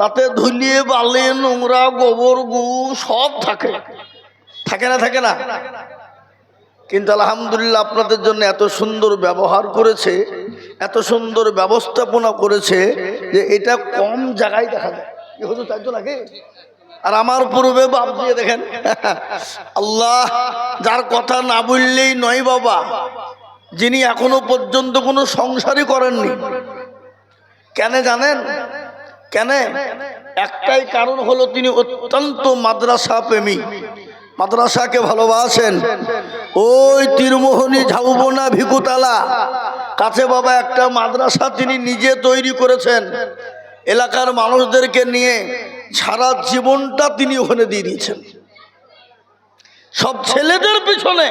তাতে ধুলিয়ে বালি নোংরা গোবর গু সব থাকে, থাকে না থাকে না? কিন্তু আলহামদুলিল্লাহ আপনাদের জন্য এত সুন্দর ব্যবহার করেছে, এত সুন্দর ব্যবস্থাপনা করেছে যে এটা কম জায়গায় দেখা যায়। কি হতো তাই তো নাকি? আর আমার পূর্বে বাপ দিয়ে দেখেন আল্লাহ, যার কথা না বললেই নয় বাবা, যিনি এখনো পর্যন্ত কোনো সংসারই করেননি। কেন জানেন? কেন? একটাই কারণ হলো তিনি অত্যন্ত মাদ্রাসা প্রেমী, মাদ্রাসাকে ভালোবাসেন। ওই তীরমোহনী ঝাউবনা ভিকুতলা কাছে বাবা একটা মাদ্রাসা তিনি নিজে তৈরি করেছেন। এলাকার মানুষদেরকে নিয়ে সারা জীবনটা তিনি ওখানে দিয়ে দিয়েছেন। সব ছেলেদের পিছনে,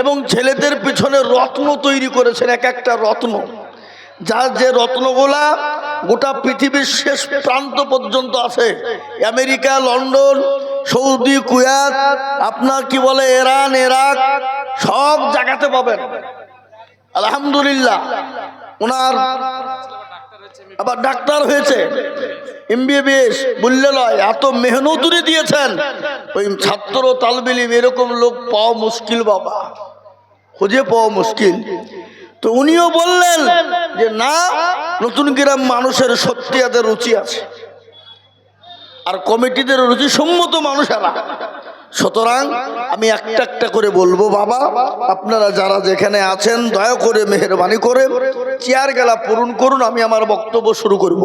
এবং ছেলেদের পিছনে রত্ন তৈরি করেছেন, এক একটা রত্ন, যার যে রত্নগুলা গোটা পৃথিবীর শেষ প্রান্ত পর্যন্ত আছে। আমেরিকা, লন্ডন, সৌদি, কুয়েত, আপনার কি বলে ইরান, ইরাক, সব জায়গাতে পাবেন। আলহামদুলিল্লাহ ওনার আবার ডাক্তার হয়েছে, এমবিবিএস বললে লয়, এত মেহনতুরি দিয়েছেন। ওই ছাত্র তালবিলিম এরকম লোক পাওয়া মুশকিল বাবা, খুঁজে পাওয়া মুশকিল। তো উনিও বললেন যে না, নতুন গ্রাম মানুষের সত্যি এদের রুচি আছে, আর কমিটিদের রুচি সম্মত মানুষেরা। সুতরাং আমি একটা একটা করে বলবো বাবা, আপনারা যারা যেখানে আছেন দয়া করে মেহেরবানি করে চেয়ার গেলা পূরণ করুন। আমি আমার বক্তব্য শুরু করব,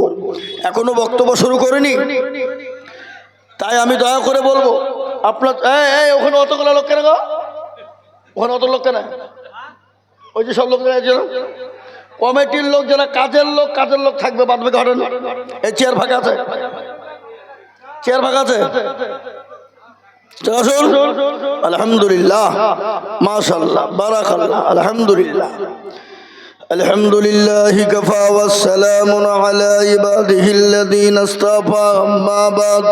এখনো বক্তব্য শুরু করিনি, তাই আমি দয়া করে বলবো আপনার ওখানে অতগুলো লোক কেন গো? ওখানে অত লোক কেন? ওই যে সব লোক কমিটির লোক, যারা কাজের লোক, কাজের লোক থাকবে, বাদ বাকি ঘটেন। এই চেয়ার ফাঁকা আছে, চেয়ার ফাঁকা আছে। আলহামদুলিল্লাহ, মাশাআল্লাহ, বারাকাল্লাহ, আলহামদুলিল্লাহ। আলহামদুলিল্লাহি কাফা ওয়াস সালামুন আলা ইবাদিহিল্লাযীনা ইসতাফা, আম্মা বাদ।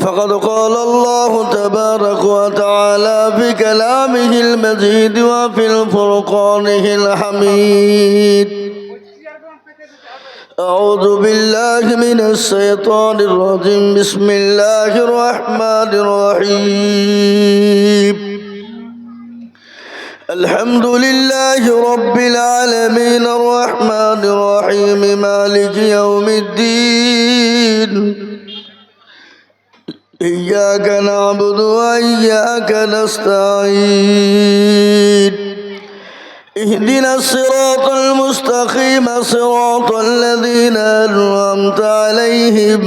فقد قال الله تبارك وتعالى في كلامه المجيد وفي الفرقانه الحميد. أعوذ بالله من الشيطان الرجيم. بسم الله الرحمن الرحيم. الحمد لله رب العالمين الرحمن الرحيم مالك يوم الدين. إياك نعبد وإياك نستعين. اهدنا الصراط المستقيم صراط الذين أنعمت عليهم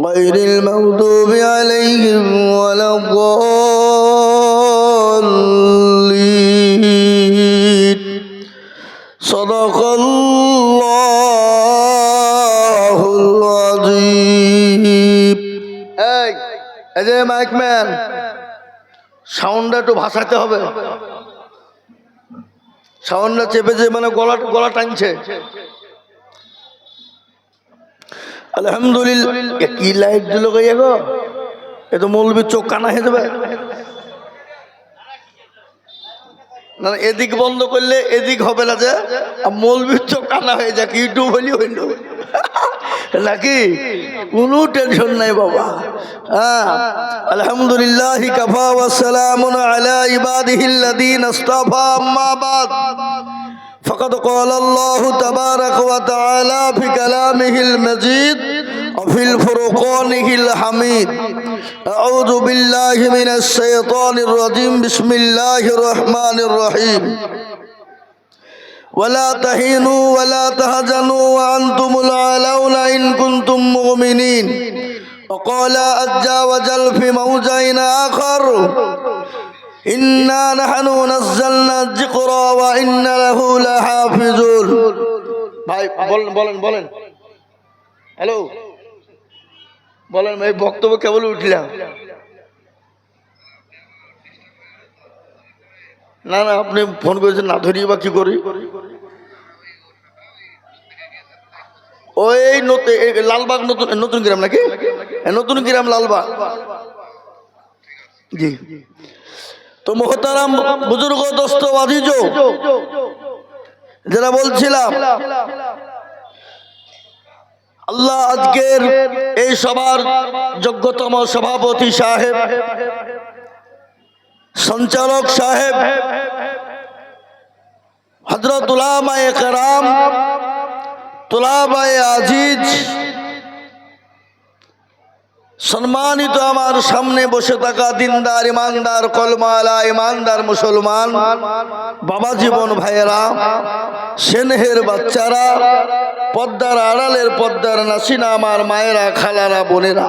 غير المغضوب عليهم ولا الضالين. صدق الله العظيم. এই যে মাইকম্যান, সাউন্ডটা একটু ভাসাতে হবে। সাউন্ডটা চেপে যে মানে গলা টানছে। আলহামদুলিল্লাহ। কি লাইট দিল গো, এ তো মৌলবীর চোখ কানা হয়ে যাবে না। এদিক বন্ধ করলে এদিক হবে না, যে মৌলবীর চোখ কানা হয়ে যাক, ইউটিউব হইলি হইল নাকি? কোনো টেনশন নাই বাবা। হ্যাঁ, আলহামদুলিল্লাহ কাফা ওয়া সালামুন আলা ইবাদিহিল্লাযীনা ইসতাফা, আম্মা বাদ। فقد قال الله تبارك وتعالى في كلامه المجيد وفي الفرقانه الحميد. أعوذ بالله من الشيطان الرجيم. بسم الله الرحمن الرحيم. ولا تهينوا ولا تهزنوا وأنتم الأعلون إن كنتم مؤمنين. وقال عز وجل في موضع آخر إنا نحن نزلنا الذكر وإنا له لحافظون. ভাই বলেন বলেন, হ্যালো বলেন, এই বক্তব্য কেবল উঠলাম না। না আপনি ফোন করেছেন, না ধরিয়ে বা কি করি? ওই লালবাগ নতুন গ্রাম নাকি? নতুন গ্রাম লালবাগ। জি, তো মোহতারাম বুজুর্গ দোস্ত আজিজো, যারা বলছিলাম আল্লাহ আজকের এই সভার যোগ্যতম সভাপতি সাহেব, সঞ্চালক সাহেব, হযরত উলামায়ে কেরাম, তুলাবায়ে আজিজ, সম্মানিত আমার সামনে বসে থাকা দিনদার ইমানদার কলমাওয়ালা ইমানদার মুসলমান বাবা জীবন ভাইয়েরা, সেনহের বাচ্চারা, পর্দার আড়ালের পর্দার নাসিনা আমার মায়েরা, খালারা, বোনেরা,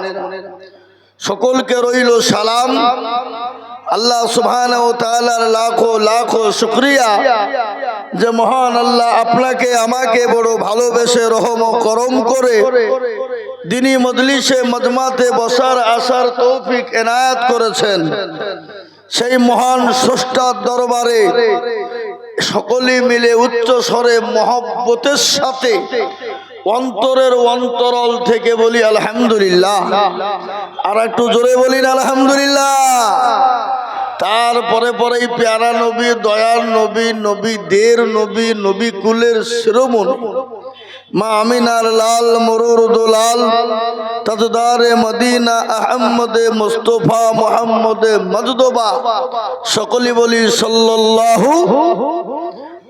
সকলকে রইল সালাম। আল্লাহ সুবহানাহু ওয়া তাআলার লাখো লাখো শুকরিয়া যে মহান আল্লাহ আপনাকে আমাকে বড় ভালোবেসে রহম ও করম করে দিনী মজলিসে মজমাতে বসার আসার তৌফিক এনায়েত করেছেন। সেই মহান স্রষ্টার দরবারে সকলে মিলে উচ্চ স্বরে মহব্বতের সাথে অন্তরের অন্তরল থেকে বলি আলহামদুলিল্লাহ। আর একটু জোরে বলি না আলহামদুলিল্লাহ। তারপরে পরেই প্যারা নবী, দয়ার নবী, নবীদের নবী, নবী কুলের শিরোমণি মা আমিনার লাল মরুরুদুলাল তাজদারে মদিনা আহমদে মুস্তফা মুহাম্মদে মজদবা, সকলে বলি সাল্লাল্লাহু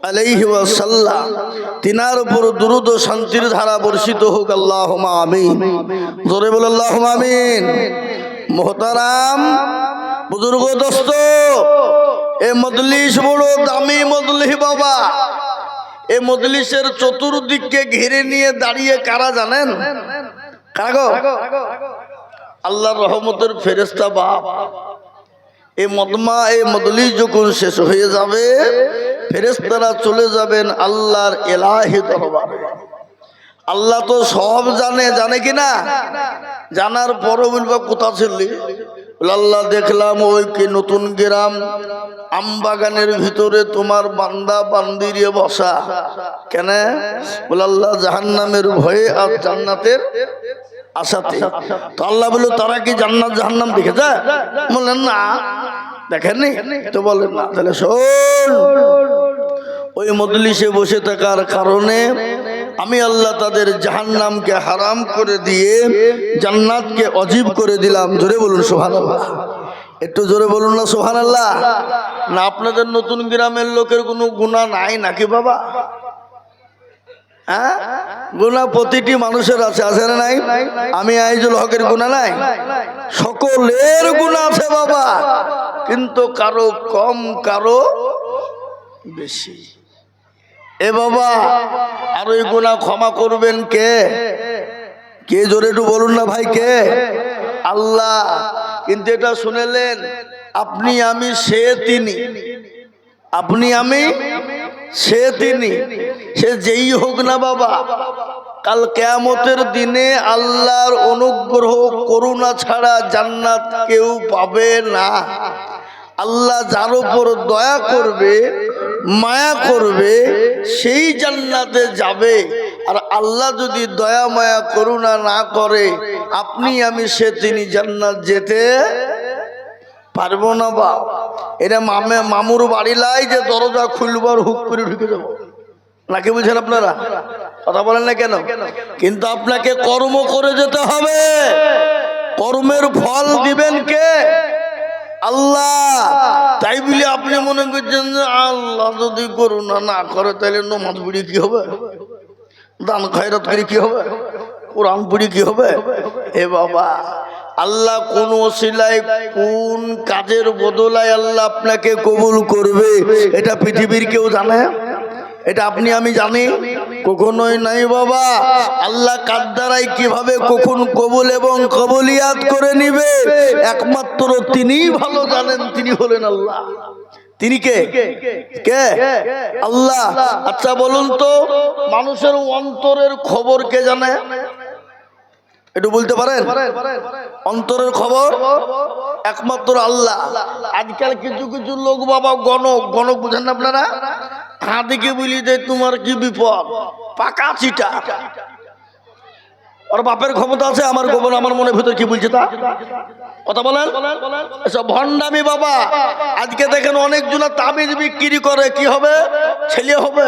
আলাইহি ওয়াসাল্লাম। তিনার উপর দুরূদ ও শান্তির ধারা বর্ষিত হোক, আল্লাহুম্মা আমিন। জোরে বল আল্লাহুম্মা আমিন। মুহতারাম বুজুর্গ দোস্ত, এ মজলিস বড় দামি মজলিস বাবা। এই মজলিসের চতুর্দিককে ঘিরে নিয়ে দাঁড়িয়ে কারা জানেন? কাগো আল্লাহর রহমতের ফেরেশতা বাপ। এই মজমা, এই মজলিস যখন শেষ হয়ে যাবে, ফেরেশতারা চলে যাবেন আল্লাহর ইলাহি দরবারে। আল্লাহ তো সব জানে, জানে কিনা? জানার পরও বলবা কোথা ছিলি? আল্লাহ দেখলাম ওই কি নতুন গ্রাম আমবাগানের ভিতরে তোমার বান্দা বান্দিরে বসা। কেন? বলে আল্লাহ জাহান্নামের ভয়ে আর জান্নাতের আশাতে। তো আল্লাহ বলল তারা কি জান্নাত জাহান্নাম দেখেছে? বললেন না, দেখেননি। তো বলেন না, তাহলে শোন, ওই মজলিসে বসে থাকার কারণে আমি আল্লাহ তাদের জাহান্নামকে হারাম করে দিয়ে জান্নাতকে অজীব করে দিলাম। জোরে বলুন সুবহানাল্লাহ। একটু জোরে বলুন না সুবহানাল্লাহ। না আপনাদের নতুন গ্রামের লোকের কোনো গুনাহ নাই নাকি বাবা? হ্যাঁ, গুনাহ প্রতিটি মানুষের আছে, আছে না নাই? আমি আইজুল হকের গুনাহ নাই? সকলের গুনাহ আছে বাবা, কিন্তু কারো কম কারো বেশি। এ বাবা, আর ওই গুনাহ ক্ষমা করবেন কে? কে? জোরে একটু বলুন না ভাই, কে? আল্লাহ। কিন্তু এটা শুনেলেন, আপনি আমি সে তিনি, আপনি আমি সে তিনি, সে যেই হোক না বাবা, কাল কিয়ামতের দিনে আল্লাহর অনুগ্রহ করুণা ছাড়া জান্নাত কেউ পাবে না। আল্লাহ যার উপর দয়া করবে, মায়া করবে, সেই জান্নাতে যাবে। আর আল্লাহ যদি দয়া মায়া করুণা না করে, আপনি আমি সে তিনি জান্নাত যেতে পারবো না। বা এটা মামুর বাড়ি লাই যে দরজা খুলবার হুক করে ঢুকে যাবো নাকি? বুঝেন আপনারা? কথা বলেন না কেন? কিন্তু আপনাকে কর্ম করে যেতে হবে। কর্মের ফল দিবেন কে? আল্লাহ। তাই বলে আপনি মনে করছেন যে আল্লাহ যদি করুণা না করে তাহলে নামাজ পড়ি কি হবে, দান খয়রাত করে কি হবে, কোরআন পড়ি কি হবে? এ বাবা, আল্লাহ কোন ওসিলায় কোন কাজের বদলায় আল্লাহ আপনাকে কবুল করবে এটা পৃথিবীর কেউ জানে? এটা আপনি আমি জানি? কখনোই নাই বাবা। আল্লাহ কার দ্বারাই কিভাবে কখন কবুল এবং কবুলিয়াত করে নিবে একমাত্র তিনিই ভালো জানেন। তিনি হলেন আল্লাহ। তিনি কে? কে? আল্লাহ। আচ্ছা বলুন তো, মানুষের অন্তরের খবর কে জানে? একটু বলতে পারেন? অন্তরের খবর একমাত্র আল্লাহ। আজকাল কিছু কিছু লোক বাবা গণক, গণক বুঝেন না আপনারা? হাদিকে বলি দে তোমার কি বিপদ, পাকা চিটা। ওর বাপের ক্ষমতা আছে, আমার গোপন আমার মনের ভিতর কি বলছে তা কথা বলেন। এসব ভণ্ডামি বাবা। আজকে দেখেন অনেকজনা তাবিজ বিক্রি করে, কি হবে? ছেলে হবে,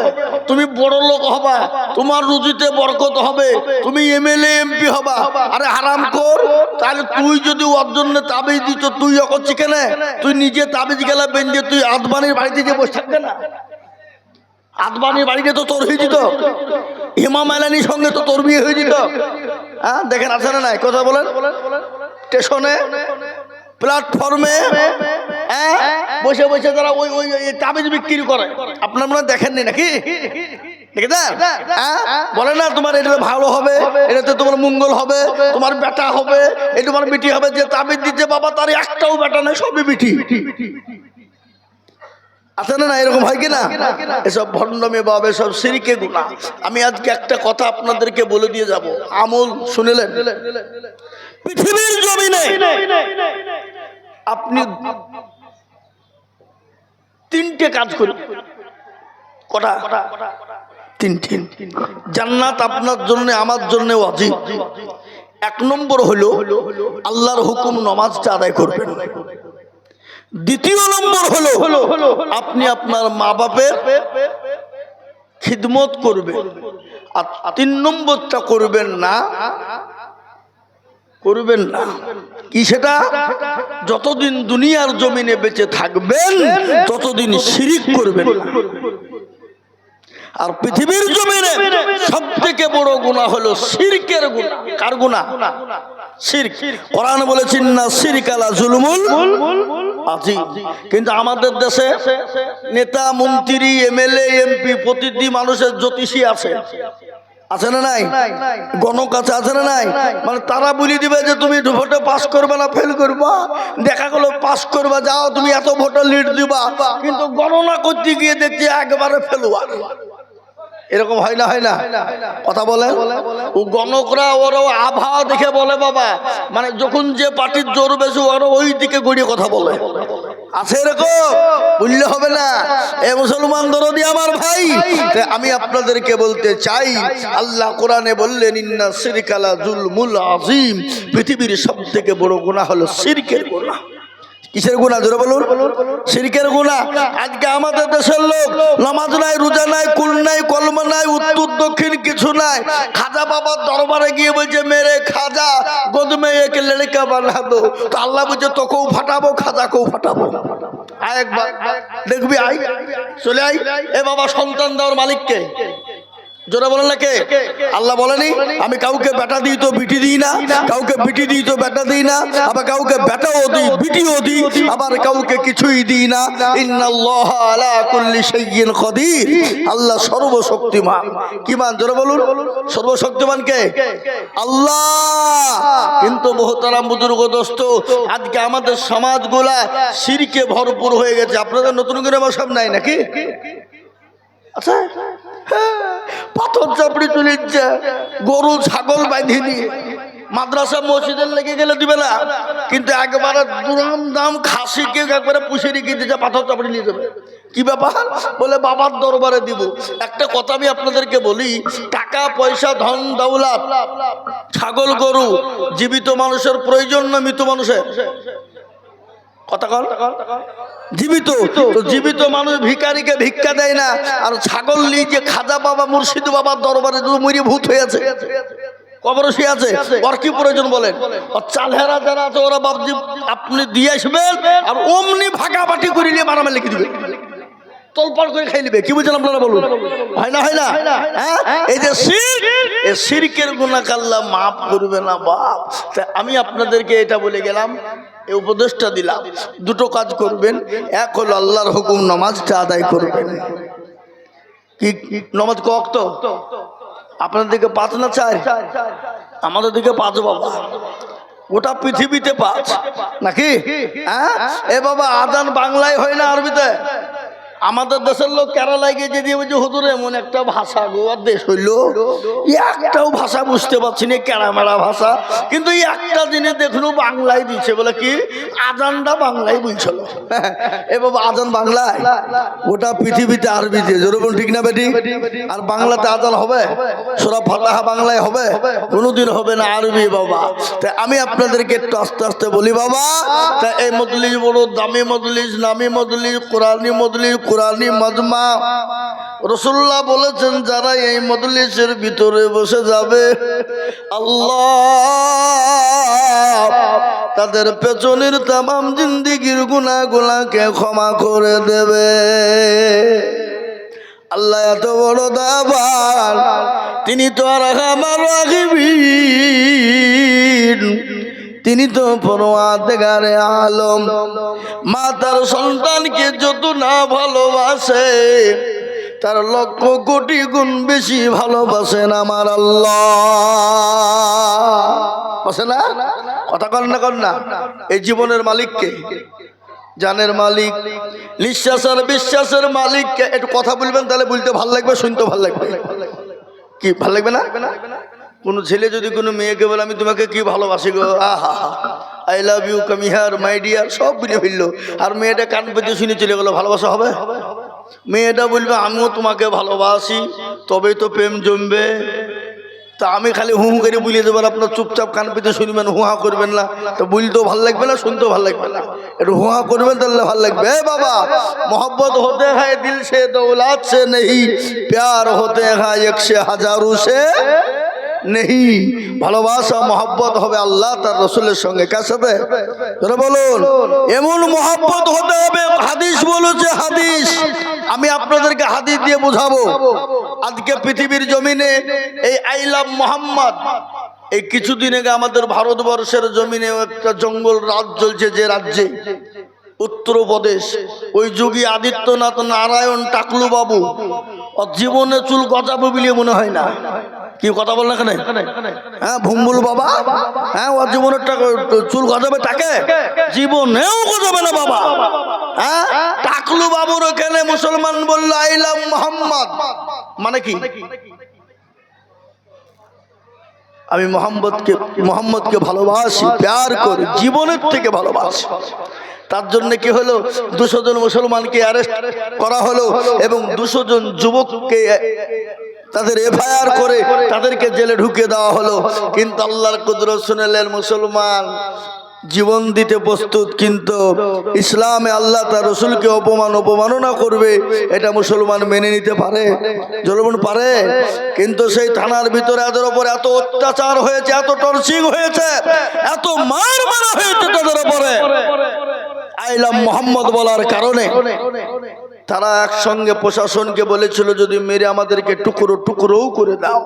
তুমি বড় লোক হবা, তোমার রুজিতে বরকত হবে, তুমি এমএলএ এমপি হবা। আরে হারাম কর, তাহলে তুই যদি ওর জন্য তাবিজ দিত, তুই করছি কেন? তুই নিজে তাবিজ গেলা বেঁধে তুই আদবানির বাড়িতে গিয়ে বসে থাকবে না? আদবানির বাড়িতে তো তোর হয়ে যেত, হিমা মালানির সঙ্গে তো তোর বিয়ে হয়ে যেত। হ্যাঁ দেখেন আছে না নাই কথা বলেন? স্টেশনে প্ল্যাটফর্মে বসে বসে যারা ওই ওই তাবিজ বিক্রি করে, আপনার মনে দেখেননি নাকি? বলে না তোমার এটা ভালো হবে, এটাতে তোমার মঙ্গল হবে, তোমার বেটা হবে, এটা তোমার বিটি হবে। যে তাবিজ দিতে বাবা তার একটাও বেটা নেই, সবই বিটি। আছে না না এরকম হয় কিনা? এসব ভণ্ডামি বাবা, এসব শিরকে গুনাহ। আমি আজকে একটা কথা আপনাদেরকে বলে দিয়ে যাব, আমল শুনলেন? পৃথিবীর জমিনে আপনি তিনটে কাজ করুন। কটা? তিনটে। জান্নাত আপনার জন্য আমার জন্য ওয়াজিব। এক নম্বর হলো আল্লাহর হুকুম নামাজটা আদায় করবেন। দ্বিতীয় নম্বর হলো আপনি আপনার মা বাপের খিদমত করবেন। আর তিন নম্বরটা করবেন না কি সেটা? যতদিন দুনিয়ার জমিনে বেঁচে থাকবেন ততদিন শিরিক করবেন। আর পৃথিবীর জমিনে সবথেকে বড় গুনাহ হলো শিরকের গুনাহ। কার গুনাহ? শিরক। কোরআন বলেছেন না শিরক আলা জুলমুল আযীম। কিন্তু আমাদের দেশে নেতা মন্ত্রী এমএলএ এমপি প্রতিটি মানুষের জ্যোতিষী আছে, আছে না নাই? গণক আছে, আছে না নাই? মানে তারা বলে দিবে যে তুমি ভোটে পাস করবে না ফেল করবা। দেখা গেলো পাস করবা, যাও তুমি এত ভোটে লিড দিবা, কিন্তু গণনা করতে গিয়ে দেখছি একবারে ফেলুয়ার। এরকম হয় না? হয় না? কথা বলেন। ও গণকরা ওরা আবহাওয়া দেখে বলে বাবা, মানে যখন যে পার্টির জোর বেশি ওরা ওই দিকে গড়িয়ে কথা বলে। আছে এরকম? বললে হবে না। এ মুসলমান দরদি আমার ভাই, আমি আপনাদেরকে বলতে চাই, আল্লাহ কোরআনে বললেন ইন্না শিরকা লা যুলমুল আযীম। পৃথিবীর সবথেকে বড় গুনাহ হলো শিরকের গুনাহ। কিসের গুনাহ? জোরে বলুন। শিরকের গুনাহ। আজকে আমাদের দেশের লোক নামাজ নাই, রোজা নাই, কুল নাই, কলমা নাই, উত্তর দক্ষিণ কিছু নাই। খাজা বাবার দরবারে গিয়ে বলছে মেরে খাজা গোদ মে এক লড়কা বানা দো। তো আল্লাহ বলছে তোকেও ফাটাবো, খাজাকেও ফাটাবো। আয় একবার দেখবি, আয় চলে আয়। এ বাবা সন্তান দেওয়ার মালিককে জোরে বলেন না কে? আল্লাহ বলেনি আমি কাউকে বেটা দিই তো বিটি দিই না, কাউকে বিটি দিই তো বেটা দিই না, আবার কাউকে বেটাও দিই বিটিও দিই, আবার কাউকে কিছুই দিই না। ইন্নাল্লাহা আলা কুল্লি শাইইন কাদির। আল্লাহ সর্বশক্তিমান। কি মান? জোরে বলুন। সর্বশক্তিমান কে? আল্লাহ। কিন্তু মুহতারাম বুজুর্গ দোস্ত, আজকে আমাদের সমাজগুলা শিরকে ভরপুর হয়ে গেছে। আপনাদের নতুন করে সব নাই নাকি? আচ্ছা, পাথর চাপড়ি চলিচ্ছে, গরু ছাগল বাঁধিনি, মাদ্রাসা মসজিদের লেগে গেলে দিবে না, কিন্তু একবারে দুরাম দাম খাসিকে একবারে পুষে রেখে দিচ্ছে, পাথর চাপড়ি নিয়ে যাবে। কি ব্যাপার? বলে বাবার দরবারে দিব। একটা কথা আমি আপনাদেরকে বলি, টাকা পয়সা ধন দৌলত ছাগল গরু জীবিত মানুষের প্রয়োজন না মৃত মানুষের? কথা কল। জীবিত তো জীবিত মানুষ ভিখারিকে ভিক্ষা দেয় না, আর ছাগল নিয়ে যে খাজা বাবা মুর্শিদ বাবার দরবারে মরিয়ে ভূত হয়ে আছে, কবরে শুয়ে আছে, ওর কি প্রয়োজন বলেন? চালহেরা যারা আছে ওরা বাবজি আপনি দিয়ে আসবেন আর অমনি ভাগাবাটি করে নিয়ে মারামারি লিখে দিবে, তলপাড় করে খাই নিবে। কি বুঝলেন আপনারা বলুন? হয় না? হয় না? হ্যাঁ, এই যে শিরক, এই শিরকের গুনাহ আল্লাহ মাফ করবে না বাপ। আমি আপনাদেরকে এটা বলে গেলাম, এই উপদেশটা দিলাম, দুটো কাজ করবেন। এক হলো আল্লাহর হুকুম নামাজটা আদায় করবেন। কি নামাজ ক ওয়াক্ত? আপনাদের দিকে 5 না 4? আমাদের দিকে 5 বাবা, গোটা পৃথিবীতে 5 নাকি? হ্যাঁ, এ বাবা আজান বাংলায় হয় না আরবিতে? আমাদের দেশের লোক কেরালায় গিয়ে যে দিয়ে বলছে হুজুর এমন একটা ভাষা গোয়ার দেশ হইল, একটাও ভাষা বুঝতে পারছি না, কেরামেরা ভাষা, কিন্তু এই একটা জিনিস দেখলো বাংলায় দিচ্ছে, বলে কি আজানটা বাংলায় বলছিল। এ বাবা আজান বাংলায়, ওটা পৃথিবীতে আরবিতে, যেরকম ঠিক না বেটি? আর বাংলাতে আজান হবে? সূরা ফাতিহা বাংলায় হবে? কোনোদিন হবে না, আরবি বাবা। তাই আমি আপনাদেরকে একটু আস্তে আস্তে বলি বাবা, তা এই মজলিস বড় দামি মজলিস, নামি মজলিস, কোরআনি মজলিস, কোরআনি মাজমা। রাসূলুল্লাহ বলেছেন যারা এই মজলিসের ভিতরে বসে যাবে, আল্লাহ তাদের পেছনের তামাম জিন্দেগির গুনাহগুলোকে ক্ষমা করে দেবে। আল্লাহ এত বড় দয়াবান, তিনি তো আর আমার রাখিবিন, তিনি তো পরওয়ারদিগারে আলম। মা তার সন্তানকে যত না ভালোবাসে, তার লক্ষ কোটি গুণ বেশি ভালোবাসেন আমার আল্লাহ। বসে না? কথা করেন না, করেন না? এই জীবনের মালিককে, জানের মালিক, নিঃশ্বাস আর বিশ্বাসের মালিককে একটু কথা বলবেন, তাহলে বলতে ভালো লাগবে, শুনতে ভালো লাগবে। কি ভালো লাগবে না? কোনো ছেলে যদি কোনো মেয়েকে বলে আমি তোমাকে কি ভালোবাসি গো, আহা I love you, come here my dear, সব বলে ফেললো, আর মেয়েটা কান পেতে শুনে চলে গেলো, ভালোবাসা হবে? মেয়েটা বলবে আমিও তোমাকে ভালোবাসি, তবেই তো প্রেম জমবে। তা আমি খালি হু হু করে বুলিয়ে দেবো, আপনার চুপচাপ কান পেতে শুনবেন, হুহা করবেন না, তো বুলতেও ভালো লাগবে না, শুনতেও ভালো লাগবে না। একটু হুহা করবেন, তাহলে ভালো লাগবে। বাবা मोहब्बत होते हैं दिल से दौलत से नहीं, प्यार होते हैं एक से हजारों से नहीं। ভালোবাসা মহব্বত হবে আল্লাহ তার রাসূলের সঙ্গে, কার সাথে? তোরা বলুন, এমন মহব্বত হতে হবে। হাদিস বলেছে, হাদিস আমি আপনাদেরকে হাদিস দিয়ে বোঝাবো। আজকে পৃথিবীর জমিনে এই আই লাভ মোহাম্মদ, এই কিছুদিন আগে আমাদের ভারতবর্ষের জমিনে একটা জঙ্গল রাজ চলছে, যে রাজ্যে উত্তরপ্রদেশ, ওই যোগী আদিত্যনাথ নারায়ণ টাকলু বাবু জীবনে চুল গজাবো বলে মনে হয় না। কি কথা বল না কেন? হ্যাঁ ভুম্বুল বাবা, হ্যাঁ ওর জীবনের চুল গজাবে, তাকে জীবনেও গজাবে না বাবা। হ্যাঁ টাকলু বাবুর ওখানে মুসলমান বললো আই লাভ মোহাম্মদ, মানে কি? আমি মোহাম্মদকে ভালোবাসি, প্যার করি, জীবনের থেকে ভালোবাসি। তার জন্য কি হলো, 200 জন মুসলমানকে অ্যারেস্ট করা হলো এবং 200 জন যুবককে তাদের এফআইআর করে তাদেরকে জেলে ঢুকিয়ে দেওয়া হলো। কিন্তু আল্লাহর কুদরত শুনলেন, মুসলমান জীবন দিতে প্রস্তুত, কিন্তু ইসলামে আল্লাহ তার রাসূলকে অপমাননা করবে, এটা মুসলমান মেনে নিতে পারে? জলবন পারে? কিন্তু সেই থানার ভিতরে এদের উপর এত অত্যাচার হয়েছে, এত টর্চিং হয়েছে, এত মার মারা হয়েছে তাদের উপরে আই লাভ মোহাম্মদ বলার কারণে। তারা একসঙ্গে প্রশাসনকে বলেছিল, যদি মেরে আমাদেরকে টুকরো টুকরোও করে দাও,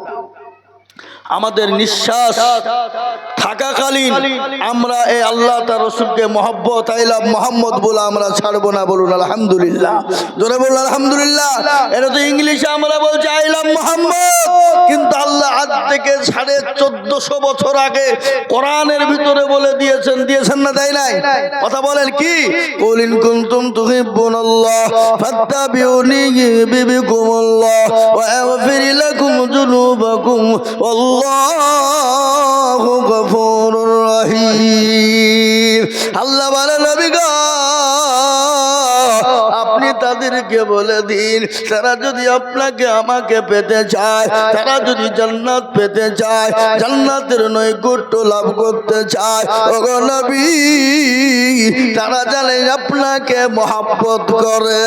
আমাদের নিঃশ্বাস থাকাকালীন আমরা এই আল্লাহ তার রাসূলকে মহব্বত আই লাভ মোহাম্মদ বলে আমরা ছাড়বো না। বলুন আলহামদুলিল্লাহ, জোরে বলুন আলহামদুলিল্লাহ। এটা তো ইংলিশে আমরা বলছি আই লাভ মোহাম্মদ, কিন্তু আল্লাহ আজ থেকে 1450 বছর আগে কোরআনের ভিতরে বলে দিয়েছেন, দিয়েছেন না তাই নাই? কথা বলেন কি? কুল ইন কুনতুম তুহিব্বুনাল্লাহ ফাত্তাবিউনি ইউহিব্বুকুমুল্লাহ ওয়া ইয়াগফির লাকুম যুনুবাকুম আল্লাহু গফুরুর রহিম। আল্লাহ বলে, নবী গো আপনি তাদেরকে বলে দিন, তারা যদি আপনাকে আমাকে পেতে চায়, তারা যদি জান্নাত পেতে চায়, জান্নাতের নৈকট্য লাভ করতে চায়, ওগো নবী তারা জানে আপনাকে মহব্বত করে,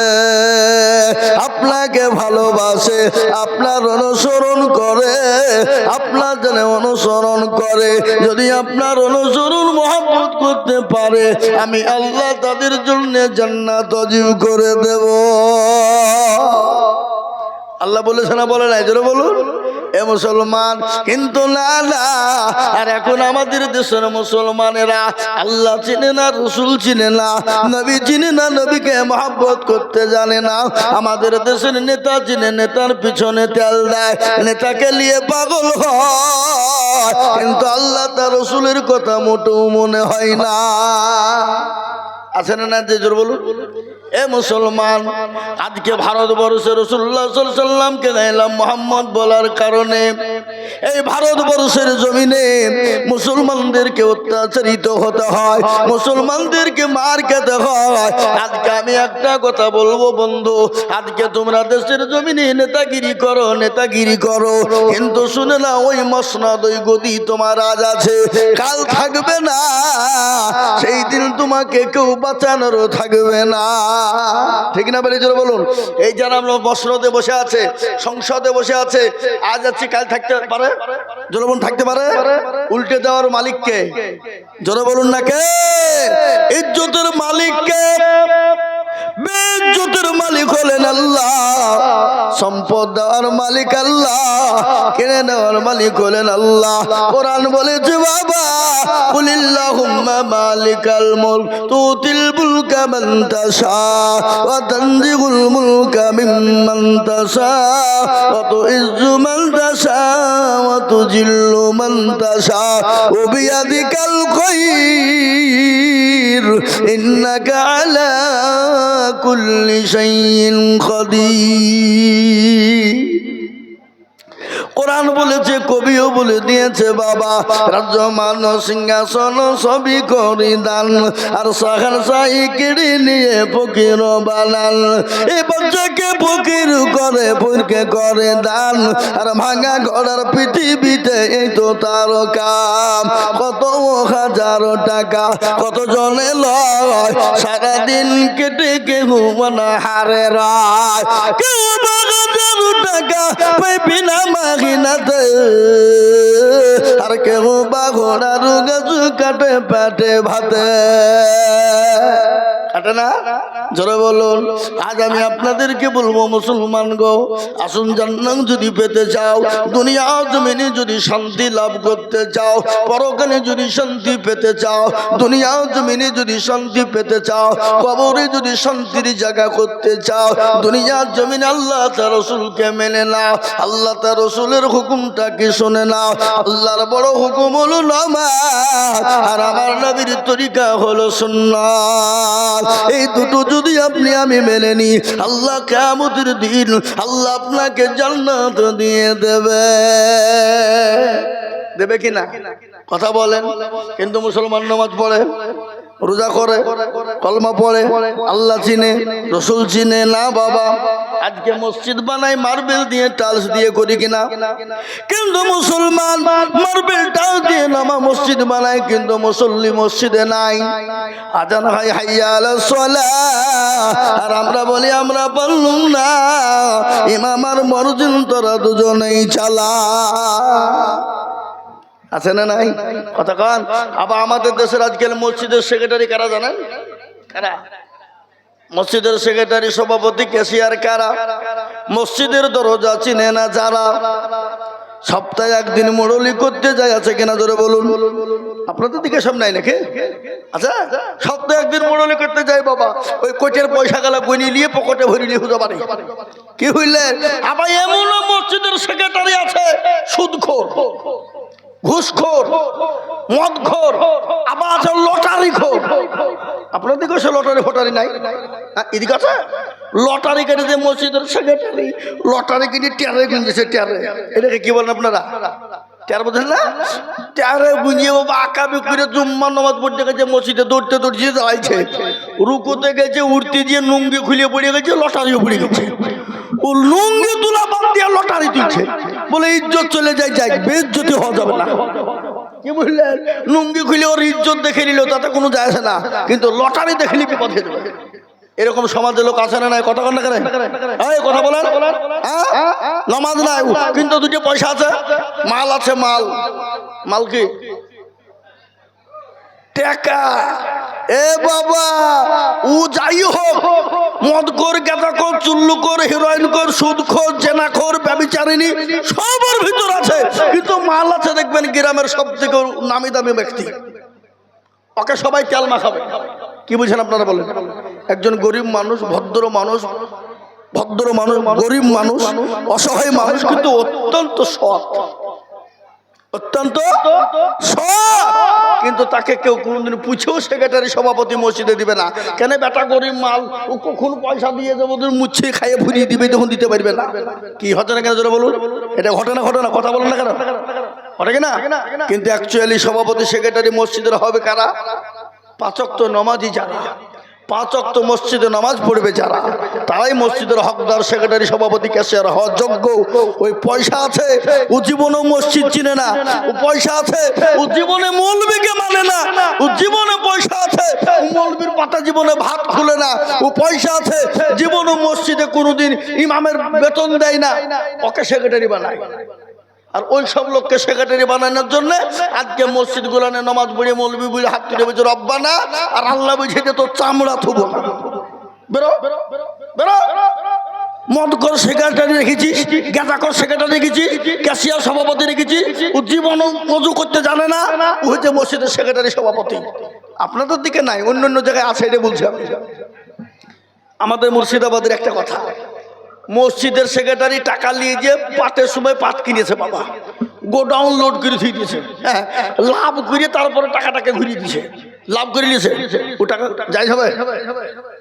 আপনাকে ভালোবাসে, আপনার অনুসরণ করে, আপনার জন্য অনুসরণ করে। যদি আপনার অনুসরণ মহব্বত করতে পারে, আমি আল্লাহ তাদের জন্য জান্নাত ওয়াজিব করে দেব। আল্লাহ বলেছে না বলে নাই? জোরে বলুন এ মুসলমান। কিন্তু না না, আর এখন আমাদের দেশের মুসলমানেরা আল্লাহ চিনে না, রসুল চিনে না, নবী চিনে না, নবীকে মহব্বত করতে জানে না। আমাদের দেশের নেতা চিনে, নেতার পিছনে তেল দেয়, নেতাকে নিয়ে পাগল হয়, কিন্তু আল্লাহ তার রসুলের কথা মোটেও মনে হয় না। আছে না না? যে জোর বলুন। এ মুসলমান, আজকে ভারতবর্ষে রাসূলুল্লাহ সাল্লাল্লাহু আলাইহি সাল্লামকে নাইলাম মুহাম্মদ বলার কারণে এই ভারতবর্ষের জমিনে মুসলমানদেরকে অত্যাচারিত হতে হয়, মুসলমানদেরকে মার খেতে হয়। আজকে আমি একটা কথা বলবো বন্ধু, আজকে তোমরা দেশের জমিনে নেতাগিরি করো, নেতাগিরি করো, কিন্তু শুনে না ওই মসনদ ওই গদি তোমার আজ আছে, কাল থাকবে না। সেই দিন তোমাকে কেউ বাঁচানোরও থাকবে না। ঠিক না বলে জোরে বলুন। এই যারা মসনদে বসে আছে, সংসদে বসে আছে, আজ আছে কাল থাকতে পারে, জোরে বলুন থাকতে পারে। উল্টে দেওয়ার মালিক কে? জোরে বলুন না কে? ইজ্জতের মালিক কে? বেইজ্জতের মালিক হলেন আল্লাহ, সম্পদ দেওয়ার মালিক আল্লাহ, কেড়ে নেওয়ার মালিক হলেন আল্লাহ। কোরআন বলেছে বাবা, কুলিল্লাহুম্মা মালিকাল মুলক তুতিল মুলকা মান তাশা ওয়া তানজিউল মুলকা মিম্মান তাশা ওয়া তুইজ্জু মান তাশা ওয়া তুজিল্লু মান তাশা ওয়া বিয়াদিকাল খায়র ইন্নাকা আলা কুল্লি শাইইন কাদির। কোরআন বলেছে, কবিও বলে দিয়েছে বাবা, রাজ্য মান সিংহাসন সবই করি দান, আর সাহার সাই কেড়ে নিয়ে ফকির বানান। এই বাচ্চাকে ফকির করে, ফুরকে করে দান, আর ভাঙা ঘোড়ার পৃথিবীতে এই তো তার কাম। কত হাজার টাকা কত জনে লয়, সারাদিন কেটে কেউ মনে হারে রায়, কেউ টাকা পাইবি না মাগিনাতে, আর কেউ বা ঘোড়ার গাছ কাটে পেটে ভাতে, কাটে না? জোরে বলুন। আজ আমি আপনাদেরকে বলবো মুসলমান গো, আসুন জান্নাত যদি পেতে চাও, দুনিয়া জমিনে যদি শান্তি লাভ করতে চাও, পরকালে যদি শান্তি পেতে চাও, দুনিয়া জমিনে যদি শান্তি পেতে চাও, কবরে যদি শান্তির জায়গা করতে চাও, দুনিয়া জমিনে আল্লাহ তার রাসূলকে মেনে নাও, আল্লাহ তার রাসূলের হুকুমটাকে শুনে নাও। আল্লাহর বড় হুকুম হলো নামাজ, আর আমার নবীর তরিকা হলো সুন্নাত। এই দুটো যদি আপনি আমি মেনে নি, আল্লাহ কিয়ামতের দিন আল্লাহ আপনাকে জান্নাত দিয়ে দেবে। দেবে কি না? কথা বলেন। কিন্তু মুসলমান নামাজ পড়ে, রোজা করে, কলমা পড়ে, আল্লাহ চিনে, রসুল চিনে না বাবা। আজকে মসজিদ বানাই মার্বেল দিয়ে, টাইলস দিয়ে, করি কিনা? কিন্তু মুসলমান মার্বেল টাইলস দিয়ে নামা মসজিদ বানায়, কিন্তু মুসল্লি মসজিদে নাই। আজান হয় হাইয়া আলাস সালাহ, আর আমরা বলি আমরা বললুম না, ইমাম আর মুয়াজ্জিন তোরা দুজনেই চালা। আছে না নাই? কথা কান। আবার আমাদের দেশের আজকাল মসজিদের সেক্রেটারি কারা জানেন? কারা? মসজিদের সেক্রেটারি, সভাপতি, ক্যাশিয়ার কারা? মসজিদের দরজা চিনে না যারা, সপ্তাহে একদিন মোড়লি করতে যায়, আছে কিনা জোরে বলুন। আপনাদের দিকে সব নাই নাকি? আচ্ছা, সপ্তাহে একদিন মোড়লি করতে যায় বাবা, ওই কোটের পয়সা গেলা গনি নিয়ে পকেটে ভরি নিয়ে হুজা বাড়ি। কি হইলে? আবার এমন মসজিদের সেক্রেটারি আছে সুদখোর, ঘুষখোর, মদখোর, আবার আছে লটারি খোর। আপনার দিকে সে লটারি ফটারি নাই? এদিকে আছে লটারি কেটে যে মসজিদের সেক্রেটারি, লটারি কিনে টেয়ারে গুঞ্জেছে, টেয়ারে। এটাকে কি বলেন আপনারা? টেয়ার বোঝেন না? টেয়ারে গুঞ্জিয়ে বাবা আঁকাবি করে জুম্মার নামাজ পড়তে গেছে, মসজিদে দৌড়তে দৌড়তে দাঁড়াইছে, রুকুতে গেছে, উঠতে দিয়ে নুঙ্গি খুলিয়ে পড়ে গেছে, লটারিও পড়ে গেছে। ও লুঙ্গি তুলা বাদ দিয়ে লটারি দিচ্ছে, বলে ইজ্জত চলে যায়, যাই বেইজ্জতি হওয়া যাবে না। কি বললেন? লুঙ্গি খুলে ওর ইজ্জত দেখে নিল, তাতে কোনো যায় আসে না, কিন্তু লটারি দেখে নিবি পথে দেবে। এরকম সমাজে লোক আছে না নাই? কথা কন না করে কথা বলেন। নামাজ নাই কিন্তু দুটো পয়সা আছে, মাল আছে, মাল মাল কি টাকা। এ বাবা, ও যাই হোক, মদ কর, গাঁজা কর, চুল্লু কর, হিরোইন কর, সুদ খোর, জেনা খোর, ব্যভিচারিণী, সবার ভিতর আছে, কিন্তু মাল আছে দেখবেন গ্রামের সব থেকে নামি দামি ব্যক্তি, ওকে সবাই ক্যালমা খাবে। কি বুঝেন আপনারা বলেন? একজন গরিব মানুষ, ভদ্র মানুষ, গরিব মানুষ, অসহায় মানুষ, কিন্তু অত্যন্ত সৎ, অত্যন্ত সৎ, কিন্তু তাকে কেউ কোনোদিন পুছেও সেক্রেটারি সভাপতি মসজিদে দিবে না। কেন? বেটা গরিব মাল, ও কখন পয়সা দিয়ে যাবো মুচ্ছে খাইয়ে ভুরিয়ে দিবে, তখন দিতে পারবে না। কি হচ্ছে না কেন জোরে বলুন? এটা ঘটনা কথা বলেন না কেন? ঘটে কিনা? কিন্তু অ্যাকচুয়ালি সভাপতি সেক্রেটারি মসজিদের হবে কারা? 5 ওয়াক্ত নমাজি যারা, 5 ওয়াক্ত মসজিদে নামাজ পড়বে যারা, তারাই মসজিদের হকদার, সেক্রেটারি সভাপতি ক্যাশিয়ার হওয়ার যোগ্য। ওই পয়সা আছে, ও জীবনে মসজিদ চিনে না। ও পয়সা আছে, ও জীবনে মৌলবীকে মানে না। ও জীবনে পয়সা আছে, ও মৌলবীর পাতা জীবনে ভাত খুলে না। ও পয়সা আছে, জীবনে মসজিদে কোনোদিন ইমামের বেতন দেয় না, ওকে সেক্রেটারি বানায়। আর ওই সব লোককে সেক্রেটারি বানানোর জন্য আজকে মসজিদ গুলানে নামাজ পড়িয়ে মৌলবী বুঝে হাত তুলে বলছে রব্বানা, আর আল্লাহ বুঝে যে তোর চামড়া থুবো না। বেরো বেরো। মদ কর সেক্রেটারি রেখেছিস, গেঁজা কর সেক্রেটারি রেখেছিস, ক্যাশিয়ার সভাপতি রেখেছিস, ও জীবন মজু করতে জানে না, ও হচ্ছে মসজিদের সেক্রেটারি সভাপতি। আপনাদের দিকে নাই, অন্য অন্য জায়গায় আছে, এটা বলছি আমি। আমাদের মুর্শিদাবাদের একটা কথা, মসজিদের সেক্রেটারি টাকা নিয়ে যে পাটের সময় পাট কিনেছে বাবা, গোডাউন লোড করে দিয়ে দিয়েছে, হ্যাঁ, লাভ করে তারপরে টাকাটাকে ঘুরিয়ে দিয়েছে, লাভ করে নিয়েছে। ও টাকা যাই হবে?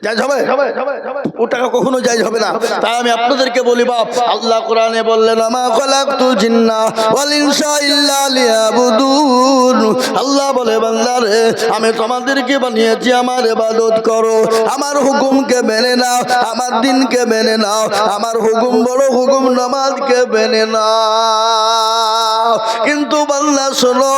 যাই হবে? ও টাকা কখনো যাই হবে না। তাই আমি আপনাদেরকে বলি বাপ, আল্লাহ কোরআনে বললেন আমা খালাকতুল জিন্না ওয়াল ইনসা ইল্লা লিয়াবুদুন। আল্লাহ বলে বান্দারে, আমি তোমাদেরকে বানিয়েছি আমার ইবাদত করো, আমার হুকুমকে মেনে নাও, আমার দিনকে মেনে নাও, আমার হুকুম বড় হুকুম নামাজকে মেনে নাও। কিন্তু বান্দা শোনো,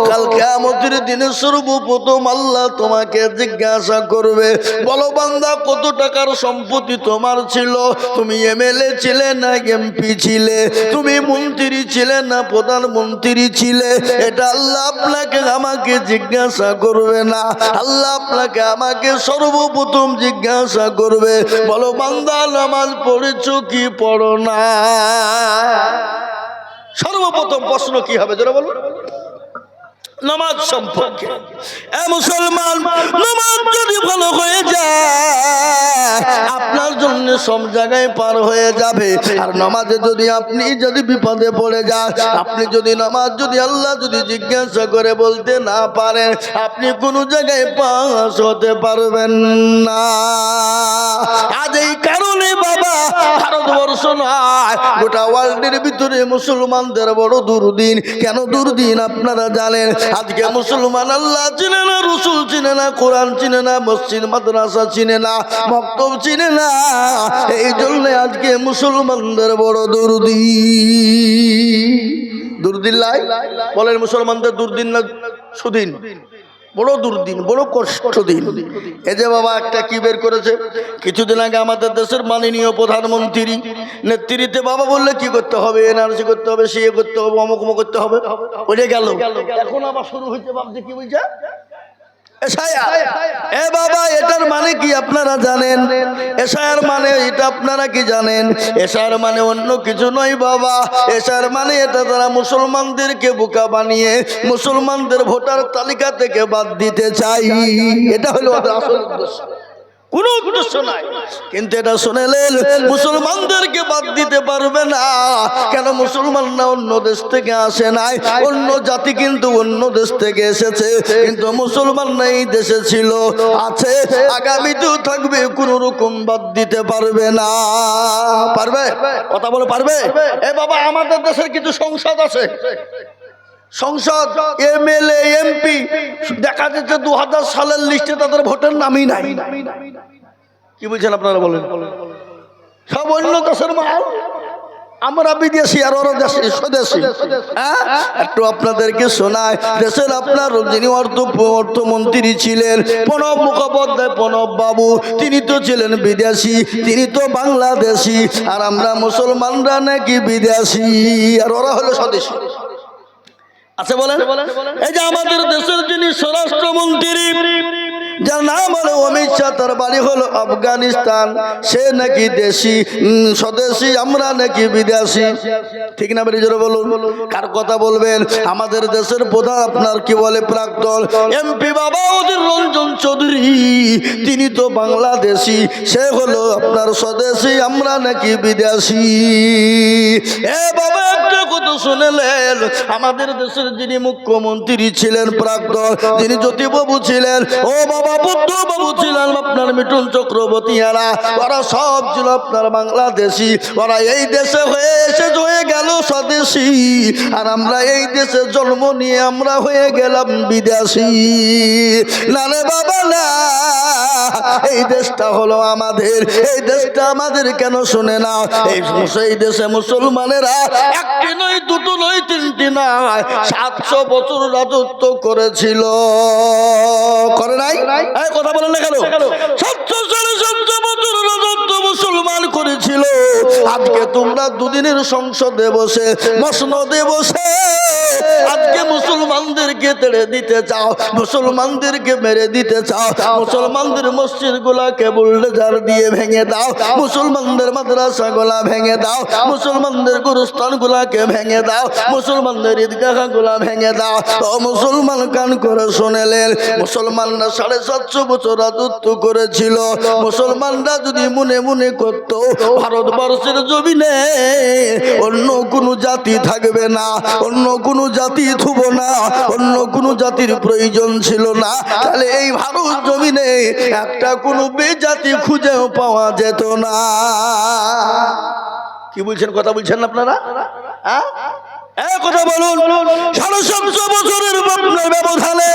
কাল কিয়ামতের দিনে সর্বপ্রথম আল্লাহ তোমাকে জিজ্ঞাসা করবে, বলো বান্দা কত টাকার সম্পত্তি তোমার ছিল? তুমি এমএলএ ছিলে না এমপি ছিলে? তুমি মন্ত্রী ছিলে না প্রধানমন্ত্রী ছিলে? এটা আল্লাহ আপনাকে আমাকে জিজ্ঞাসা করবে না। আল্লাহ আপনাকে আমাকে সর্বপ্রথম জিজ্ঞাসা করবে, বলো বান্দা নামাজ পড়েছো কি পড়ো না? সর্বপ্রথম প্রশ্ন কি হবে যারা বলো? নামাজ সম্পর্কে। এ মুসলমান, নামাজ যদি ভালো হয়ে যায় আপনার জন্য সব জায়গায় পার হয়ে যাবে। আর নামাজে যদি বিপদে পড়ে যান, আপনি যদি নামাজ যদি আল্লাহ যদি জিজ্ঞাসা করে বলতে না পারেন, আপনি কোনো জায়গায় পাস হতে পারবেন না। আজ এই কারণে বাবা, ভারতবর্ষ নয় গোটা ওয়ার্ল্ডের ভিতরে মুসলমানদের বড় দুর্দিন। কেন দুর্দিন আপনারা জানেন? আজকে মুসলমান আল্লাহ চিনে না, রসুল চিনে না, কোরআন চিনে না, মসজিদ মাদ্রাসা চিনে না, মক্তব চিনে না। এই জন্য আজকে মুসলমানদের বড় দুর্দিন লাই বলেন। মুসলমানদের দুর্দিন না সুদিন? বড় দুর্দিন, বড় কষ্ট দিন। এই যে বাবা একটা কি বের করেছে কিছুদিন আগে আমাদের দেশের মাননীয় প্রধানমন্ত্রী নেতৃত্বে বাবা বললে কি করতে হবে, এনআরসি করতে হবে, সিএ করতে হবে, অমুক করতে হবে, ওইটা গেল। এখন আবার শুরু হয়েছে ভাবছে কি বলছে এ বাবা, এটার মানে কি আপনারা জানেন? এশার মানে এটা আপনারা কি জানেন? এশার মানে অন্য কিছু নয় বাবা। এশার মানে এটা তারা মুসলমানদেরকে বোকা বানিয়ে মুসলমানদের ভোটার তালিকা থেকে বাদ দিতে চাই। এটা হলো ওদের আসল উদ্দেশ্য, কোনো উদ্দেশ্য নাই। কিন্তু এটা শুনেলেন মুসলমানদেরকে বাদ দিতে পারবে না। কেন? মুসলমানরা অন্য দেশ থেকে আসে নাই, অন্য জাতি কিন্তু অন্য দেশ থেকে এসেছে, কিন্তু মুসলমানরা এই দেশে ছিল, আছে, আগামীতেও থাকবে, কোনো রকম বাদ দিতে পারবে না। পারবে? কথা বলে পারবে? এ বাবা, আমাদের দেশের কিছু সংসদ আছে, সংসদ, এমএলএ, এমপি, দেখা যাচ্ছে 2000 সালের লিস্টে তাদের ভোটের নামই নাই। কি বলছেন আপনারা বলেন? সব অন্য দেশের মাল, আমরা বিদেশি আর ওরা দেশি স্বদেশি। একটু আপনাদেরকে শোনায়, দেশের আপনার যিনি অর্থমন্ত্রী ছিলেন প্রণব মুখোপাধ্যায়, প্রণব বাবু, তিনি তো ছিলেন বিদেশি, তিনি তো বাংলাদেশি, আর আমরা মুসলমানরা নাকি বিদেশি, আর ওরা হলো স্বদেশি। আচ্ছা বলেন, এই যে আমাদের দেশের যিনি স্বরাষ্ট্রমন্ত্রী, যার নাম হলো অমিত শাহ, তার বাড়ি হলো আফগানিস্তান, সে নাকি দেশি, স্বদেশি, আমরা নাকি বিদেশি। ঠিক না বেরিয়ে জোরে বলুন, কার কথা বলবেন? আমাদের দেশের প্রধান আপনার কি বলে, প্রাক্তন এমপি বাবা অধীর রঞ্জন চৌধুরী, তিনি তো বাংলাদেশি, সে হলো আপনার স্বদেশি, আমরা নাকি বিদেশি। এ বাবা, একটা কথা করে শুনেলেন আমাদের দেশের যিনি মুখ্যমন্ত্রী ছিলেন প্রাক্তন, যিনি জ্যোতিবাবু ছিলেন, ও বাবা বুদ্ধবাবু ছিলেন, আপনার মিঠুন চক্রবর্তী, ওরা সব ছিল আপনার বাংলাদেশি। ওরা এই দেশে হয়ে গেল স্বদেশী, আর আমরা এই দেশে জন্ম নিয়ে আমরা হয়ে গেলাম বিদেশি। না রে বাবা না, এই দেশটা হলো আমাদের, এই দেশটা আমাদের কেন শুনে না? এই দেশে মুসলমানেরা একটি নয়, দুটো নয়, তিনটি নয়, 700 বছর রাজত্ব করেছিল। করে নাই? কথা বলেন না কেন? 700 বছর রাজত্ব মুসলমান করেছিল। আজকে তোমরা দুদিনের সংসদে বসে, মসনদে বসে আজকে মুসলমানদেরকে তেড়ে দিতে চাও, মুসলমানদেরকে মেরে দিতে চাও, মুসলমানদের মসজিদ গুলাকে বুলডোজার দিয়ে ভেঙে দাও, মুসলমানদের মাদ্রাসা গুলা ভেঙে দাও, মুসলমানদের গুরুস্থান গুলাকে ভেঙে দাও, মুসলমানদের ঈদগাহ গুলা ভেঙে দাও। ও মুসলমান কান করে শুনেলেন, মুসলমানরা 750 বছর রাজত্ব করেছিল। মুসলমানরা যদি মনে মনে করত ভারতবর্ষের জমিনে অন্য কোনো জাতি থাকবে না, অন্য কোনো জাতি থুব না, অন্য কোনো জাতির প্রয়োজন ছিল না, তাহলে এই ভারত জমিনে একটা কোনো বেজাতি খুঁজেও পাওয়া যেত না। কি বলছেন? কথা বলছেন না আপনারা? কথা বলুন। 750 বছরের ব্যবধানে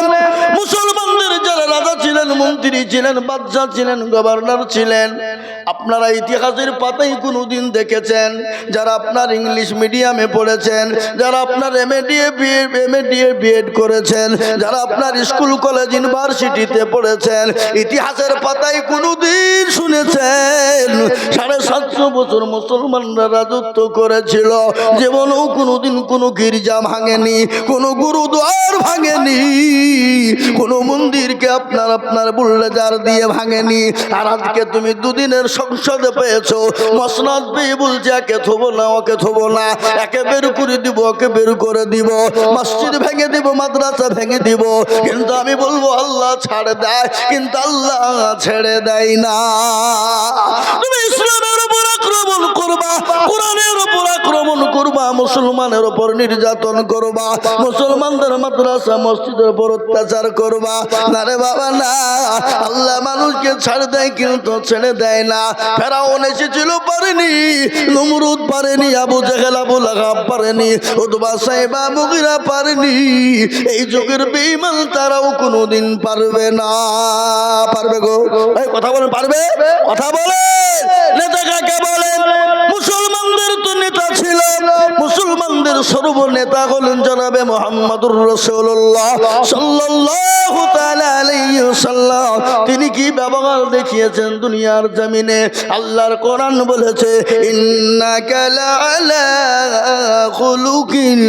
মুসলমানদের যারা রাজা ছিলেন, মন্ত্রী ছিলেন, বাদশা ছিলেন, গভর্নর ছিলেন, আপনারা ইতিহাসের পাতায় কোনোদিন দেখেছেন? যারা আপনার ইংলিশ মিডিয়ামে পড়েছেন, যারা আপনার এমএ বিএড করেছেন, যারা আপনার স্কুল কলেজ ইউনিভার্সিটিতে পড়েছেন, ইতিহাসের পাতায় কোনোদিন শুনেছেন 750 বছর মুসলমানরা রাজত্ব করেছিল? জীবনেও কোনোদিন কোনো গির্জা ভাঙেনি, কোনো গুরুদ্বার ভাঙেনি, কোনো মন্দিরকে আপনার বুলডোজার দিয়ে ভাঙেনি। আর আজকে তুমি দুদিনের সংসদে পেয়েছো, মসনদ পেয়ে বলছে একে থবো না, ওকে থবো না, একে বের করে দিব, ওকে বের করে দিব, মসজিদ ভেঙে দিব, মাদ্রাসা ভেঙে দিব। কিন্তু আমি বলবো আল্লাহ ছাড় দেয়, কিন্তু আল্লাহ ছেড়ে দেয় না। তুমি ইসলামের উপর আক্রমণ করবা, কোরআনের উপর আক্রমণ করবা, মুসলমানের উপর নির্যাতন করবা, মুসলমানদের মাদ্রাসা মসজিদের উপর অত্যাচার করবা। না রে বাবা না, আল্লাহ মানুষকে ছাড় দেয় কিন্তু ছেড়ে দেয় না। ফেরাউন এসেছিল, পারেনি, নমরুদ পারেনি, আবু জেহেল আবু লাহাব পারেনি, উতবা সাইবা মুগিরা পারেনি। এই যুগের বেঈমান তারাও কোনোদিন পারবে না। পারবে গো? এই কথা বলেন, পারবে? কথা বলেন। নেতা কাকে বলেন? মুসলমানদের তো নেতা ছিল, মুসলমানদের সর্বনেতা হলেন জনাবে মুহাম্মদুর রাসূলুল্লাহ সাল্লাল্লাহু তাআলা আলাইহি ওয়াসাল্লাম। তিনি কি ব্যবহার দেখিয়েছেন দুনিয়ার জমিনে? আল্লাহর কোরআন বলেছে, ইন্নাকা লাআলা খুলুকিন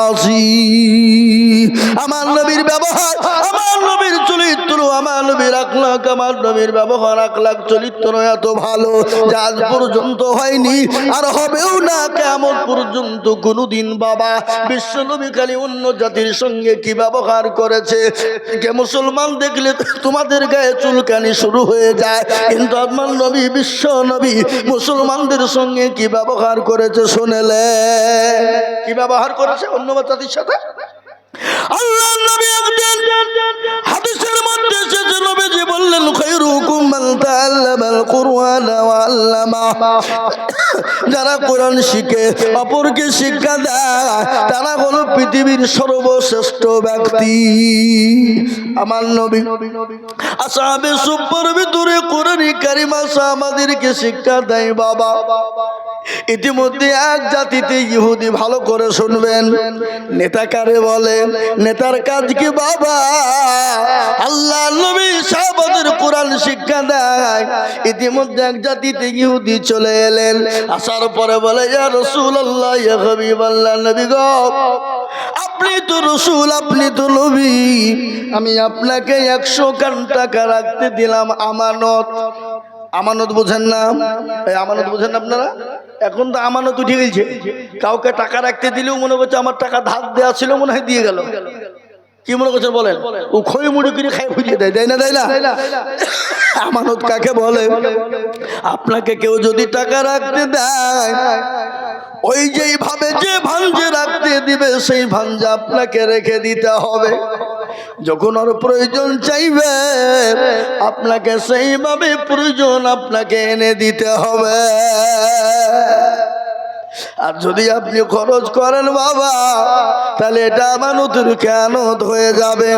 আযীম। আমার নবীর ব্যবহার, আমার নবীর চরিত্র, আমার নবীর আখলাক, আমার নবীর ব্যবহার, আখলাক, চরিত্র এত ভালো যা আজ পর্যন্ত হয়নি, আর হবেও না কিয়ামত পর্যন্ত কোনদিন। বাবা, বিশ্ব নবী খালি অন্য জাতির সঙ্গে কি ব্যবহার করেছে, কে মুসলমান দেখলে তোমাদের গায়ে চুলকানি শুরু হয়ে যায়, কিন্তু আমার নবী, বিশ্ব নবী, মুসলমানদের সঙ্গে কি ব্যবহার করেছে শুনেলে? কি ব্যবহার করেছে অন্য জাতির সাথে? আল্লাহ নবী একদিন হাদিসের মধ্যে এসেছে, নবীজি বললেন, খায়রুকুম মান তাআল্লামাল কুরআন ওয়া আল্লামা। যারা কোরআন শিখে অপরকে শিক্ষা দেয় তারা হলো পৃথিবীর সর্বশ্রেষ্ঠ ব্যক্তি। আমার নবী আসহাবে সুফার ভিতরে কোরআন কারীম আমাদেরকে শিক্ষা দেয়। বাবা, ইতিমধ্যে এক জাতিতে ইহুদি, ভালো করে শুনবেন, নেতা কারে বলে? নেতার কাজ কি? বাবা, আল্লাহ নবী সাহাবাদের কোরআন শিক্ষা দেয়। ইতিমধ্যে এক জাতিতে ইহুদি চলে এলেন, আসার পরে বলে, ইয়া রাসূলুল্লাহ, ইয়া হাবিবাল্লাহ, নবী গো, আপনি তো রসুল, আপনি তো নবী, আমি আপনাকে 100 কান টাকা রাখতে দিলাম আমানত। আমানত বোঝেন না? আমানত বোঝেন না আপনারা? এখন তো আমানত উঠে গেছে, কাউকে টাকা রাখতে দিলেও মনে করছে আমার টাকা ধার দেওয়া ছিল, মনে হয় দিয়ে গেল। কি মনে করছেন বলেন? ও খই মুড়ি কিনে খাই ফুটিয়ে দেয়, দেয় না? দেয় না? আমানত কাকে বলে? আপনাকে কেউ যদি টাকা রাখতে দেয়, ওই যেইভাবে যে ভাঞ্জে রাখতে দিবে সেই ভাঞ্জা আপনাকে রেখে দিতে হবে। যখন ওর প্রয়োজন চাইবে আপনাকে সেইভাবে প্রয়োজন আপনাকে এনে দিতে হবে। আর যদি আপনি খরচ করেন বাবা, তাহলে এটা আমানতের খেয়ানত হয়ে যাবে।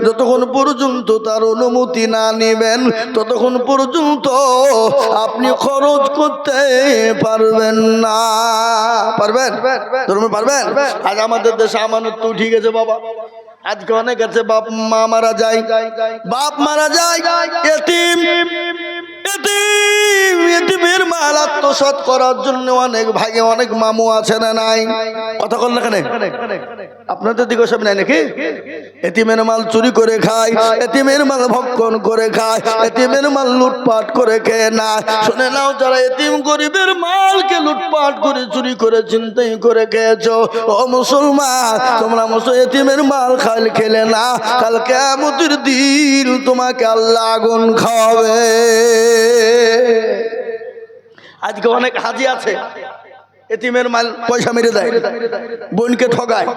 যতক্ষণ পর্যন্ত তার অনুমতি না নেবেন ততক্ষণ পর্যন্ত আপনি খরচ করতে পারবেন না। পারবেন? ধরুন পারবেন? আজ আমাদের দেশে আমানত তো উঠে গেছে বাবা। আজকে অনেক আছে বাপ মা মারা যায়, বাপ মারা যায়, এতিম এতিমের মাল আত্মসাৎ করার জন্য অনেক ভাগে অনেক মামু আছে না নাই? কথা বল না কেন? আপনাদের দিকে সব নাই নাকি? এতিমের মাল চুরি করে খায়, এতিমের মাল ভক্ষণ করে খায়, এতিমের মাল লুটপাট করে খেয়ে না। শুনে নাও, যারা এতিম গরিবের মালকে লুটপাট করে চুরি করে চিন্তাই করে খেয়েছো, ও মুসলমান, তোমরা এতিমের মাল খেলে না, কাল কিয়ামতের দিন তোমাকে আল্লাহ আগুন খাওয়াবে। আজকে অনেক হাজি আছে এতিমের মাল পয়সা মেরে দেয়, বোনকে ঠগায়,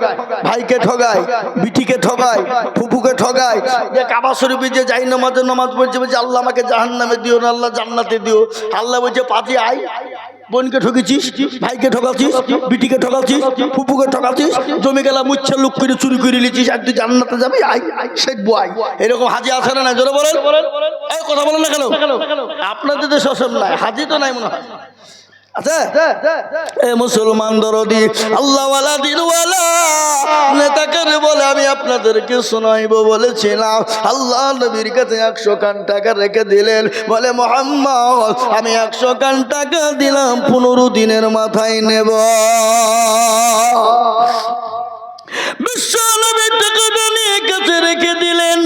ভাইকে ঠগায়, বিটিকে ঠগায়, ফুফুকে ঠগায়। যে কাবা শরীফে যে যাই নামাজ পড়ছে, বলছে আল্লাহ আমাকে জাহান্নামে দিও না, আল্লাহ জান্নাতে দিও। আল্লাহ বলছে পাজি আয়, বোনকে ঠকেছিস, ভাইকে ঠকাচ্ছিস, বিটিকে ঠকাচ্ছিস, ফুফুকে ঠকাচ্ছিস, জমি গেলা মুচ্ছা লুক করে চুরি করে নিচ্ছিস, আর তুই জান্নাতে যাবি, আয় শেখবো আয়। এরকম হাজি আছে না? জোরে বলেন, কথা বলেন না কেন? আপনাদের দেশে সব নাই, হাজি তো নাই মনে হয়। আচ্ছা এ মুসলমান দরদি আল্লাহওয়ালা দিনওয়ালা নেতাকে বলে আমি আপনাদেরকে শোনাইব বলেছিলাম। আল্লাহ নবীর কাছে 100 কান টাকা রেখে দিলেন, বলে মুহাম্মদ আমি 100 কান টাকা দিলাম, 15 দিনের মাথায় নেব। বিশ্ব নবীর টাকাটা নিয়ে কাছে রেখে দিলেন।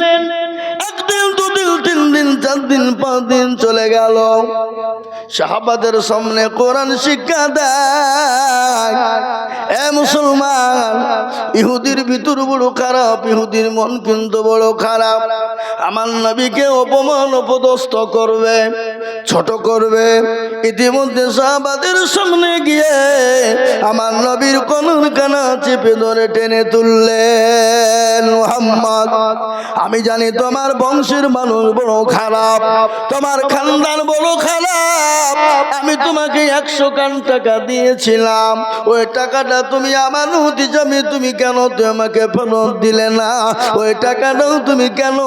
একদিন, দুদিন, 3 দিন, 4 দিন, 5 দিন চলে গেল। সাহাবাদের সামনে কোরআন শিক্ষা দেয়। এ মুসলমান, ইহুদির ভিতর বড় খারাপ, ইহুদির মন কিন্তু বড় খারাপ। আমার নবীকে অপমান অপদস্থ করবে, ছোট করবে। ইতিমধ্যে সাহাবাদের সামনে গিয়ে আমার নবীর কনুর কানা চেপে ধরে টেনে তুললেন। মুহাম্মদ, আমি জানি তোমার বংশের মানুষ বড় খারাপ, তোমার খানদান বড় খারাপ। আমি তোমাকে 100 কান টাকা দিয়েছিলাম, ওই টাকাটা তুমি আমার জমি, তুমি কেন আমাকে ফেরত দিলে না? ওই টাকাটাও তুমি কেন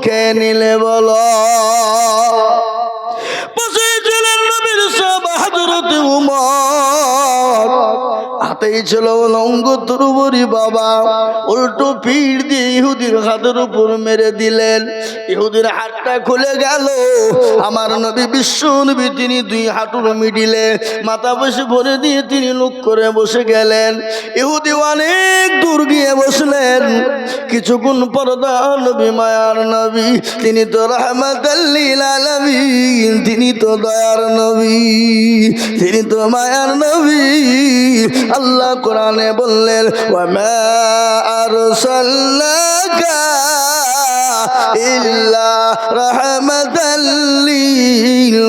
খেয়ে নিলে বলো? হাতেই ছিল লঙ্গ তরবারি বাবা, উল্টো পিঠ দিয়ে ইহুদির হাতের উপর মেরে দিলেন। ইহুদির হাতটা খুলে গেল। আমার নবী বিশ্ব নবী তিনি 2 হাঁটুর মিডিলে মাথা বসে ভরে দিয়ে তিনি লুক করে বসে গেলেন। ইহুদি অনেক দূর গিয়ে বসলেন। কিছুক্ষণ পর নবী মায়ার নবী, তিনি তো রাহমাতাল লিল আলামিন, তিনি তো দয়ার নবী, তিনি তো মায়ার নবী। আল্লাহ কোরআনে বললেন ওয়া মা আরসালনাকা ইল্লা রাহমাতাল লিল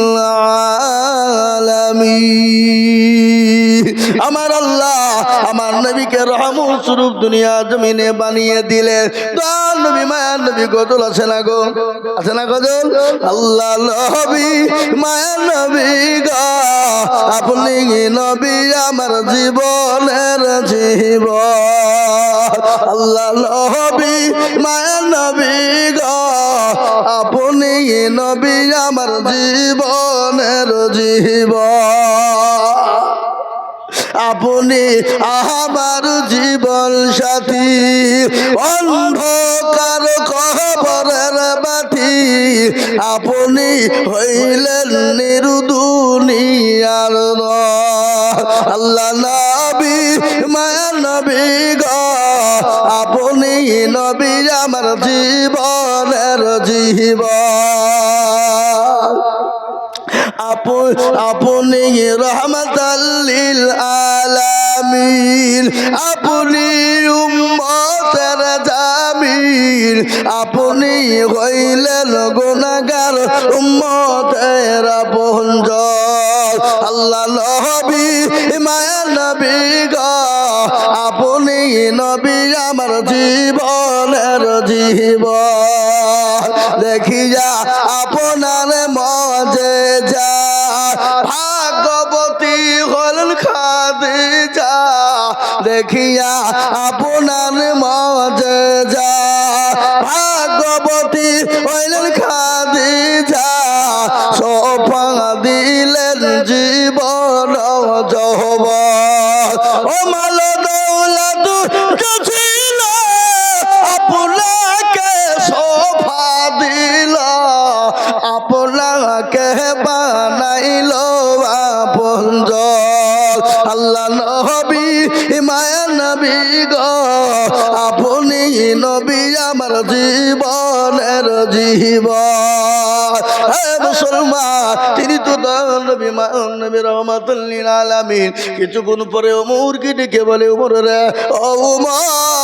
আলামিন। আমার আল্লাহ আমার নবীকে রহমত স্বরূপ দুনিয়া জমিনে বানিয়ে দিলেন। তার নবী মায়ার নবী গজল আছে না গো? আছে না গজল? আল্লাহ নবী মায়ার নবী গো, আপনি নবী আমার জীবনের জীবন। আল্লাহ নবী মায়ার নবী গো, আপনি নবী আমার জীবনের জীবন। আপনি আমার জীবন সাথী, অন্ধকার কবরের বাতি, আপনি হইলেন নির্দুনিয়ার আল্লাহ নবী মায়ার নবী গো, আপনি নবী আমার জীবনের জীবন। আপনি রহমাতাল লিল আলামিন, আপনি উম্মতের জামিল, আপনি হইলেন গুনাহগার উম্মতের আপনজন। আল্লাহ নবী মায়ার নবী নবী গো আপনি নবী আমার জীবনের জীবন দেখিয়া আপনার মজেজা ভাগ্যবতী হলেন খাদিজা দেখিয়া আপনার মজেজা ভাগ্যবতী হইলেন খাদিজা সোফা দিলেন জীবন যৌবন ও মাল দৌলত ছিল আপনাকে সোফা দিল আপনাকে বানাইল আপনজন আল্লাহ নবী মায়া নবী গো আপনি নবী আমার জীবনের জীবন হে মুসলমান তিনি তো নবী নবী রহমাতুল লিল আলামিন কিছুক্ষণ পরে ওমরকে ডেকে বলে ওমর রে ও ওমর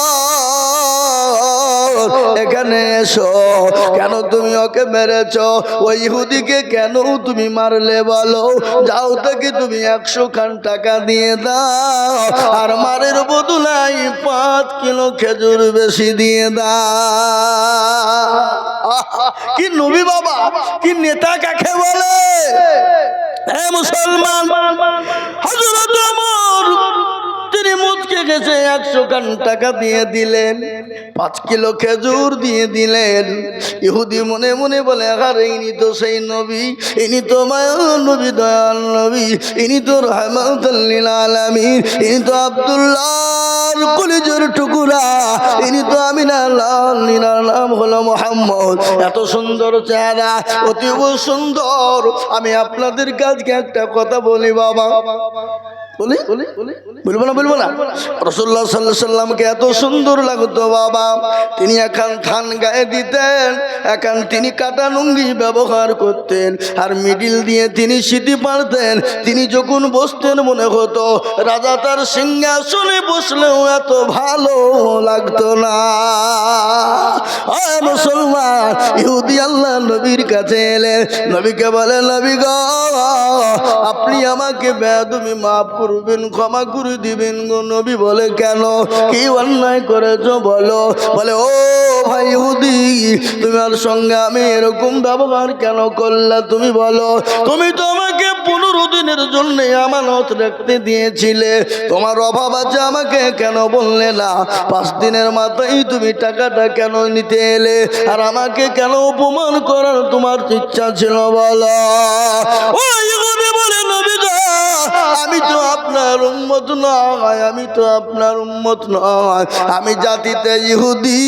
এখানে এসো কেন তুমি ওকে মেরেছ ওই ইহুদিকে কেন তুমি মারলে বলো যাও তাকে তুমি 100 খান টাকা দিয়ে দাও আর মারের বদলাই 5 কিলো খেজুর বেশি দিয়ে দাও কি নবী বাবা কি নেতা কাকে বলে হে মুসলমান হযরত ওমর তিনি মুচকে গেছে 100 খান টাকা দিয়ে দিলেন 5 কিলো খেজুর দিয়ে দিলেন ইহুদি মনে মনে বলে আরে ইনি তো সেই নবী ইনি তো মায়ার নবী দয়াল নবী ইনি তো রাহমাতুল লিল আলামিন ইনি তো আব্দুল্লাহর কলিজার টুকরা ইনি তো আমিনার লাল ইনার নাম হলো মুহাম্মদ এত সুন্দর চেহারা অতীব সুন্দর আমি আপনাদের কাছে একটা কথা বলি বাবা বলি বলবো না রাসূলুল্লাহ সাল্লাল্লাহু আলাইহি সাল্লামকে এত সুন্দর লাগতো বাবা তিনি এখন থান গায়ে দিতেন এখন তিনি কাটা লুঙ্গি ব্যবহার করতেন আর মিডিল দিয়ে তিনি সিটি পারতেন তিনি যখন বসতেন মনে হতো রাজা তার সিংহাসনে বসলেও এত ভালো লাগতো না ও মুসলমান ইহুদি আল্লাহ নবীর কাছে এলেন নবীকে বলে নবী গো আপনি আমাকে বেয়াদবি মাফ করবেন ক্ষমা করে দিবেন গো নবী বলে কেন কি অন্যায় করেছো বলো বলে ও ভাই ইহুদি তোমার সঙ্গে আমি এরকম ব্যবহার কেন করলা তুমি বলো তুমি তো আমাকে 15 দিনের জন্য আমানত রাখতে দিয়েছিলে তোমার অভাব আছে আমাকে কেন বললে না 5 দিনের মাথায় তুমি টাকাটা কেন নিতে এলে আর আমাকে কেন অপমান করার তোমার ইচ্ছা ছিল বলো ও ইহুদি বলে নবী গো আমি তো আপনার উম্মত নয় আমি তো আপনার উম্মত নয় আমি জাতিতে ইহুদি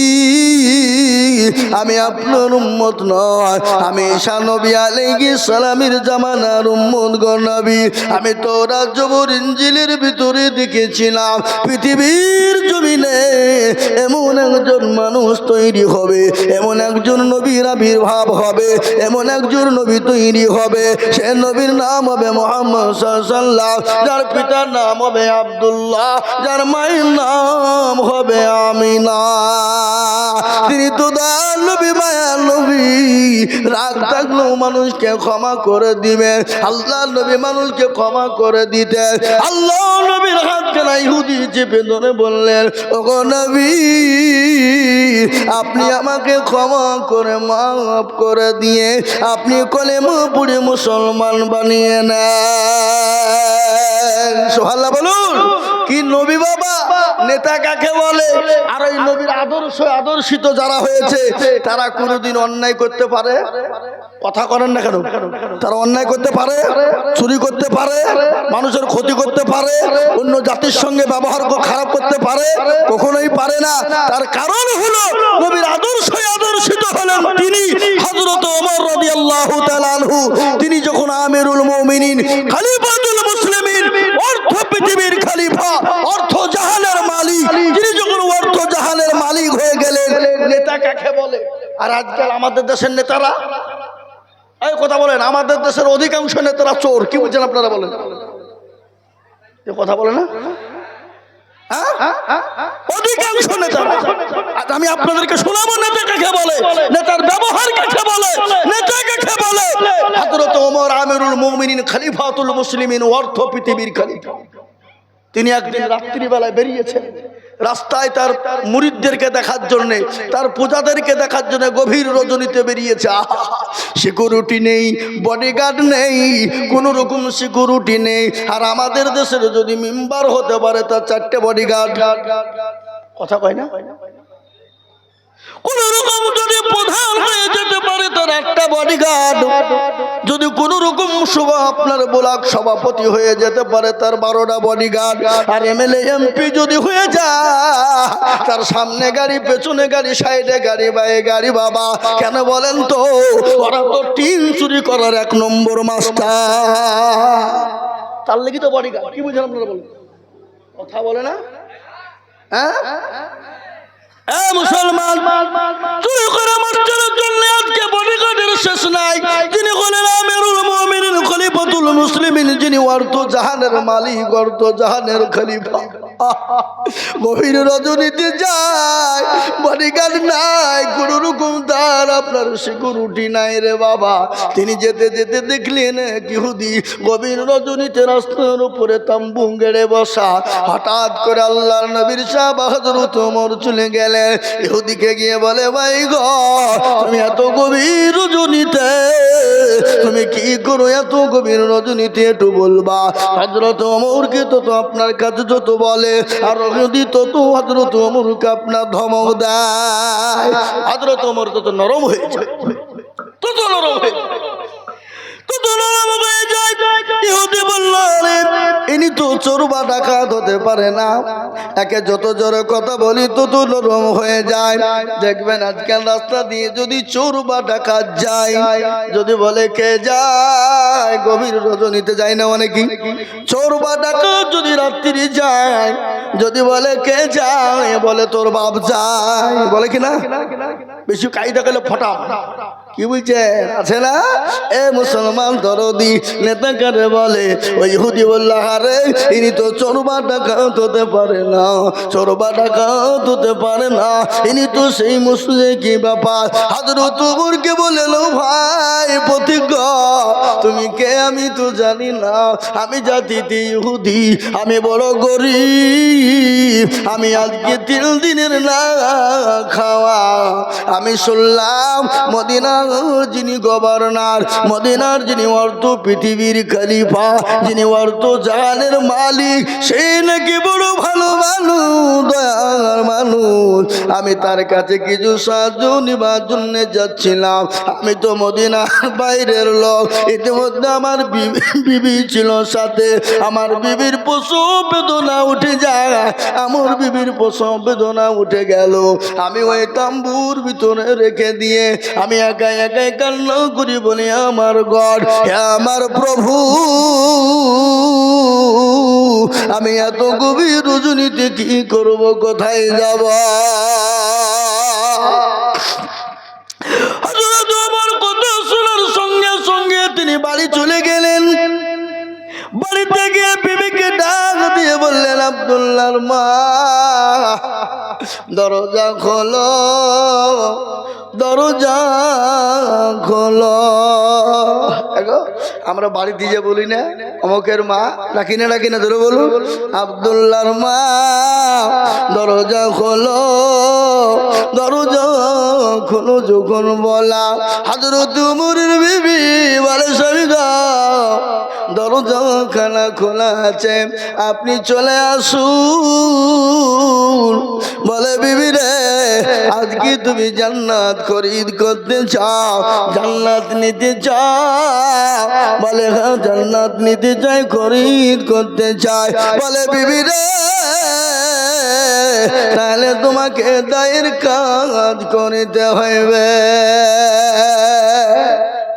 আমি আপনার উম্মত নয় আমি ঈসা নবী আলাইহিস সালামের জামানার উম্মত গো নবী আমি তোরাত জবুর ইনজিলের ভিতরে দেখেছিলাম পৃথিবীর জমিনে এমন একজন মানুষ তৈরি হবে এমন একজন নবীর আবির্ভাব হবে এমন একজন নবী তৈরি হবে সে নবীর নাম হবে মুহাম্মদ সাল্লাল্লাহু যার পিতার নাম হবে আব্দুল্লাহ যার মায়ের নাম হবে আমিনা তিনি তো নবী মায়ার নবী রাগ থাকলেও মানুষকে ক্ষমা করে দিবেন আল্লাহ নবী মানুষকে ক্ষমা করে দিতেন আল্লাহ নবীর হাতখানা ইহুদি চেপে ধরে বললেন ওগো নবী আপনি আমাকে ক্ষমা করে মাফ করে দিয়ে আপনি কলেমা পড়ে মুসলমান বানিয়ে নেন সুবহানাল্লাহ বলুন কি নবী বাবা নেতা কাকে বলে আর এই নবীর আদর্শিত যারা হয়েছে তারা কোনোদিন অন্যায় করতে পারে কথা করেন না কেন তারা অন্যায় করতে পারে চুরি করতে পারে মানুষের ক্ষতি করতে পারে অন্য জাতির সঙ্গে ব্যবহার খারাপ করতে পারে কখনোই পারে না তার কারণ হলো নবীর আদর্শিত হলেন তিনি হযরত ওমর রাদিয়াল্লাহু তাআলা আনহু তিনি যখন আমিরুল মুমিনিন খলিফাতুল মুসলিমিন অর্থ পৃথিবীর খলিফা অর্থ জাহানের মালিক তিনি যখন অর্থ জাহানের মালিক হয়ে গেলেন নেতা কাকে বলে আর আজকাল আমাদের দেশের নেতারা এই কথা বলেন আমাদের দেশের অধিকাংশ নেতারা চোর কি বুঝছেন আপনারা বলেন কথা বলে না অধিকাংশ নেতারা আমি আপনাদেরকে শোনাবো নেতা কাকে বলে নেতার ব্যবহার কাকে বলে নেতা কাকে বলে হযরত ওমর আমিরুল মুমিনিন খলিফাতুল মুসলিমিন অর্থ পৃথিবীর খলিফা তিনি একদিন রাত্রিবেলায় বেরিয়েছেন রাস্তায় তার মুরিদদেরকে দেখার জন্য, তার পূজাদেরকে দেখার জন্য গভীর রজনীতে বেরিয়েছে। সিকিউরিটি নেই, বডিগার্ড নেই, কোন রকম সিকিউরিটি নেই। আর আমাদের দেশের যদি মেম্বার হতে পারে তার 4টে বডিগার্ড, কথা কয় না? কোন রকম যদি প্রধান হয়ে যেতে পারে তার 8টা বডিগার্ড, যদি কোন রকম আপনার ব্লক সভাপতি হয়ে যেতে পারে তার 12টা বডিগার্ড, আর এমএলএ এমপি যদি হয়ে যায় তার সামনে গাড়ি, পেছনে গাড়ি, সাইডে গাড়ি, বাইরে গাড়ি। বাবা কেন বলেন তো? ওরা তো টিন চুরি করার 1 নম্বর মাস্টার। তার লেগে তো বডিগার্ড। কি বুঝলেন আপনারা? বলেন, কথা বলে না? হ্যাঁ মুসলমান, চুরি করে মাস্টারের জন্য আজকে বডিগার্ডের শেষ নাই। যিনি হলেন আমিরুল মুমিনিন, খলিফাতুল মুসলিমিন, যিনি অর্থ জাহানের মালিক, অর্থ জাহানের খলিফা। গভীর রজনীতে যায়, বডিগার্ড নাই, কোন রকম তার আপনার সিকিউরিটি নাই রে বাবা। তিনি যেতে যেতে দেখলেন ইহুদি গভীর রজনীতে রাস্তার উপরে তাম্বু গেড়ে বসা। হঠাৎ করে আল্লাহর নবীর সাহাবা হযরত ওমর চলে গেলেন। ইহুদিকে গিয়ে বলে, ভাই গো তুমি এত গভীর রজনীতে তুমি কি করো? এত গভীর রজনীতে একটু বলবা? হযরত ওমরকে তো আপনার কাছে যত বলে আর ইহুদি তো হযরত ওমরকে আপনার ধমক দেয়। হযরত ওমর তত নরম হয়ে যায়, তত নরম হয়ে যায়, তত নরম হয়ে যায়। ইহুদি বলল, আরে ইনি তো চোর বা ডাকাত হতে পারে না। একে যত জোরে কথা বলি তত নরম হয়ে যায়। দেখবেন আজকাল রাস্তা দিয়ে যদি চোর বা ডাকাত যায়, যদি বলে কে যায়, গভীর রজনীতে যায় না অনেকেই। চোর বা ডাকাত যদি রাত্রি যায়, যদি বলে কে যায়, বলে তোর বাপ যায়, বলে কিনা? বেশি কায়দা গেলে ফটা। কি বলছেন? আছে না? এ মুসলমান দরদি নেতাকারে বলে, ওই ইহুদি বলল, আরে ইনি তো চোর বা ডাকাত হতে পারে না, চোর বা ডাকাত হতে পারে না, ইনি তো সেই মুসলিম। কি ব্যাপার? হযরত ওমরকে বললেন, ভাই প্রতিজ্ঞা, তুমি কে আমি তো জানি না, আমি জাতিতে ইহুদি, আমি বড় গরিব, আমি আজকে 3 দিনের না খাওয়া। আমি শুনলাম মদিনা যিনি গভর্নর, মদিনার যিনি অর্থ পৃথিবীর খলিফা, যিনি অর্থ জাহানের মালিক, সে নাকি বড় ভালো মানুষ, দয়ার মানুষ। আমি তার কাছে কিছু সাহায্য নিবার জন্য যাচ্ছিলাম। আমি তো মদিনার বাইরের লোক। ইতিমধ্যে আমার বিবি ছিল সাথে। আমার বিবির প্রসব বেদনা উঠে যায়, আমার বিবির প্রসব বেদনা উঠে গেল। আমি ওই তাম্বুর ভিতরে রেখে দিয়ে আমি একা একাই কান্না করি, বলি, আমার গড, হে আমার প্রভু, আমি এত গভীর রজনীতে কি করব, কোথায় যাব? হযরত ওমর কথা শোনার সঙ্গে সঙ্গে তিনি বাড়ি চলে গেলেন। বাড়িতে গিয়ে বিবিকে ডাক দিয়ে বললেন, আব্দুল্লাহর মা, দরজা খোলো, দরজা খোলো। আমরা বাড়িতে যে বলি না অমকের মা, ডাকি না ডাকি না, ধরে বলুন, আব্দুল্লাহর মা, দরজা খোলো, দরজা খোলো। যখন বলা, হযরত ওমরের বিবি বলে, স্বামী গো, দরজা খানা খোলা আছে, আপনি চলে আসুন। বলে, বিবি রে, আজকে তুমি জান্নাত খরিদ করতে চাও, জান্নাত নিতে চাও? বলে, হ্যাঁ জান্নাত নিতে চাই, খরিদ করতে চাই। বলে, বিবি রে, তাহলে তোমাকে দায়ের কাজ করিতে হইবে।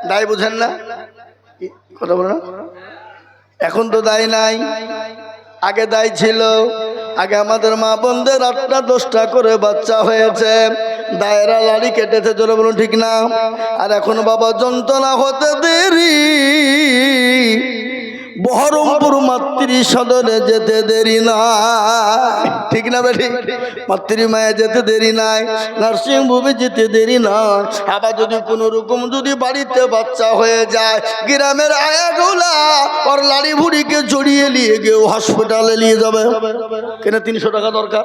দায় বুঝেন না? কথা বলো না? এখন তো দায় নাই, আগে দায় ছিল। আগে আমাদের মা বোনদের 8টা 10টা করে বাচ্চা হয়েছে, দায়েরা লাড়ি কেটেছে, জোরে বলুন ঠিক না? আর এখন বাবা যন্ত্রণা হতে দেরি, বহরমপুর মাতৃ সদরে যেতে দেরি না, ঠিক না বেঠি? মাতৃমায়ে যেতে দেরি নাই, নার্সিং হোমে যেতে দেরি না। আবার যদি কোনো রকম যদি বাড়িতে বাচ্চা হয়ে যায়, গ্রামের আয়াগুলা ওর লাড়ি ভুড়িকে জড়িয়ে নিয়ে গিয়ে হসপিটালে নিয়ে যাবে। কেন 300 টাকা দরকার?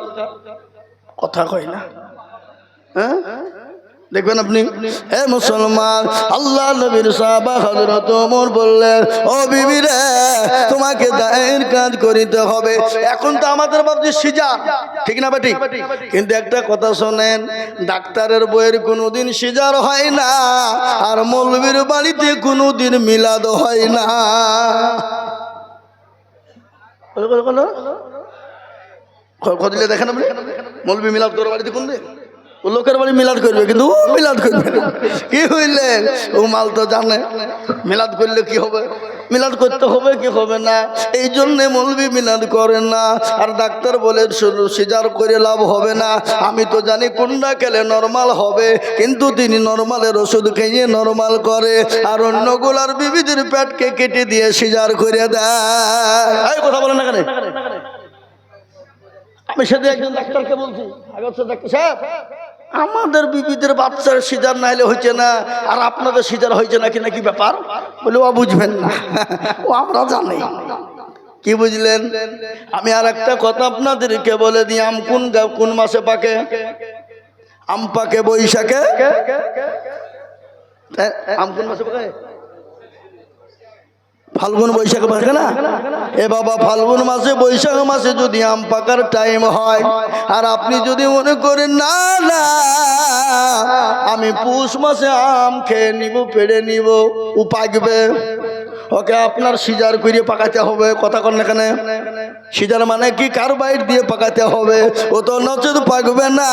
কথা কয় না, হ্যাঁ? দেখবেন আপনি, হে মুসলমান, আল্লাহ নবীর সাহাবা হযরত ওমর বললেন, ও বিবি রে, তোমাকে দায়ের কাজ করিতে হবে। এখন তো আমাদের ভাবছি সিজার, ঠিক না বেটি? কিন্তু একটা কথা শোনেন, ডাক্তারের বইয়ের কোনোদিন সিজার হয় না, আর মৌলবীর বাড়িতে কোনোদিন মিলাদ হয় না। দিলে দেখেন আপনি, মৌলবী মিলাদ করে বাড়িতে কোন দিন? ও লোকের বাড়ি মিলাদ করবে, কিন্তু ও মিলাদ করবে না। কি হইলেন? ও মাল তো জানে মিলাদ করলে কি হবে, মিলাদ করতে হবে কি হবে না। এই জন্যে মৌলবী মিলাদ করেন না। আর ডাক্তার বলে সিজার করে লাভ হবে না। আমি তো জানি কোনটা খেলে নরমাল হবে, কিন্তু তিনি নরমালের ওষুধ খেয়ে নরমাল করে, আর অন্যগুলার বিবিদের পেটকে কেটে দিয়ে সিজার করে দেয়। কথা বলেন না কেন? আমি সেদিন একজন ডাক্তারকে বলছি, ডাক্তার সাহেব, আমাদের বিবিদের বাচ্চার সিজার না হলে হয়েছে না, আর আপনাদের সিজার হয়েছে নাকি, নাকি ব্যাপার? বলে ও বুঝবেন না, ও আমরা জানি। কি বুঝলেন? আমি আর একটা কথা আপনাদেরকে বলে দিই, আম কোন মাসে পাকে? আম পাকে বৈশাখে। আম কোন মাসে পাকে? ফাল্গুন বৈশাখ পাকে না? এ বাবা, ফাল্গুন মাসে বৈশাখ মাসে যদি আম পাকার টাইম হয়, আর আপনি যদি মনে করেন না না আমি পৌষ মাসে আম খেয়ে নিব, পেড়ে নিব, ও পাকবে, ওকে আপনার সিজার করে পাকাতে হবে। কথা কন না কেন? সিজার মানে কি? কার্বাইড দিয়ে পাকাতে হবে, ও তো নচেত পাকবে না।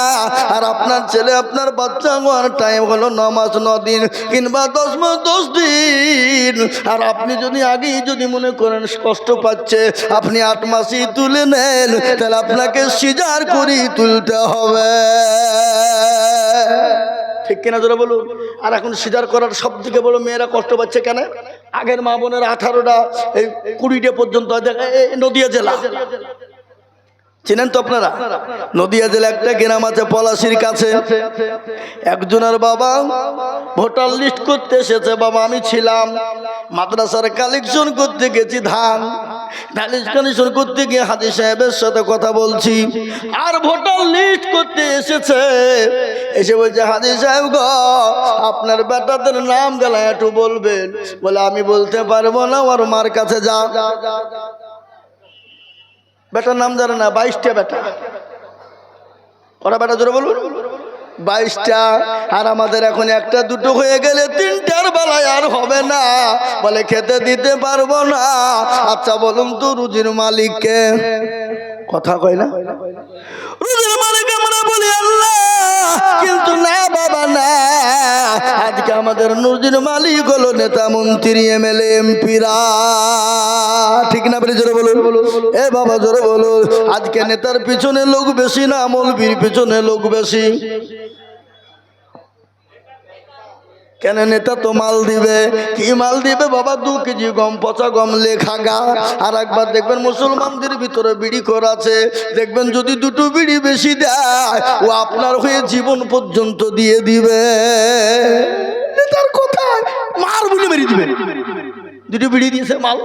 আর আপনার ছেলে, আপনার বাচ্চা হওয়ার টাইম হলো 9 মাস 9 দিন, কিংবা 10 মাস 10 দিন। আর আপনি যদি আগেই যদি মনে করেন কষ্ট পাচ্ছে, আপনি 8 মাসই তুলে নেন, তাহলে আপনাকে সিজার করে তুলতে হবে। ঠিক কিনা জোরে বলুন? আর এখন সিজার করার সব থেকে বড় মেয়েরা কষ্ট পাচ্ছে কেন? আগের মা বোনের 18টা, এই 20টা পর্যন্ত। নদিয়া জেলা চিনেন তো আপনারা? নদিয়া জেলা একটা গ্রাম আছে পলাশির কাছে। একজনের বাবা ভোটার লিস্ট করতে এসেছে। বাবা, আমি ছিলাম মাদ্রাসার কালেকশন করতে গেছি, ধান কালেকশন করতে গিয়ে হাজী সাহেবের সাথে কথা বলছি, আর ভোটার লিস্ট করতে এসেছে। এসে বলছে, হাজী সাহেব গো, আপনার বেটাদের নাম গেলা একটু বলবেন। বলে, আমি বলতে পারবো না, ওর মার কাছে যা। বেটার নাম জানে না, 22টা বেটা। ওরা বেটা জোরে বলুন, 22টা। আর আমাদের এখন 1টা 2টো হয়ে গেলে 3টার বেলায় আর হবে না। বলে, খেতে দিতে পারবো না। আচ্ছা বলুন তো, রুজির মালিককে? কথা কয় না? রুজির মালিক আমরা বলি আল্লাহ, কিন্তু না বাবা না। আজকে আমাদের রুজির মালিক হলো নেতা, মন্ত্রী, এমএলএ, এমপিরা। ঠিক না? জোরে বলুন। এ বাবা জোরে বলুন। আজকে নেতার পিছনে লোক বেশি না মৌলবীর পিছনে লোক বেশি? কেন? নেতা তো মাল দিবে। কি মাল দিবে বাবা? 2 কেজি গম, পচা গম লেখা গা। আর একবার দেখবেন মুসলমানদের ভিতরে বিড়ি করা আছে, দেখবেন যদি 2টো বিড়ি বেশি দেয়, ও আপনার হয়ে জীবন পর্যন্ত দিয়ে দিবে। নেতার কোথায় মার বলে মেরে দিবে। 2টো বিড়ি দিয়েছে, মাল।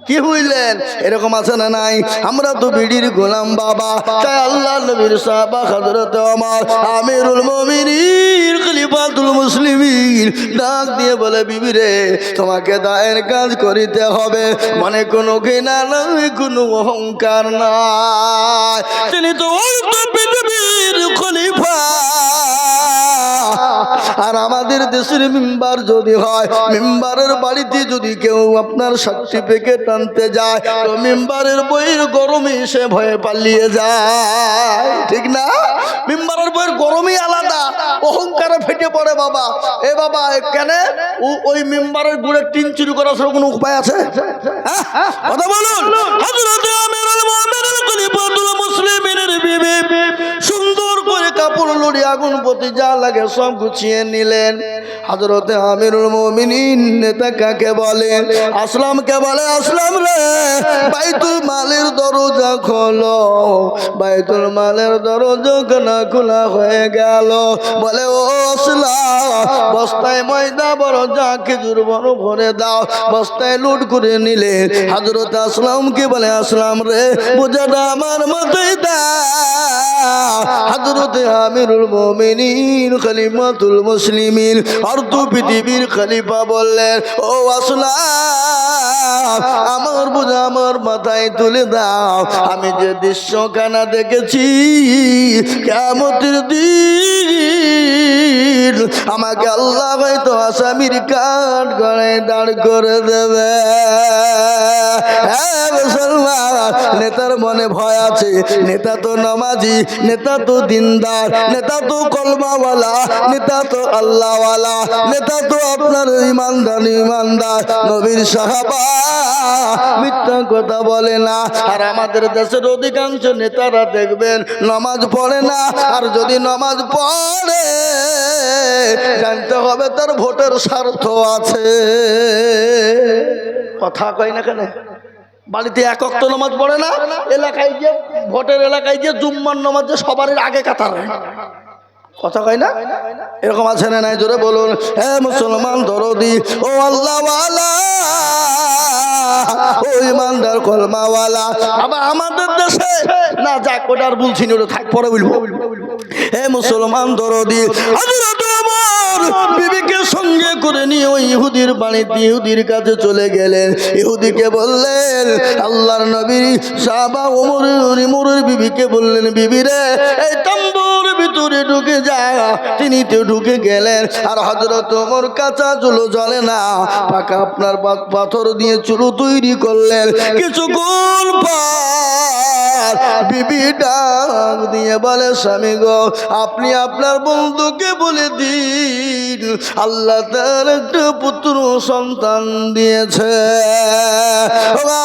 কি বুঝলেন? এরকম আছে না নাই? আমরা তো বিড়ির গোলাম বাবা। তাই আল্লাহ নবীর সাহাবা হযরত ওমর আমিরুল মুমিনিন খলিফাতুল মুসলিমিন ডাক দিয়ে বলে, বিবি রে, তোমাকে দায়ের কাজ করিতে হবে। মনে কোনো ঘৃণা নাই, কোনো অহংকার নাই। তিনি তো পৃথিবীর খলিফা। আর আমাদের দেশের মেম্বার যদি হয়, মেম্বারের বাড়িতে যদি কেউ আপনার সার্টিফিকেট আনতে যায়, তো মেম্বারের বইয়ের গরমে সে ভয়ে পালিয়ে যায়। ঠিক না? মেম্বারের বইয়ের গরমই আলাদা, অহংকারে ফেটে পড়ে বাবা। এ বাবা, কেন ওই মেম্বারের গুড়ের টিন চুরি করার কোনো উপায় আছে? কথা বলুন। হযরত আমিরুল মুমিনিন খলিফাতুল মুসলিমিনের বিবি সুন্দর করে করে কাপড় লড়ি আগুন প্রতি যা লাগে সব গুছিয়ে নিলেন। হযরতে আমিরুল মুমিনিন নেতা কাকে বলে? আসলামকে বলে, আসলাম রে বাইতুল মালের দরজা খোলো। বাইতুল মালের দরজা না খোলা হয়ে গেল। বলে, ও আসলাম বস্তায় ময়দা বড় যা খেজুর বড় ভরে দাও। বস্তায় লুট করে নিলে। হযরত আসলামকে বলে, আসলাম রে বোঝাটা আমার মাথায় দাও। হযরতে আমিরুল মুমিনিন খলিফাতুল মুসলিমিন অর্ধ পৃথিবীর খলিফা বললেন, ও আসলাম আমার বোঝা আমার মাথায় তুলে দাও। আমি যে দৃশ্যখানা দেখেছি কিয়ামতের দিন আমাকে আল্লাহ হয়তো আসামির কাঠ গড়ায় দাঁড় করে দেবে। মুসলমান নেতার মনে ভয় আছে। নেতা তো নামাজি, নেতা তো দিনদার, নেতা তো কলমাওয়ালা, নেতা তো আল্লাহওয়ালা, নেতা তো আপনার ইমানদার ইমানদার নবীর সাহাবা, মিথ্যা কথা বলে না। আর আমাদের দেশের অধিকাংশ নেতারা দেখবেন নামাজ পড়ে না। আর যদি নামাজ পড়ে জানতে হবে তার ভোটের স্বার্থ আছে। কথা কয় না কেন? বাড়িতে এক ওয়াক্ত নামাজ পড়ে না, এলাকায় গিয়ে ভোটের এলাকায় গিয়ে জুম্মার নামাজে সবার আগে কাতারে। কথা কয় না? এরকম আছে না নাই? জোরে বলুন। হে মুসলমান দরদি, ও আল্লাহওয়ালা, ও ইমানদার কলমাওয়ালা। আবার আমাদের দেশে না যাক, ওটা আর বলছি না, ওটা থাক, পরে বলবো। হে মুসলমান দরদি, হযরত ওমর বিবিকে সঙ্গে করে নিয়ে ওই ইহুদির বাড়িতে ইহুদির কাছে চলে গেলেন। ইহুদিকে বললেন, আল্লাহর নবী সাহাবা ওমরের বিবিকে বললেন, বিবি রে এই তাম্বুর ভিতরে ঢুকে যা। তিনি তো ঢুকে গেলেন। আর হযরত ওমর কাঁচা চুলো জ্বলে না, পাকা আপনার পাথর দিয়ে চুলো তৈরি করলেন। কিছুক্ষণ পর বিবি ডাক দিয়ে বলে, স্বামী গো আপনি আপনার বন্ধুকে বলে দিন আল্লাহ তার একটা পুত্র সন্তান দিয়েছে।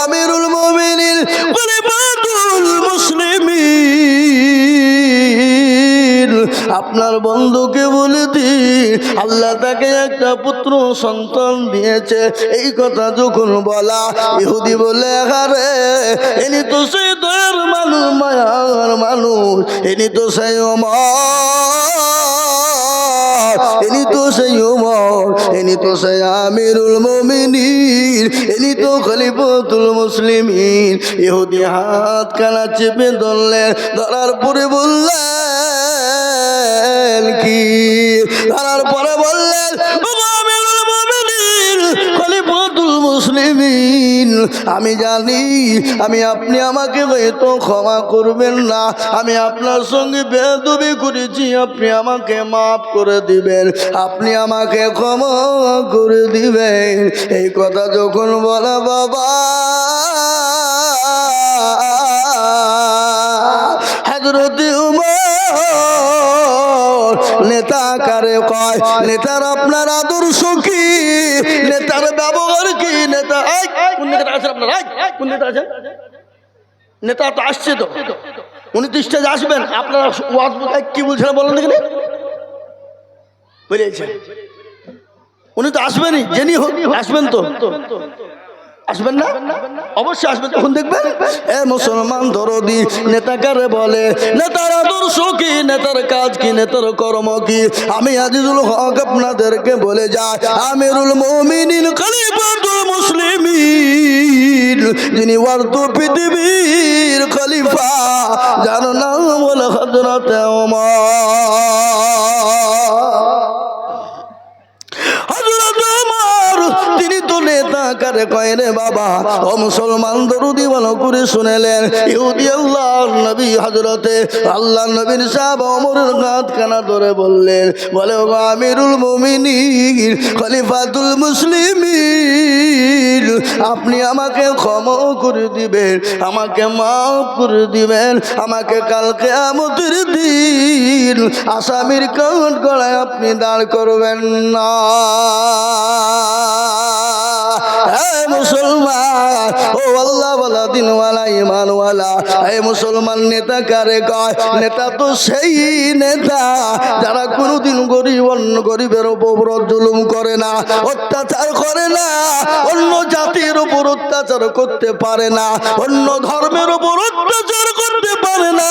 আমিরুল মুমিনিন খলিফাতুল মুসলিমিন আপনার বন্ধুকে বলে দিন আল্লাহ তাকে একটা পুত্র সন্তান দিয়েছে। এই কথা যখন বলা, ইহুদি বলে, আরে ইনি তো সেই দয়ার মানুষ, মায়ার মানুষ, ইনি তো সেই ওমর, ইনি তো সেই ওমর, ইনি তো সেই আমিরুল মুমিনিন, ইনি তো খলিফাতুল মুসলিমিন। ইহুদি হাত কানা চেপে ধরলেন, ধরার পরে বললেন কি? ধরার পরে বললেন, আমিরুল মুমিনিন খলিফাতুল মুসলিমিন, আমি জানি আপনি আমাকে হয়তো ক্ষমা করবেন না। আমি আপনার সঙ্গে বেয়াদবি করেছি, আপনি আমাকে মাফ করে দিবেন, আপনি আমাকে ক্ষমা করে দিবেন। এই কথা যখন বলা, বাবা হযরত ওমর নেতা কারে কয়? নেতার আপনার আদর্শ কি? নেতার ব্যবহার কি? নেতা কোন নেতা আছেন আপনার? কোন নেতা আছেন? নেতা তো আসছে, তো উনি তো স্টেজে আসবেন। আপনারা ওয়াজ কি বলছেন বলেন দেখি, বুঝেছেন? উনি তো আসবেনই, জেনি হোক আসবেন, তো আসবেন না? অবশ্যই আসবেন, তখন দেখবেন। এ মুসলমান দরদি, নেতা কারে বলে? নেতার আদর্শ কি? নেতার কাজ কি? নেতার কর্ম কি? আমি আজিজুল হক আপনাদেরকে বলে যাই, আমিরুল মুমিনিন খলিফাতুল মুসলিমিন, যিনি অর্ধ পৃথিবীর খলিফা, যার নাম হলো হযরত ওমর। তিনি তো নেতা কারে কয় রে বাবা? ও মুসলমান দরুদি ভালো করে শুনেলেন। ইহুদি আল্লাহর নবী হযরতে আল্লাহর নবীর সাহাবা ওমরের হাত কানা ধরে বললেন, বলে, ও আমিরুল মুমিনিন খলিফাতুল মুসলিমিন, আপনি আমাকে ক্ষমা করে দিবেন, আমাকে মাফ করে দিবেন, আমাকে কাল কিয়ামতের দিন আসামির কাঠ গড়ায় আপনি দাঁড় করবেন না। মুসলমান ও আল্লাহ ওয়ালা দিনওয়ালা ঈমানওয়ালা এই মুসলমান নেতা কারে কয় নেতা তো সেই নেতা যারা কোনোদিন গরিবের উপর জুলুম করে না অত্যাচার করে না অন্য জাতির উপর অত্যাচার করতে পারে না অন্য ধর্মের উপর অত্যাচার করতে পারে না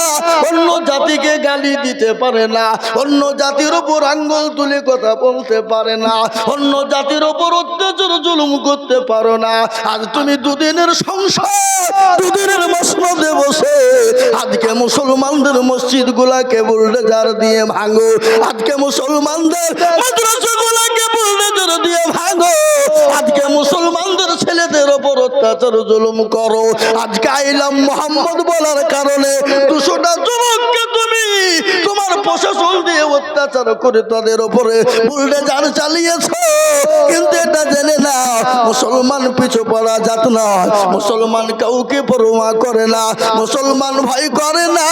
অন্য জাতিকে গালি দিতে পারে না অন্য জাতির উপর আঙ্গুল তুলে কথা বলতে পারে না অন্য জাতির উপর অত্যাচার জুলুম করতে পারো না আজ তুমি দুদিনের সংসার দুদিনের মসনদে বসে আজকে মুসলমানদের মসজিদ গুলাকে বুলডোজার দিয়ে ভাঙো আজকে মুসলমানদের মাদ্রাসাগুলাকে বুলডোজার দিয়ে ভাঙো আজকে মুসলমানদের ছেলেদের উপর অত্যাচার জুলুম করো আজকে আইলাম মোহাম্মদ বলার কারণে 200টা যুবককে তুমি তোমার প্রশাসন দিয়ে অত্যাচার করে তাদের উপরে বুলডোজার চালিয়েছো কিন্তু এটা জেনে না মুসলমান পিছু পড়া জাত নয় মুসলমান কাউকে পরোয়া করে না মুসলমান ভয় করে না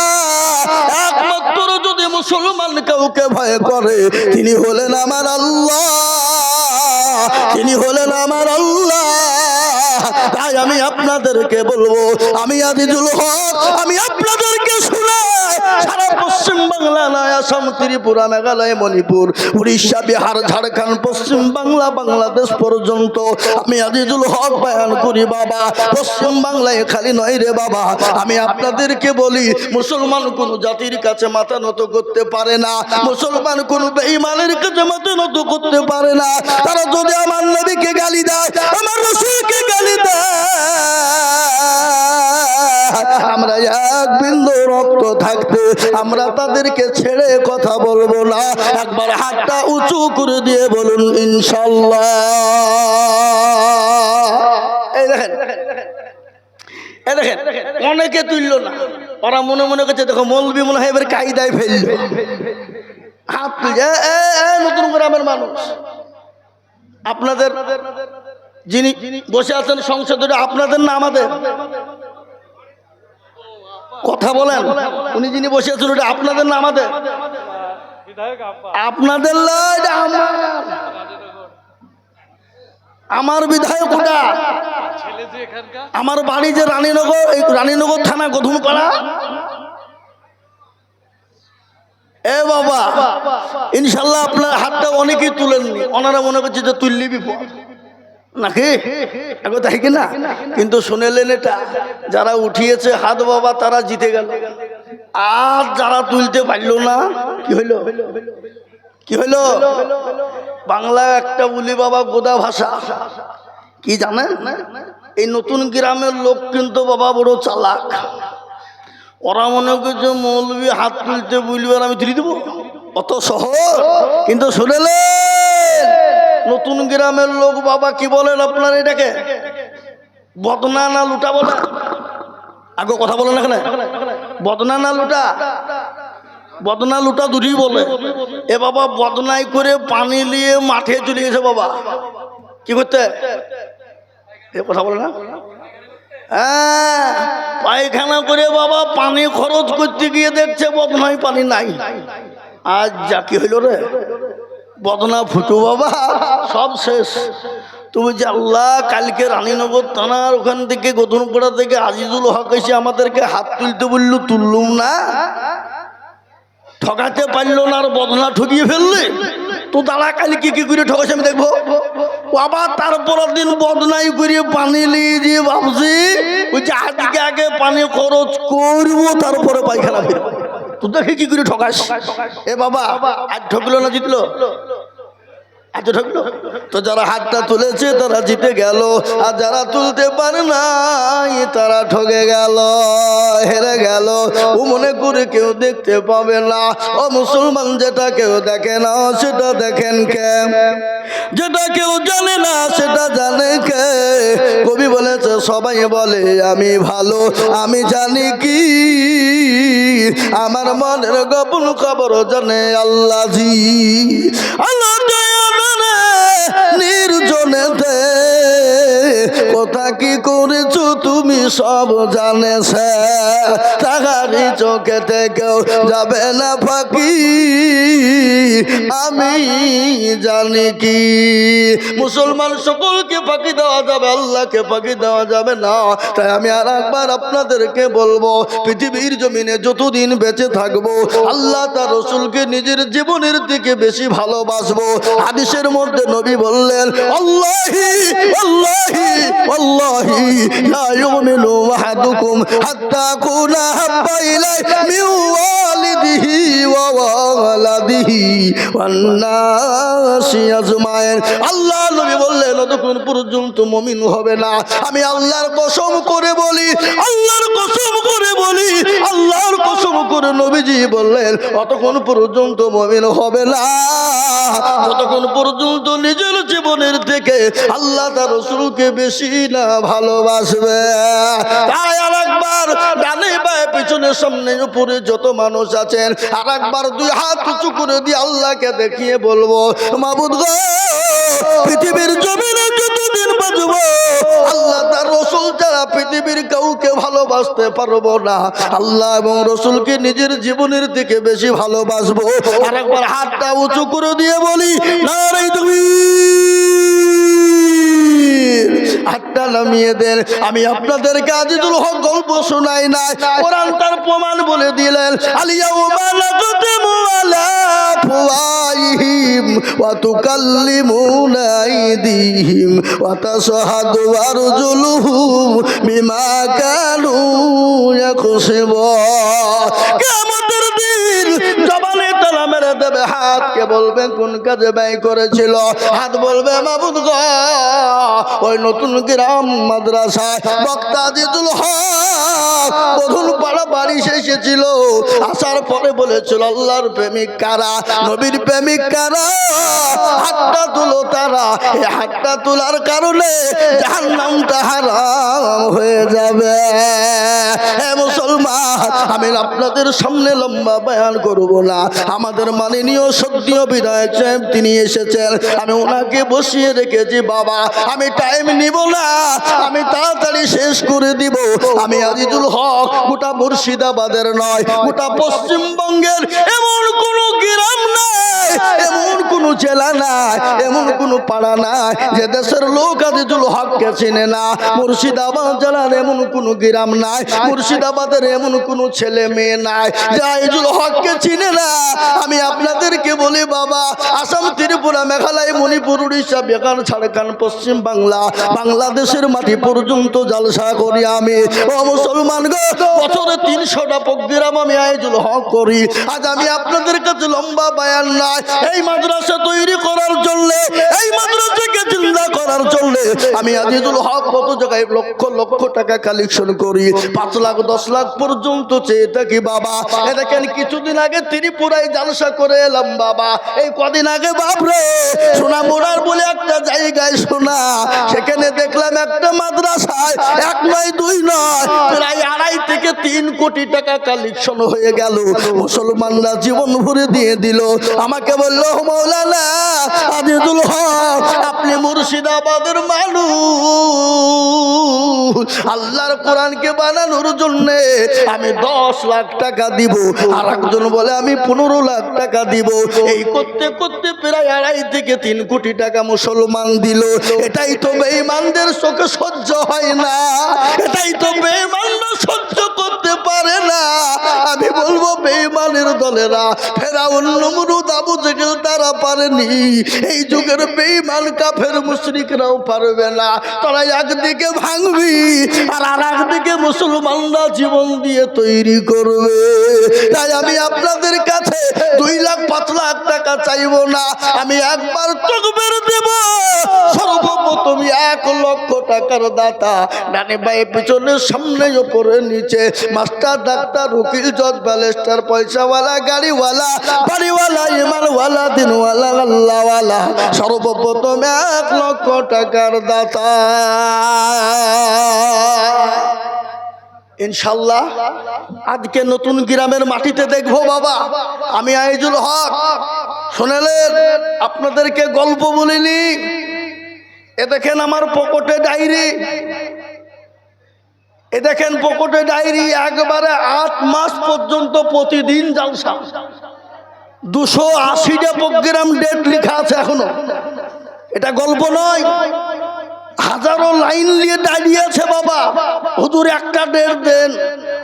একমাত্র যদি মুসলমান কাউকে ভয় করে তিনি হলেন আমার আল্লাহ তিনি হলেন আমার আল্লাহ তাই আমি আপনাদেরকে বলবো আমি আজিজুল হক আমি আপনাদেরকে শুনে সারা পশ্চিম বাংলা নয় আসাম ত্রিপুরা মেঘালয় মণিপুর উড়িষ্যা বিহার ঝাড়খণ্ড পশ্চিম বাংলা বাংলাদেশ পর্যন্ত আমি আজিজুল হক বয়ান করি বাবা পশ্চিম বাংলায় খালি নয় রে বাবা আমি আপনাদেরকে বলি মুসলমান কোন জাতির কাছে মাথা নত করতে পারে না মুসলমান কোন বেঈমানের কাছে মাথা নত করতে পারে না তারা যদি আমার নবীকে গালি দেয় আমার রাসূলকে গালি দেয় আমরা এক বিন্দু রক্ত থাকতে আমরা তাদেরকে ছেড়ে কথা বলবো না একবার হাতটা উঁচু করে দিয়ে বলুন ইনশাআল্লাহ এই দেখেন অনেকে তুললো না ওরা মনে মনে করছে দেখো মৌলবি মনে হয় এবার কায়দায় ফেললো হাত তুলছে নতুন গ্রামের মানুষ আপনাদের যিনি বসে আছেন সংসদে আপনাদের না আমাদের কথা বলেন উনি যিনি বসে আছেন ওটা আপনাদের না আমাদের আপনাদের আমার বিধায়ক ওটা আমার বাড়ি যে রানীনগর এই রানীনগর থানা গধুমপাড়া এ বাবা ইনশাল্লাহ আপনার হাতটা অনেকেই তুলেননি ওনারা মনে করছে যে তুললি বিপদ নাকি তাই কিনা কিন্তু শুনেলেন এটা যারা উঠিয়েছে হাত বাবা তারা জিতে গেল আর যারা তুলতে পারলো না কি হইলো কি হইলো বাংলা একটা বলি বাবা গোদা ভাষা কি জানেন এই নতুন গ্রামের লোক কিন্তু বাবা বড় চালাক ওরা মনে করছে মৌলবি হাত তুলতে বলবে আর আমি তুলে দেবো অত সহজ কিন্তু শুনেলেন নতুন গ্রামের লোক বাবা কি বলেন আপনার এটাকে বদনা না লুটা বলে আগে কথা বলেন এখানে বদনা না লুটা বদনা লুটা দুটি বলে এ বাবা বদনাই করে পানি নিয়ে মাঠে চলে গেছে বাবা কি করতে এ কথা বলে না হ্যাঁ পায়খানা করে বাবা পানি খরচ করতে গিয়ে দেখছে বদনায় পানি নাই আজ যা কি হইল রে বদনা ফুটু বাবা সব শেষ তুমি যে আল্লাহ কালকে রানীনগর থানার ওখান থেকে গদনপাড়া থেকে আজিজুল হক এসে আমাদেরকে হাত তুলতে বললো তুললুম না ঠকাতে পারলো না আর বদনা ঠকিয়ে ফেললে তো দাঁড়া কালকে কি করে ঠকাছে আমি দেখবো আবার তারপর দিন বদনাই করে পানি নিয়ে দিয়ে ভাবছি ওই যে আজকে আগে পানি খরচ করবো তারপরে পায়খানা ফিরবো তো দেখে কি করে ঠকাস এ বাবা আজ ঠকলো না জিতলো আজ ঠকলো তো যারা হাতটা তুলেছে তারা জিতে গেল আর যারা তুলতে পারে নাই তারা ঠকে গেল হেরে গেল ও মনে করে কেউ দেখতে পাবে না ও মুসলমান যেটা কেউ দেখে না সেটা দেখেন কে যেটা কেউ জানে না সেটা জানে কে কবি বলেছে সবাই বলে আমি ভালো আমি জানি কি আমার মনের গোপন খবর জানে আল্লাহ জি আল্লাহ নির্জনেতে কথা কি করেছো তুমি সব জানেছে তাহারি চোখেতে কেউ যাবে না ফাঁকি আমি জানি কি। মুসলমান সকলকে ফাঁকি দেওয়া যাবে, আল্লাহকে ফাঁকি দেওয়া যাবে না। তাই আমি আর একবার আপনাদেরকে বলবো, পৃথিবীর জমিনে যতদিন বেঁচে থাকবো আল্লাহ তার রসুলকে নিজের জীবনের দিকে বেশি ভালোবাসবো। হাদিসের মধ্যে নবী বললেন, আল্লাহি আল্লাহি আল্লাহি লা ইউমিনু আহাদুকুম হাত্তা কুনা হাব্বা ইলাইহি মিন ওয়ালিদিহি ওয়া ওয়ালাদিহি ওয়ান নাসি আজমাইন। আল্লাহ নবী বললেন, যতক্ষণ পর্যন্ত মুমিন হবে না, আমি আল্লাহর কসম করে বলি, আল্লাহর কসম করে বলি, আল্লাহর কসম করে নবীজি বললেন, অতক্ষণ পর্যন্ত মুমিন হবে না যতক্ষণ পর্যন্ত নিজের জীবনের থেকে আল্লাহ তার রাসূলকে বেশি না ভালোবাসবে। তাই আরেকবার ডানে বায়ে পিছনে সামনে উপরে যত মানুষ আছেন, আরেকবার দুই হাত উঁচু করে দিয়ে আল্লাহকে দেখিয়ে বলবো, মাবুদ গো, পৃথিবীর জমিনে যতদিন বাঁচবো আল্লাহ তার রাসূল ছাড়া পৃথিবীর কাউকে ভালোবাসতে পারবো না। আল্লাহ এবং রাসূলকে নিজের জীবনের থেকে বেশি ভালোবাসবো। আরেকবার হাতটা উঁচু করে দিয়ে বলি, নারে তাকবীর। হাতটা নামিয়ে দেন। আমি আপনাদেরকে আজিজুল হক গল্প শোনাই না, কোরআন তার প্রমাণ বলে দিলেন, আলিয়াউমা নাকতিমু আলা আফওয়াহিহিম ওয়া তুকাল্লিমুনা আইদিহিম ওয়া তাশহাদু আরজুলুহুম বিমা কানু ইয়াকসিবুন। কিয়ামতের দিন জবানে তালা মেরে দেবে, হাতকে বলবে কোন কাজে ব্যয় করেছিল, হাত বলবে মাবুদ গো, ওই নতুন গ্রাম মাদ্রাসায় বক্তা আজিজুল হক প্রথম পাড়া বাড়ি এসেছিল, আসার পরে বলেছিল আল্লাহর প্রেমিক কারা, নবীর প্রেমিক কারা, হাতটা তুলো তারা। এই হাতটা তোলার কারণে জাহান্নামটা হারাম হয়ে যাবে। হে মুসলমান, আমি আপনাদের সামনে লম্বা বয়ান করব না। আমাদের মাননীয় সদ্যীয় বিধায়ক সাহেব তিনি এসেছেন, আমি ওনাকে বসিয়ে রেখেছি। বাবা, আমি টাইম নিব না, আমি তাড়াতাড়ি শেষ করে দিব। আমি আজিজুল হক গোটা মুর্শিদাবাদের নয়, গোটা পশ্চিমবঙ্গের এমন কোন গ্রাম নাই, এমন কোন জেলা নাই, এমন কোন পাড়া নাই যে দেশের লোক আজিজুল হককে চিনে না। মুর্শিদাবাদ জেলার এমন কোন গ্রাম নাই, মুর্শিদাবাদের এমন কোন ছেলে মেয়ে নাই যে আজিজুল হককে চিনে না। আমি আপনাদেরকে বলি বাবা, আসাম, ত্রিপুরা, মেঘালয়, মণিপুর, উড়িষ্যা, বিহার, ঝাড়খণ্ড, পশ্চিম বাংলা, বাংলাদেশের মাটি পর্যন্ত জলসা করি আমি। ও মুসলমান গো, বছরে 300টা প্রোগ্রাম আমি আজিজুল হক করি। আজ আমি আপনাদের কাছে লম্বা বয়ান নাই, এই মাদ্রাসা তৈরি করার জন্য, এই মাদ্রাসাকে জিন্দা করার জন্য আমি আজিজুল হক কত জায়গায় লক্ষ লক্ষ টাকা কালেকশন করি, 5 লাখ 10 লাখ পর্যন্ত চেয়ে থাকি বাবা। এ দেখেন কিছুদিন আগে ত্রিপুরায় জলসা করে এলাম বাবা। এই কদিন আগে বাপরে সোনামুড়ার বলে একটা জায়গায় শোনা, সেখানে দেখলাম একটা মাদ্রাসায় 1 নয় 2 নয় প্রায় 2.5 থেকে 3 কোটি টাকা কালেকশন হয়ে গেল। মুসলমানরা জীবন ভরে দিয়ে দিল। আমাকে বললো, মাওলানা আজিজুল হক, আপনি মুর্শিদাবাদের মানুষ, আল্লাহর কোরআনকে বানানোর জন্য আমি 10 লাখ টাকা দিব। আর একজন বলে আমি 15 লাখ টাকা দিব। এই করতে করতে প্রায় 2.5 থেকে 3 কোটি টাকা মুসলমান দিল। এটাই তো বেঈমানদের চোখে সহ্য হয় না, এটাই তো বেঈমানরা সহ্য করতে পারে না। আমি বলবো বেঈমানের দলেরা, ফেরাউন, নমরুদ, আবু জেহেল তারা পারেনি, এই যুগের বেঈমান কাফের মুশরিকরাও পারবে না। তারা একদিকে ভাঙবি আর আরেকদিকে মুসলমানরা জীবন দিয়ে তৈরি করবে। তাই আমি আপনাদের কাছে 2 লাখ 5 লাখ টাকা চাইবো না, আমি একবার তাকবীর দেব। সর্বপ্রথম 1 লক্ষ টাকার দাতা, ডানে বায়ে পিছনে সামনে উপরে নিচে, মাস্টার, ডাক্তার, উকিল, জজ, ব্যারিস্টার, পয়সাওয়ালা, গাড়িওয়ালা, বাড়িওয়ালা, ইমানওয়ালা, দিনওয়ালা, আল্লাহওয়ালা, সর্বপ্রথম 1 লক্ষ টাকার দাতা। ইনশাল্লাহ আজকে নতুন গ্রামের মাটিতে দেখবো বাবা। আমি আজিজুল হক, শুনলেন আপনাদেরকে গল্প বলিনি। এ দেখেন আমার পকেটে ডায়েরি, এ দেখেন পকেটে ডায়েরি, একবারে 8 মাস পর্যন্ত প্রতিদিন জলসা। 280টা প্রোগ্রাম ডেট লেখা আছে এখনো, এটা গল্প নয়। হাজারো লাইন নিয়ে দাঁড়িয়ে আছে বাবা, হুজুর একটা ডেট দেন,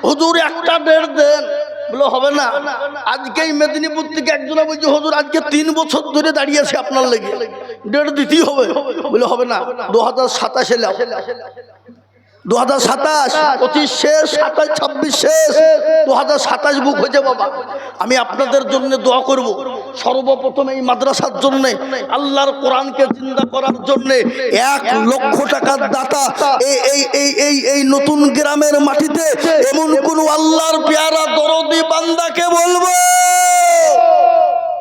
হুজুর একটা ডেট দেন। বলে হবে না। আজকেই মেদিনীপুর থেকে একজনে বলছে হুজুর আজকে 3 বছর ধরে দাঁড়িয়ে আছে আপনার লেগে, ডেট দিতেই হবে। বলে হবে না, 2027 এলাও, 2027, 25 শেষ, 27, 26 শেষ, 2027 বুক হয়েছে বাবা। আমি আপনাদের জন্য দোয়া করব, সর্বপ্রথম এই মাদ্রাসার জন্য, আল্লাহর কোরআনকে জিন্দা করার জন্য 1 লক্ষ টাকার দাতা এই নতুন গ্রামের মাটিতে এমন কোন আল্লাহর পেয়ারা দরদি বান্দাকে বলবো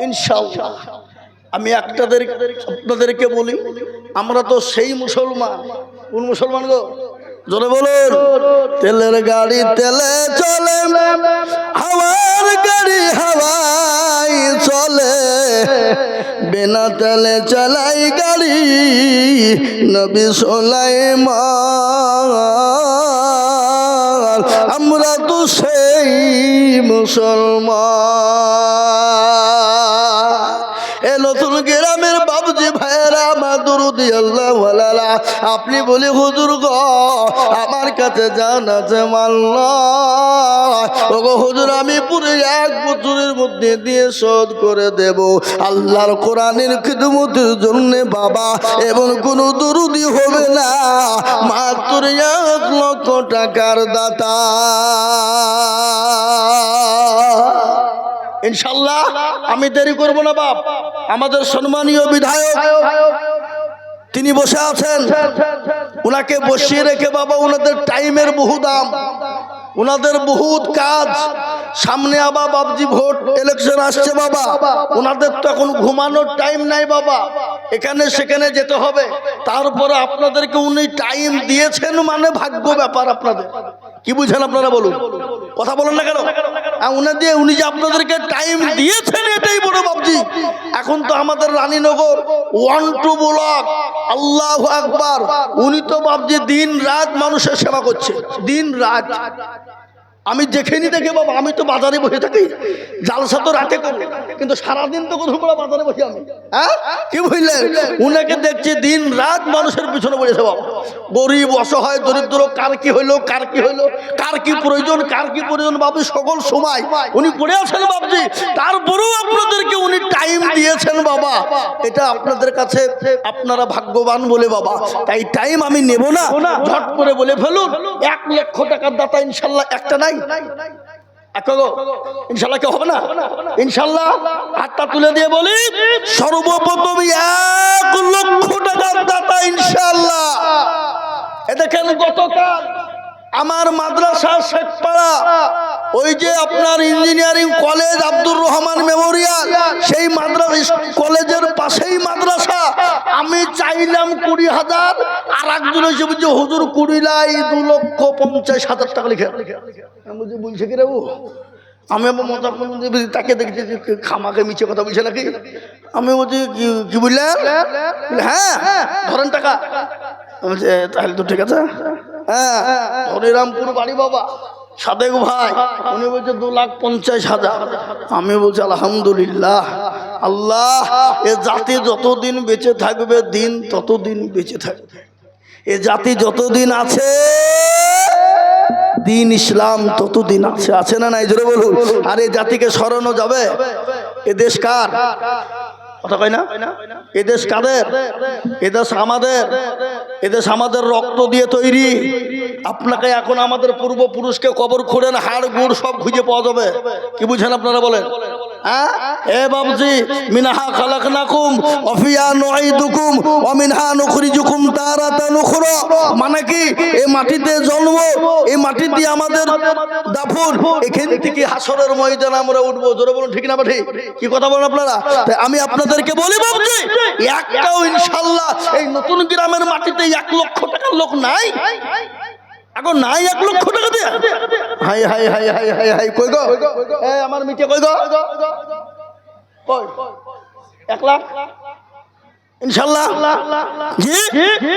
ইনশাআল্লাহ। আমি আপনাদেরকে বলি, আমরা তো সেই মুসলমান। কোন মুসলমান গো? জোরে বলুন। তেলের গাড়ি তেলে চলে, হাওয়ার গাড়ি হাওয়াই চলে, বিনা তেলে চালাই গাড়ি নবী সুলাইমান। আমরা তো সেই মুসলমান। এ নতুন গ্রামের বাবুজি ভাইয়েরা আমার দরুদি আল্লাহ ওয়ালালা, আপনি বলি হুজুর গো আমার কাছে জান আছে মাল্লা, ওগো হুজুর আমি পুরো 1 বছরের মধ্যে দিয়ে শোধ করে দেব আল্লাহর কোরআনের খিদমতের জন্য বাবা। এবং কোনো দরুদি হবে না, মাত্র 1 লক্ষ টাকার দাতা ইনশাআল্লাহ। আমি দেরি করব না বাপ। আমাদের সম্মানীয় বিধায়ক তিনি বসে আছেন, উনাকে বসিয়ে রেখে বাবা, উনাদের টাইমের বহু দাম, উনাদের বহুত কাজ, সামনে আবার বাবজি ভোট ইলেকশন আসছে বাবা, উনাদের তো এখন ঘুমানোর টাইম নাই বাবা, এখানে সেখানে যেতে হবে। তারপরে আপনাদেরকে উনি টাইম দিয়েছেন মানে ভাগ্য ব্যাপার। আপনাদের কি বুঝেন আপনারা বলুন, কথা বলেন না কেন? উনি যে আপনাদেরকে টাইম দিয়েছেন এটাই বড় বাবজি। এখন তো আমাদের রানীনগর 1-2 ব্লক, আল্লাহু আকবার, উনি তো বাবজি দিন রাত মানুষের সেবা করছে, দিন রাত। আমি দেখেনি দেখে বাবা, আমি তো বাজারে বসে থাকি, জালসা তো রাতে করি, কিন্তু সারাদিন তো কোথাও বাজারে বসে আমি। হ্যাঁ কি বুঝলেন? উনাকে দেখছি দিন রাত মানুষের পিছনে বসেছে বাবা, গরিব অসহায় দরিদ্র, কার কি হইলো, কার কি হইলো, কার কি প্রয়োজন, কার কি প্রয়োজন বাবু, সকল সময় উনি পড়ে আছেন বাবজি। তারপরেও আপনাদেরকে উনি টাইম দিয়েছেন বাবা, এটা আপনাদের কাছে আপনারা ভাগ্যবান বলে বাবা। তাই টাইম আমি নেব না, ঝট করে বলে ফেলুন 1 লক্ষ টাকার দাতা ইনশাল্লাহ একটা নাই, ইনশাল্লাহ কেউ হবে না ইনশাল্লাহ। হাতটা তুলে দিয়ে বলি সর্বপ্রথম 1 লক্ষ টাকার দাতা ইনশাল্লাহ। এ দেখেন গতকাল আমার মাদ্রাসা শেখপাড়া, ওই যে আপনার engineering college Abdur Rahman Memorial, সেই মাদ্রাসা কলেজের পাশেই মাদ্রাসা। আমি চাইলাম 20,000, আর একজন এসে বলছে হুজুর 20 লাই 2,50,000 টাকা লিখে। আমি বলছি কি রে ও, আমি আবার মজা তাকে দেখছি খামাকে মিছে কথা বলছে নাকি। আমি বলছি কি বুঝলেন? হ্যাঁ ধরেন টাকা। বলছে তাহলে তো ঠিক আছে। হ্যাঁ হরিরামপুর বাড়ি বাবা, সাদেক ভাই, উনি বলছে 2,50,000। আমি বলছি আলহামদুলিল্লাহ, আল্লাহ এ জাতি যতদিন বেঁচে থাকবে দিন ততদিন বেঁচে থাকবে। এ জাতি যতদিন আছে দিন ইসলাম ততদিন আছে, আছে না নাই জোরে বলুন। আর এই জাতিকে সরানো যাবে? এ দেশ কার কথা কয় না? এদেশ কাদের? এদেশ আমাদের, এদেশ আমাদের রক্ত দিয়ে তৈরি। আপনাকে এখন আমাদের পূর্বপুরুষকে কবর খুঁড়েন, হাড় গুড় সব খুঁজে পাওয়া যাবে। কি বুঝেন আপনারা বলেন? হ্যাঁ এ বাবজি, মিনহা খালাকনাকুম ওয়া ফিহা নুঈদুকুম ওয়া মিনহা নুখরিজুকুম তারাতান উখরা। মানে কি এই মাটিতে জন্ম, এই মাটি দিয়ে আমাদের দাফন, এখান থেকে হাসরের ময়দানে আমরা উঠবো। জোরে বলুন ঠিক না ঠিক? কি কথা বলেন আপনারা? তাই আমি আপনাদেরকে বলি বাবজি, একটাও ইনশাআল্লাহ এই নতুন গ্রামের মাটিতে 1 লক্ষ টাকার লোক নাই। এখন নাই 1 লক্ষ টাকা দিয়ে। High high high high high high, কই গো এই আমার মিটে কই গো, কই 1 লাখ ইনশাআল্লাহ। জি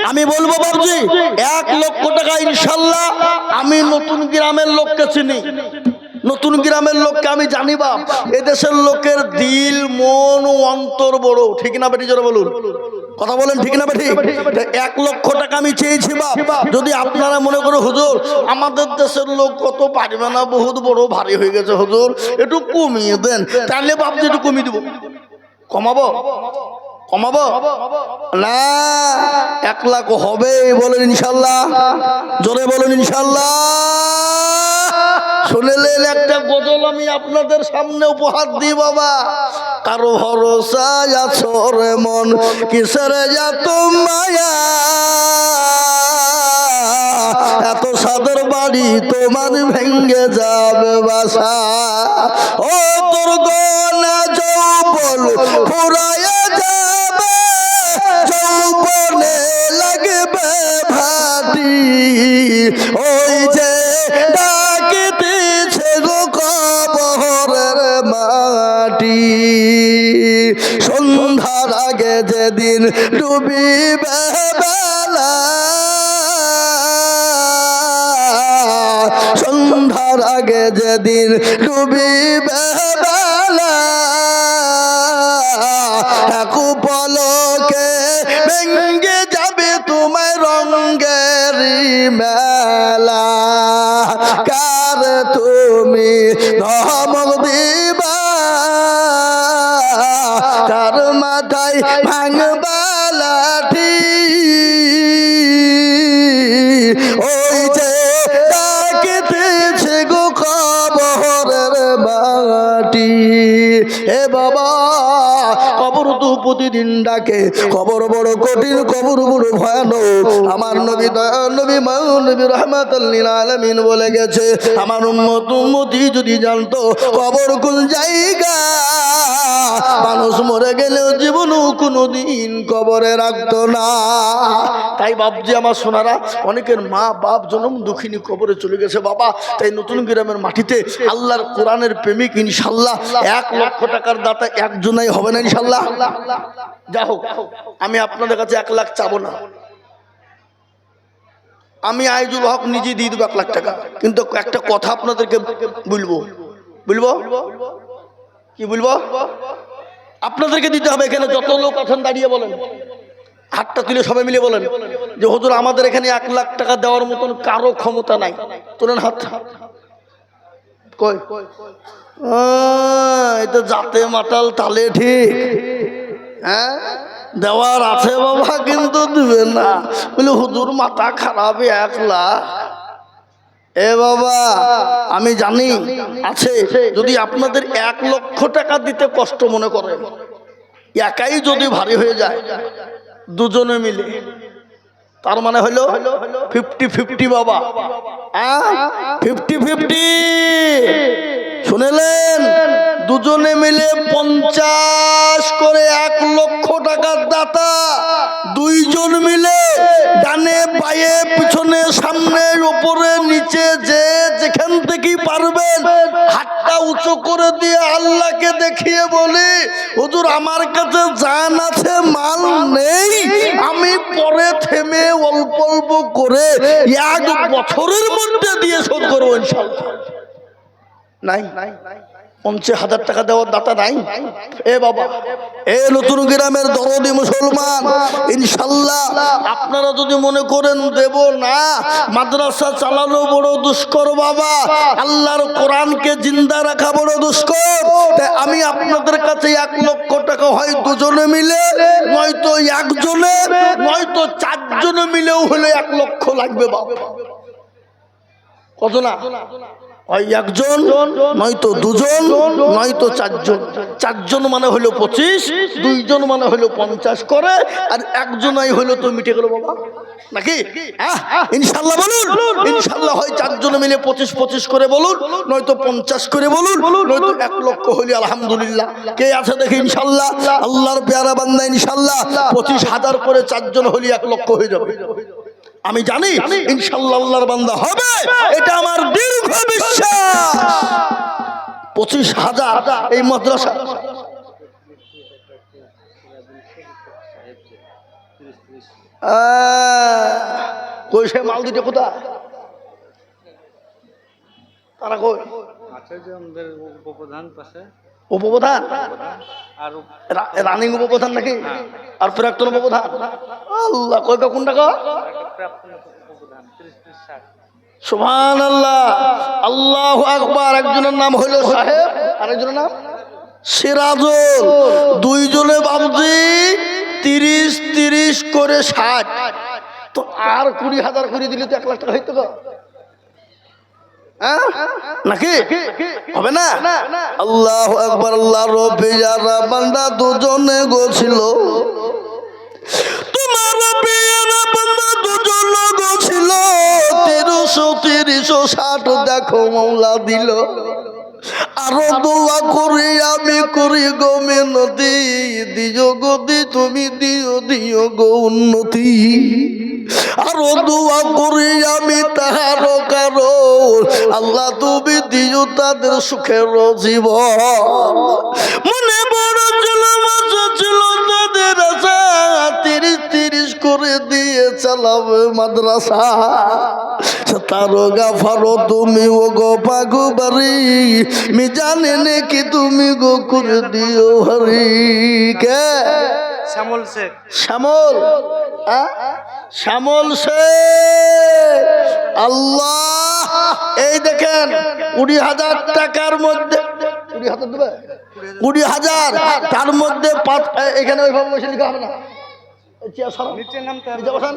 আমি বলবো বাবজি 1 লক্ষ টাকা ইনশাআল্লাহ। আমি নতুন গ্রামের লোককে চিনি, নতুন গ্রামের লোককে আমি জানি বাপ, এদেশের লোকের দিল মন অন্তর বড়, ঠিক না বেটি? জোরে বলুন, কথা বলেন, ঠিক না বেটি? 1 লক্ষ টাকা আমি চেয়েছি বাপ, যদি আপনারা মনে করো হুজুর আমাদের দেশের লোক কত পারবে না, বহুত বড় ভারী হয়ে গেছে হুজুর, একটু কমিয়ে দেন, তাহলে বাপ যে একটু কমিয়ে দেবো। কমাবো কমাবো না, 1 লাখ হবে বলেন ইনশাল্লাহ, জোরে বলেন ইনশাল্লাহ। শুনলেন একটা গজল আমি আপনাদের সামনে উপহার দিই বাবা। কারো ভরসা আছো রে মন, কিসের এত মায়া, এত সাদের বাড়ি তোমার ভেঙ্গে যাবে বাসা, ও তোর গনা যৌবন ফুরায়ে যাবে, যৌবনে লাগবে ভাটি, ওই যে ডাকিতেছে গো কবরের মাটি, সন্ধ্যার আগে যেদিন ডুবিবে বেলা, সন্ধ্যার আগে যেদিন ডুবিবে বেলা, এক পলকে ভেঙ্গে যাবে তোমার রঙের মেলা, কার তুমি ধমক দিবা, কার মাথায় ভাঙবা লাঠি, ওই যে ডাকিতেছে গো কবরের মাটি। এ বাবা, কবর তো প্রতিদিন ডাকে, কবর বড় কঠিন, কবর বড় ভয়ানক। আমার নবী নবী নবী রাহমাতুল লিল আলামিন বলে গেছে, আমার উম্মতি যদি জানতো কবর কোন জায়গা, মানুষ মরে গেলেও জীবনও কোনোদিন কবরে রাখতো না। তাই বাপজি আমার সোনারা, অনেকের মা বাপ জনম দুঃখিনী কবরে চলে গেছে বাবা। তাই নতুন গ্রামের মাটিতে আল্লাহর কোরআনের প্রেমিক ইনশাল্লাহ 1 লক্ষ টাকার দাতা একজনাই হবে না ইনশাল্লাহ। যা হোক, আমি আপনাদের কাছে 1 লাখ চাবো না, আমি আইজুল হক নিজে দিয়ে দেবো 1 লাখ টাকা। কিন্তু একটা কথা আপনাদেরকে বলবো, কি বলবো, আপনাদেরকে দিতে হবে। এখানে যত লোক আছেন দাঁড়িয়ে বলেন, হাতটা তুলে সবাই মিলে বলেন যে হুজুর আমাদের এখানে 1 লাখ টাকা দেওয়ার মতন কারো ক্ষমতা নাই। তোলেন হাত। কই এটা জাতে মাতাল তালে ঠিক, হ্যাঁ দেওয়ার আছে বাবা, কিন্তু দিবেন না। বলে হুজুর মাথা খারাপ 1 লাখ। এ বাবা, আমি জানি আছে, যদি আপনাদের 1 লক্ষ টাকা দিতে কষ্ট মনে করেন, একাই যদি ভারী হয়ে যায়, দুজনে মিলে, তার মানে হলো 50-50 বাবা, 50-50 শুনেলেন? দুজনে মিলে 50 করে 1 লক্ষ টাকার দাতা, 2 জন মিলে ডানে বায়ে পিছনে সামনে উপরে নিচে যে যেখান থেকেই পারবেন হাতটা উঁচু করে দিয়ে আল্লাহকে দেখিয়ে বলি, হুজুর আমার কাছে জান আছে মাল নেই, আমি পরে থেমে অল্প অল্প করে 1 বছরের মধ্যে দিয়ে শোধ করবো ইনশাআল্লাহ। নাই 50,000 টাকা দেওয়ার দাতা নাই? এ বাবা, এ নতুন গ্রামের দরদি মুসলমান, ইনশাল্লাহ আপনারা যদি মনে করেন দেব না, মাদ্রাসা চালানো বড় দুষ্কর বাবা, আল্লাহর কোরআনকে জিন্দা রাখা বড় দুষ্কর। তাই আমি আপনাদের কাছে 1 লক্ষ টাকা হয় দুজনে মিলে, নয়তো একজনে, নয়তো 4 জনে মিলেও হলে 1 লক্ষ লাগবে বাবা। কত না? হয় একজন, নয়তো 2 জন, নয়তো 4 জন। 4 জন মানে হলো 25, 2 জন মানে হলো 50 করে, আর একজনাই হলো তো মিটে গেল বাবা, নাকি? ইনশাল্লাহ বলুন, ইনশাল্লাহ হয় 4 জন মিলে 25-25 করে বলুন, নয়তো 50 করে বলুন, নয়তো 1 লক্ষ হইলে আলহামদুলিল্লাহ। কে আছে দেখি ইনশাল্লাহ, আল্লাহর পেয়ারা বান্দা ইনশাল্লাহ 25,000 করে 4 জন হলে 1 লক্ষ হয়ে যাবে। আমি জানি ইনশাআল্লাহ আল্লাহর বান্দা হবে, এটা আমার দীর্ঘ বিশ্বাস। 25,000 এই মাদ্রাসা, কই সে মাল দিতে কোথায়, তারা কই? আছে যে আমাদের উপপ্রধান পাশে উপপ্রধান আর রানিং উপপ্রধান নাকি আর প্রাক্তন উপপ্রধান আল্লাহ কয় কোনটা কা প্রাপ্ত উপপ্রধান 30-60 সুবহানাল্লাহ আল্লাহু আকবার একজনের নাম হলো সাহেব আরেকজনের নাম সিরাজুল দুইজনে বাবজি 30-30 করে 60 তো আর 20,000 করে দিলে তো 1 লাখ টাকা হইতো গো হ্যাঁ নাকি হবে না আল্লাহু আকবার আল্লাহ রব্বি যারা বান্দা দুজনে গোছিল তোমার রব্বি যারা বান্দা দুজনে গোছিল 1360 দেখো মাওলা দিল আরো দোয়া করি আমি করি গো মিনতি দিও গদি তুমি দিও দিও গো উন্নতি আরো দোয়া করি আমি তাহার কারো আল্লাহ তুমি দিও তাদের সুখের জীবন মনে বড় ছিল মাসা ছিল তাদের আশা 30-30 করে দিয়ে চালাবে মাদ্রাসা তারো গাফারো তুমি ও গো পাগু বাড়ি মি জানে নাকি তুমি গো করে দিও হরি কে শ্যামল শেখ শ্যামল শ্যামল শেখ আল্লাহ এই দেখেন 20,000 টাকার মধ্যে 20,000 দেবে 20,000 তার মধ্যে এখানে ওইভাবে বসে লিখা হবে না নিচে নামতে হবে নিচে বসান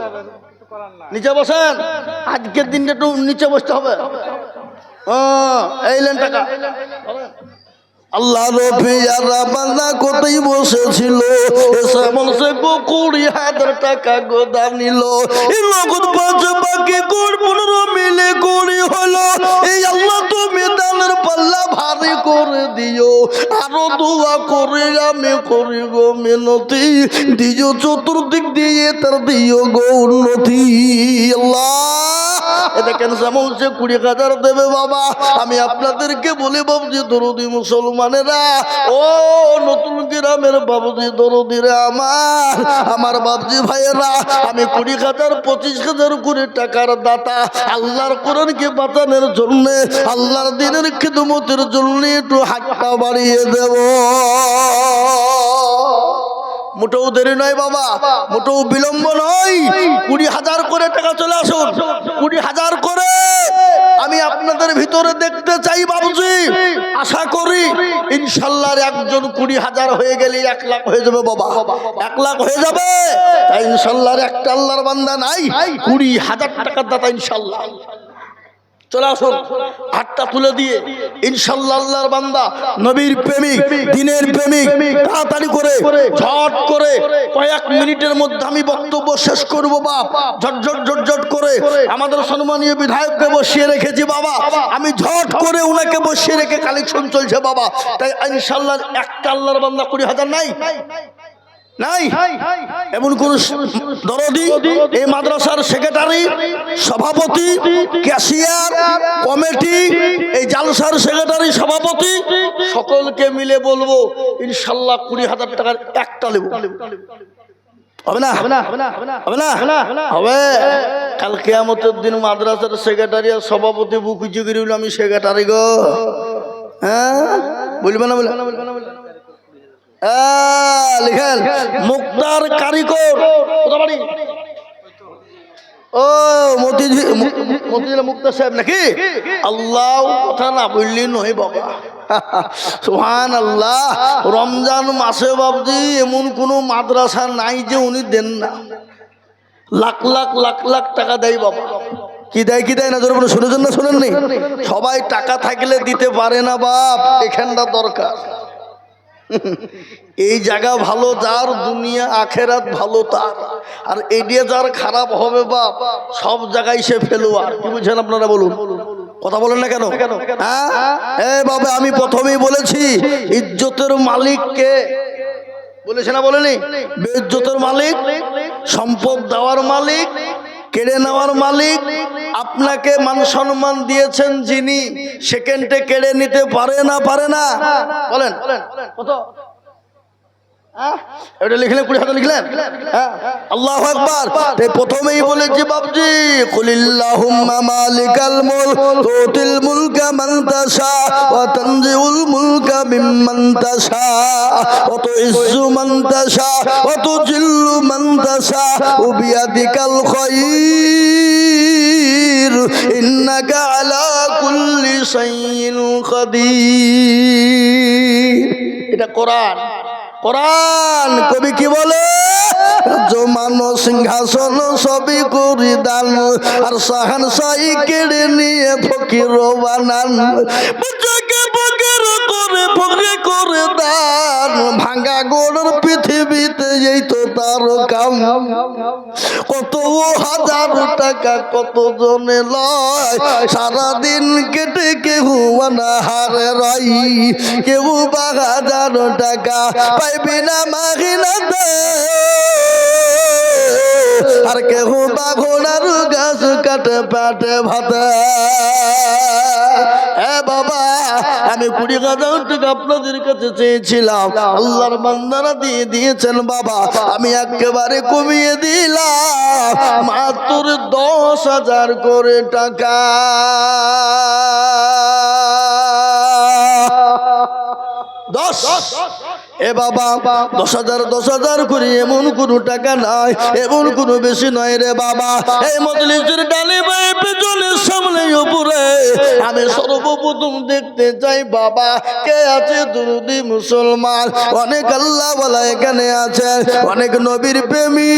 কিছু করার না নিচে বসেন আজকের দিনটা একটু নিচে বসতে হবে এই লেন টাকা আল্লাহ রবি যারা বান্দা কোথায় বসেছিল শ্যামল সে গো 20,000 টাকা গোদা নিল এই নগদ 5 বাকি কোড় 15 মিলে কোড়ি হলো এই আল্লাহ তুমি দানের পাল্লা ভারী করে দিও আরো দোয়া করে আমি করি গো মিনতি দিও চতুর্দিক দিয়ে তার দিও গো উন্নতি আল্লাহ দেখেন শ্যামল সে 20,000 দেবে বাবা আমি আপনাদেরকে বলি বাবুজি দরদি মুসলমানেরা ও নতুন গ্রামের বাবুজি দরদিরে আমার বাবজি ভাইয়েরা আমি 20,000 25,000 করে টাকার দাতা আল্লাহর কোরআনকে বাঁচানোর জন্য আল্লাহর দ্বীনের খিদমতের জন্য একটু হাতটা বাড়িয়ে দেব মোটেও দেরি নয় বাবা মোটেও বিলম্ব নয় 20,000 করে টাকা চলে আসুন 20,000 করে আমি আপনাদের ভিতরে দেখতে চাই বাবুজি আশা করি ইনশাআল্লাহ একজন 20,000 হয়ে গেলে 1 লাখ হয়ে যাবে বাবা 1 লাখ হয়ে যাবে তাই ইনশাআল্লাহ একটা আল্লাহর বান্দা নাই 20,000 টাকার দাতা ইনশাআল্লাহ চলে আসুন হাতটা তুলে দিয়ে ইনশাআল্লাহ আল্লাহর বান্দা নবীর প্রেমিক দ্বীনের প্রেমিক তাড়াতাড়ি করে ঝট করে কয়েক মিনিটের মধ্যে আমি বক্তব্য শেষ করব বাপ ঝটঝট ঝটঝট করে আমাদের সম্মানীয় বিধায়ককে বসিয়ে রেখেছি বাবা আমি ঝট করে উনাকে বসিয়ে রেখে কালেকশন চলছে বাবা তাই ইনশাআল্লাহ একটা আল্লাহর বান্দা 20,000 নাই নাই এমন কোন দরদি এই মাদ্রাসার সেক্রেটারি সভাপতি ক্যাশিয়ার কমিটি এই জালসার সেক্রেটারি সভাপতি সকলকে মিলে বলবো ইনশাআল্লাহ 20,000 টাকার একটা নেব হবে না হবে না হবে কাল কিয়ামতের দিন মাদ্রাসার সেক্রেটারি আর সভাপতি বুক উঁচু করে আমি সেক্রেটারি গো হ্যাঁ বলবে না লিখেন মুক্তার কারিগর ও মতিঝিল মুক্তার সাহেব নাকি আল্লাহ কথা না বললি নয় বাবা সুবহানাল্লাহ রমজান মাসে বাবজি এমন কোন মাদ্রাসা নাই যে উনি দেন না লাখ লাখ লাখ লাখ টাকা দেয় বাবা কি দেয় না জোরে শুনেছেন না শুনেননি সবাই টাকা থাকলে দিতে পারে না বাপ এখানটা দরকার এই জায়গা ভালো যার দুনিয়া আখেরাত ভালো তার আর এডিয়া যার খারাপ হবে বাপ সব জায়গায় সে ফেলুয়ার কি বুঝছেন আপনারা বলুন কথা বলেন না কেন হ্যাঁ বাবা আমি প্রথমেই বলেছি ইজ্জতের মালিক কে বলেছে না বলেনি বেইজ্জতের মালিক সম্পদ দেওয়ার মালিক কেড়ে নেওয়ার মালিক আপনাকে মান সম্মান দিয়েছেন যিনি সেকেন্ডে কেড়ে নিতে পারে না বলেন কত এটা লিখলেন 20,000 লিখলেন। আল্লাহু আকবার। তাই প্রথমেই বলেছি বাবজি, কুলিল্লাহুম্মা মালিকাল মুলক তুতিল মুলকা মান তাশা ওয়া তানজিউল মুলকা মিম্মান তাশা ওয়া তুইজ্জু মান তাশা ওয়া তুজিল্লু মান তাশা ওয়া বিয়াদিকাল খায়র ইন্নাকা আলা কুল্লি শাইইন কাদির। এটা কোরআন। কোরআন কবি কি বলে? জমান সিংহাসন সবই করি দান, আর সাহান সাই কেড়ে নিয়ে ফকির বানান। বাচ্চাকে ফকির করে ফকির করে দান, ভাঙা গোড়ের পৃথিবীতে এই তো তার কাম। কত হাজার টাকা কত জনে লয়, সারাদিন কেটে কেউ হারে রই। কেউ 1000 টাকা পাইবি না মাগিনা দে, আর কেউ বাঘোড়ার গাছ কাটে পেটে ভাতে। বাবা, আমি 20,000 টাকা আপনাদের কাছে চেয়েছিলাম, আল্লাহর বান্দারা দিয়ে দিয়েছেন বাবা। আমি একেবারে কমিয়ে দিলাম মাত্র 10,000 করে টাকা। 10 এ বাবা, 10,000 করে এমন কোনো টাকা নাই, এমন কোনো বেশি নয় রে বাবা। এই মজলিসের ডানে বায়ে পেছনে সামনে উপরে আমি সর্বপ্রথম দেখতে চাই বাবা কে আছে দুরুদি মুসলমান। অনেক আল্লাহ ওয়ালা এখানে আছে, অনেক নবীর প্রেমী,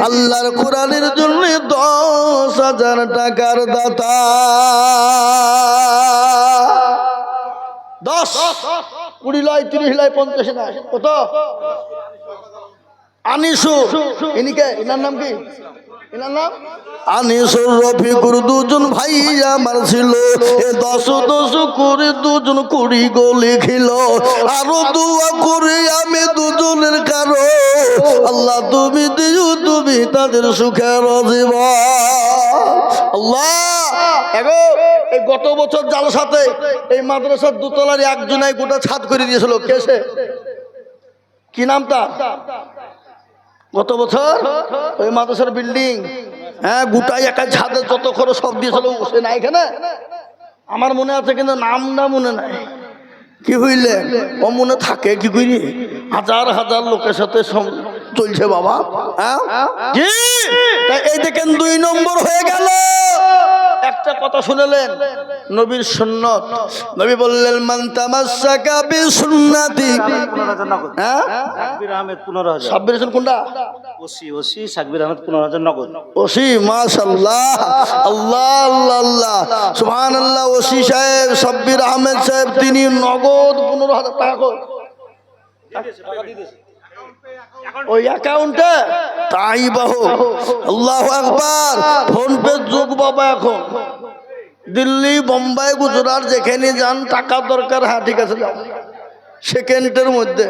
আল্লাহর কোরআনের জন্য 10,000 টাকার দাতা। 10 20 লয় 30 লয় 50 না, কত? আনিসুর, ইনিকে ইনার নাম কি? ইনার নাম আনিসুর রফিকুর। দুজন ভাই আমার ছিল, এ 10 করে দুজন 20 গো লিখিল। আরো দোয়া করি আমি দুজনের কারো, আল্লাহ তুমি দিও তুমি তাদের সুখের জীবন। আল্লাহ এগো, এই গত বছর জালসাতে এই মাদ্রাসার দোতলার একজনাই গোটা ছাদ করে দিয়েছিল। কেসে কি নামটা? গত বছর ওই মাদ্রাসার বিল্ডিং, গোটাই একা ছাদের যত খরচ সব দিয়েছিল সে না এখানে। আমার মনে আছে কিন্তু নামটা মনে নাই। কি হইলে ও মনে থাকে কি করি? হাজার হাজার লোকের সাথে চলছে বাবা। এই দেখেন 2 নম্বর হয়ে গেল। একটা কথা শুনলেন নবীর সুন্নত। নবী বললেন মান তামাসসাকা বিসুন্নতি। সাব্বির আহমেদ 15,000। সাব্বির হোসেন কোনটা? ওসি সাব্বির আহমেদ 15,000 নগদ। ওসি মাশাআল্লাহ, আল্লাহ আল্লাহ আল্লাহ সুবহানাল্লাহ। ওসি সাহেব সাব্বির আহমেদ সাহেব তিনি নগদ 15,000 টাকা করে ওই অ্যাকাউন্টে। তাই বাহু, আল্লাহু আকবার। ফোন পে যুগ বাবা এখন। দিল্লি, বোম্বাই, গুজরাট যেখানে যান টাকা দরকার, হ্যাঁ ঠিক আছে যাও, সেকেন্ডের মধ্যে।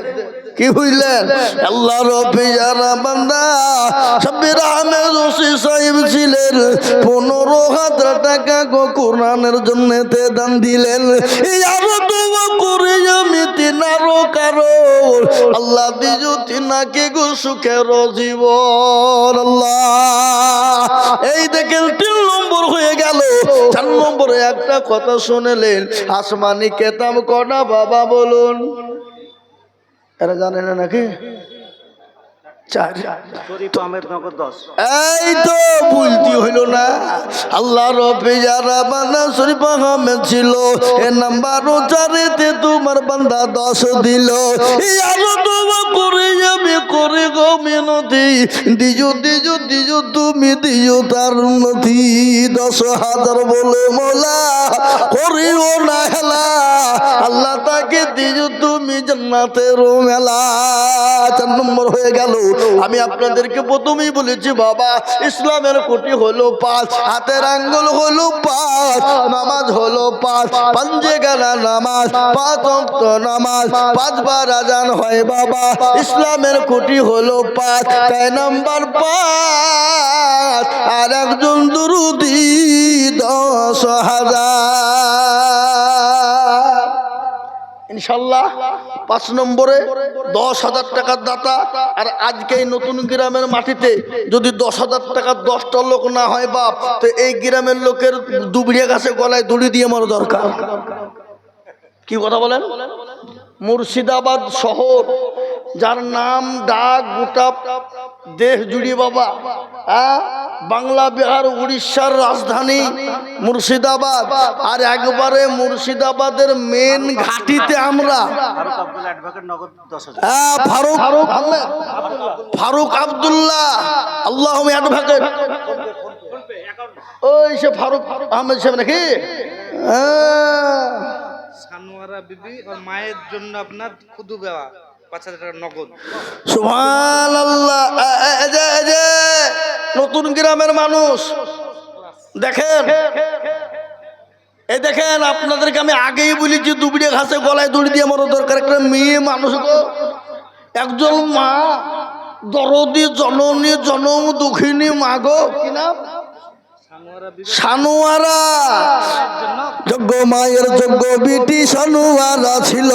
কি হইলেন? আল্লাহ রবি যারা বান্দা সাব্বির আহমেদ ওসি সাহেব ছিলেন, 15,000 টাকা গো কোরআনের জন্য দান দিলেন। আরো দোয়া করে আমি তিনারো কারো, আল্লাহ দিজু তিনাকে গো সুখের জীবন। আল্লাহ এই দেখেন 3 নম্বর হয়ে গেল। 4 নম্বরে একটা কথা শুনলেন, আসমানি কেতাব কটা বাবা বলুন? এরা জানে না নাকি? 4। শরীফ আহমেদ নগদ 10। এই তো বলতে হইল না। আল্লাহ রবে যারা বান্দা শরীফ আহমেদ ছিল, এ নাম্বার 4-তে তোমার বান্দা 10 দিল। আরো দোয়া করে আমি করে গো মিনতি, দিজো দিজো দিজো তুমি দিজো তার উন্নতি। 10,000 বলে মোলা করিও না হেলা, আল্লাহ তাকে দিজো তুমি জান্নাতের মেলা। 4 নম্বর হয়ে গেল। আমি আপনাদেরকে প্রথমেই বলেছি বাবা, ইসলামের কোটি হলো 5, হাতের আঙ্গুল হলো 5, নামাজ হলো 5, পাঞ্জে গানা নামাজ, 5 ওয়াক্ত নামাজ, 5 বার আজান হয় বাবা। ইসলামের কোটি হলো 5, তাই নাম্বার 5 আর একজন দুরুদি 10,000। ইনশাল্লাহ 5 নম্বরে 10,000 টাকার দাতা। আর আজকে এই নতুন গ্রামের মাটিতে যদি 10,000 টাকার 10টা লোক না হয় বাপ, তো এই গ্রামের লোকের দুবড়িয়া গাছে গলায় দড়ি দিয়ে মারা দরকার। কি কথা বলেন? মুর্শিদাবাদ শহর, যার নাম ডাক গোটা দেশ জুড়ে বাবা, বাংলা বিহার উড়িষ্যার রাজধানী মুর্শিদাবাদ। আর একবারে মুর্শিদাবাদের মেন ঘাটিতে আমরা ফারুক আব্দুল্লাহ আল্লাহ অ্যাডভোকেট, ওই সে ফারুক আহমেদ সাহেব নাকি? সানোয়ারা বিবি আর মায়ের জন্য আপনার খুদু দেওয়া 5,000 টাকা নগদ। সুবহানাল্লাহ। এই যে নতুন গ্রামের মানুষ দেখেন, এই দেখেন, আপনাদেরকে আমি আগেই বলেছি দুবড়ে ঘাসে গলায় দড়ি দিয়ে মরা দরকার। একটা মেয়ে মানুষ গো, একজন মা, দরদি জননী জনম দুঃখিনী মা গো, কি নাম? সানোয়ারা। যোগ্য মায়ের যোগ্য বেটি সানোয়ারা ছিল,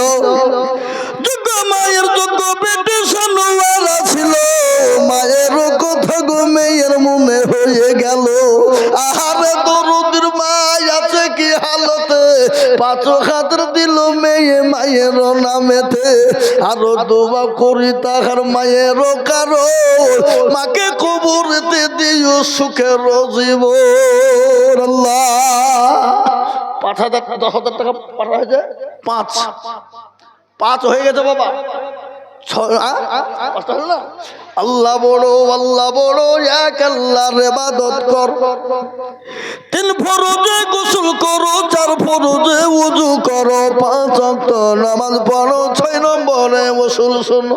যোগ্য মায়ের যোগ্য বেটি সানোয়ারা ছিল। মায়ের কথা গো মেয়ের মনে হয়ে গেল, আহারে দরদির মা আছে কি হালতে, 5 হাত দিল মেয়ে মায়ের নামেতে। আরো দোয়া করি তাহার মায়ের কারো, মাকে কবরতে দিও সুখের জীবন। আল্লাহ 5,000 10,000 টাকা পাঠা হয়েছে, 5 হয়ে গেছে বাবা। আল্লাহ বড়, আল্লাহ বড়, এক আল্লাহর ইবাদত কর। 3 ফরজে গোসল করো, 4 ফরজে ওযু করো, 5 ওয়াক্ত নামাজ পড়ো, 6 নম্বরে ওসুল শোনো।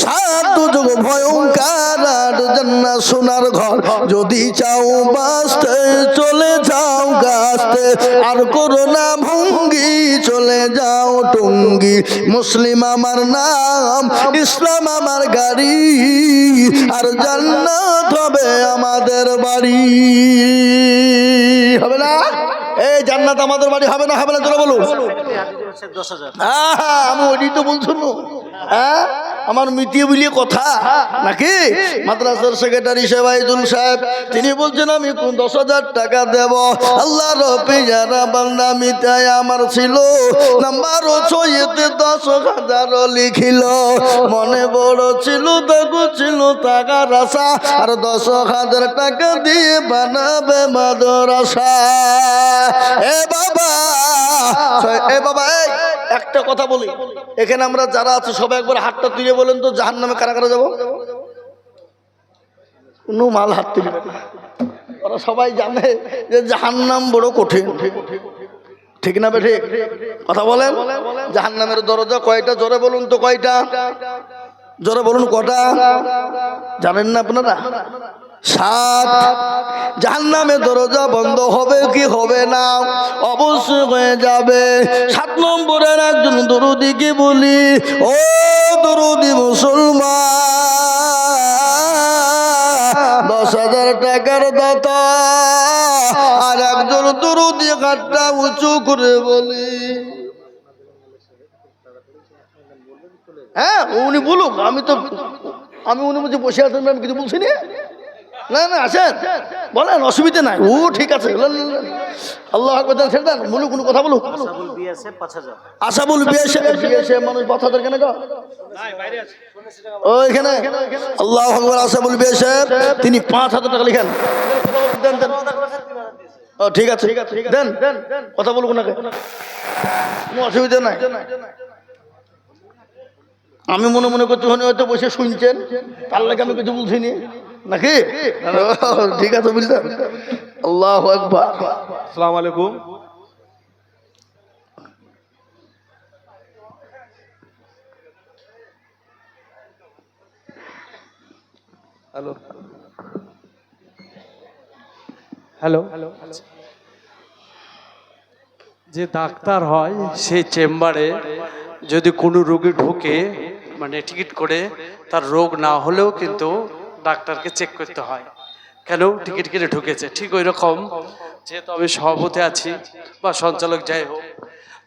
7 যুগ ভয়ঙ্কর, 8 জান্নাত সোনার ঘর। যদি চাও বাঁচতে চলে যাও গাছতে, আর করো না ভঙ্গি চলে যাও টঙ্গি। মুসলিম আমার নাম, ইসলাম আমার গাড়ি, আর জান্নাত হবে আমাদের বাড়ি। হবে না? এই জান্নাত আমাদের বাড়ি হবে না? হবে না? তোরা বলুন। আমি ওই তো বলছো না, আমার মিটিয়ে বুলিয়ে কথা নাকি? মাদ্রাসার সেক্রেটারি সেবাইদুল সাহেব তিনি বলছেন আমি 10,000 টাকা দেব। আল্লাহ রবি যারা বান্দা মিটাই আমার ছিল, নাম্বার 6-তে 10,000 লিখিল। মনে বড় ছিল দেখো ছিল টাকার আশা, আর 10,000 টাকা দিয়ে বানাবে মাদ্রাসা। এ বাবা, এ বাবা, একটা কথা বলি, এখানে আমরা যারা আছে সবাই একবার হাতটা তুলে বলেন তো, জাহান্নামে কারা কারা যাবো? কোনো মাল হাত তুলবে না। ওরা সবাই জানে যে জাহান্নাম বড় কঠিন, ঠিক না বেঠে? কথা বলেন। জাহান্নামের দরজা কয়টা? জোরে বলুন তো কয়টা? জোরে বলুন কটা? জানেন না আপনারা? 7। জাহান্নামের দরজা বন্ধ হবে কি হবে না? অবশ্যই হয়ে যাবে। 7 নম্বরের একজন দরুদিকে বলি, ও দরুদি মুসলমান, 10,000 টাকার দাতা। আর একজন দরুদি হাতটা উঁচু করে বলি, হ্যাঁ উনি বলুক, আমি উনি বলছি বসে আছেন, আমি কিছু বলছি না। না না আসেন, বলেন, অসুবিধা নাই। ও ঠিক আছে, আল্লাহ আকবার। ছেড়ে দেন, বলুক, কোনো কথা বলুক। আসাবুল বিএসএ মানুষ 5,000 কেন গো? ওইখানে আল্লাহ আকবার। আসাবুল বিএসএ তিনি 5,000 টাকা লিখেন। দেন দেন। ও ঠিক আছে, দেন, কথা বলুক না, কোনো অসুবিধা নাই। আমি মনে মনে করছি হয়তো বসে শুনছেন, তার লাগে আমি কিছু বলছি নাকি? ঠিক আছে, বুঝলেন? আল্লাহু আকবার। আসসালামু আলাইকুম। হ্যালো হ্যালো যে ডাক্তার হয় সেই চেম্বারে যদি কোনো রোগী ঢোকে, মানে টিকিট করে, তার রোগ না হলেও কিন্তু ডাক্তারকে চেক করতে হয়। কেন? টিকিট কেটে ঢুকেছে। ঠিক ওই রকম যেহেতু আমি সভাপতি আছি বা সঞ্চালক যাই হোক,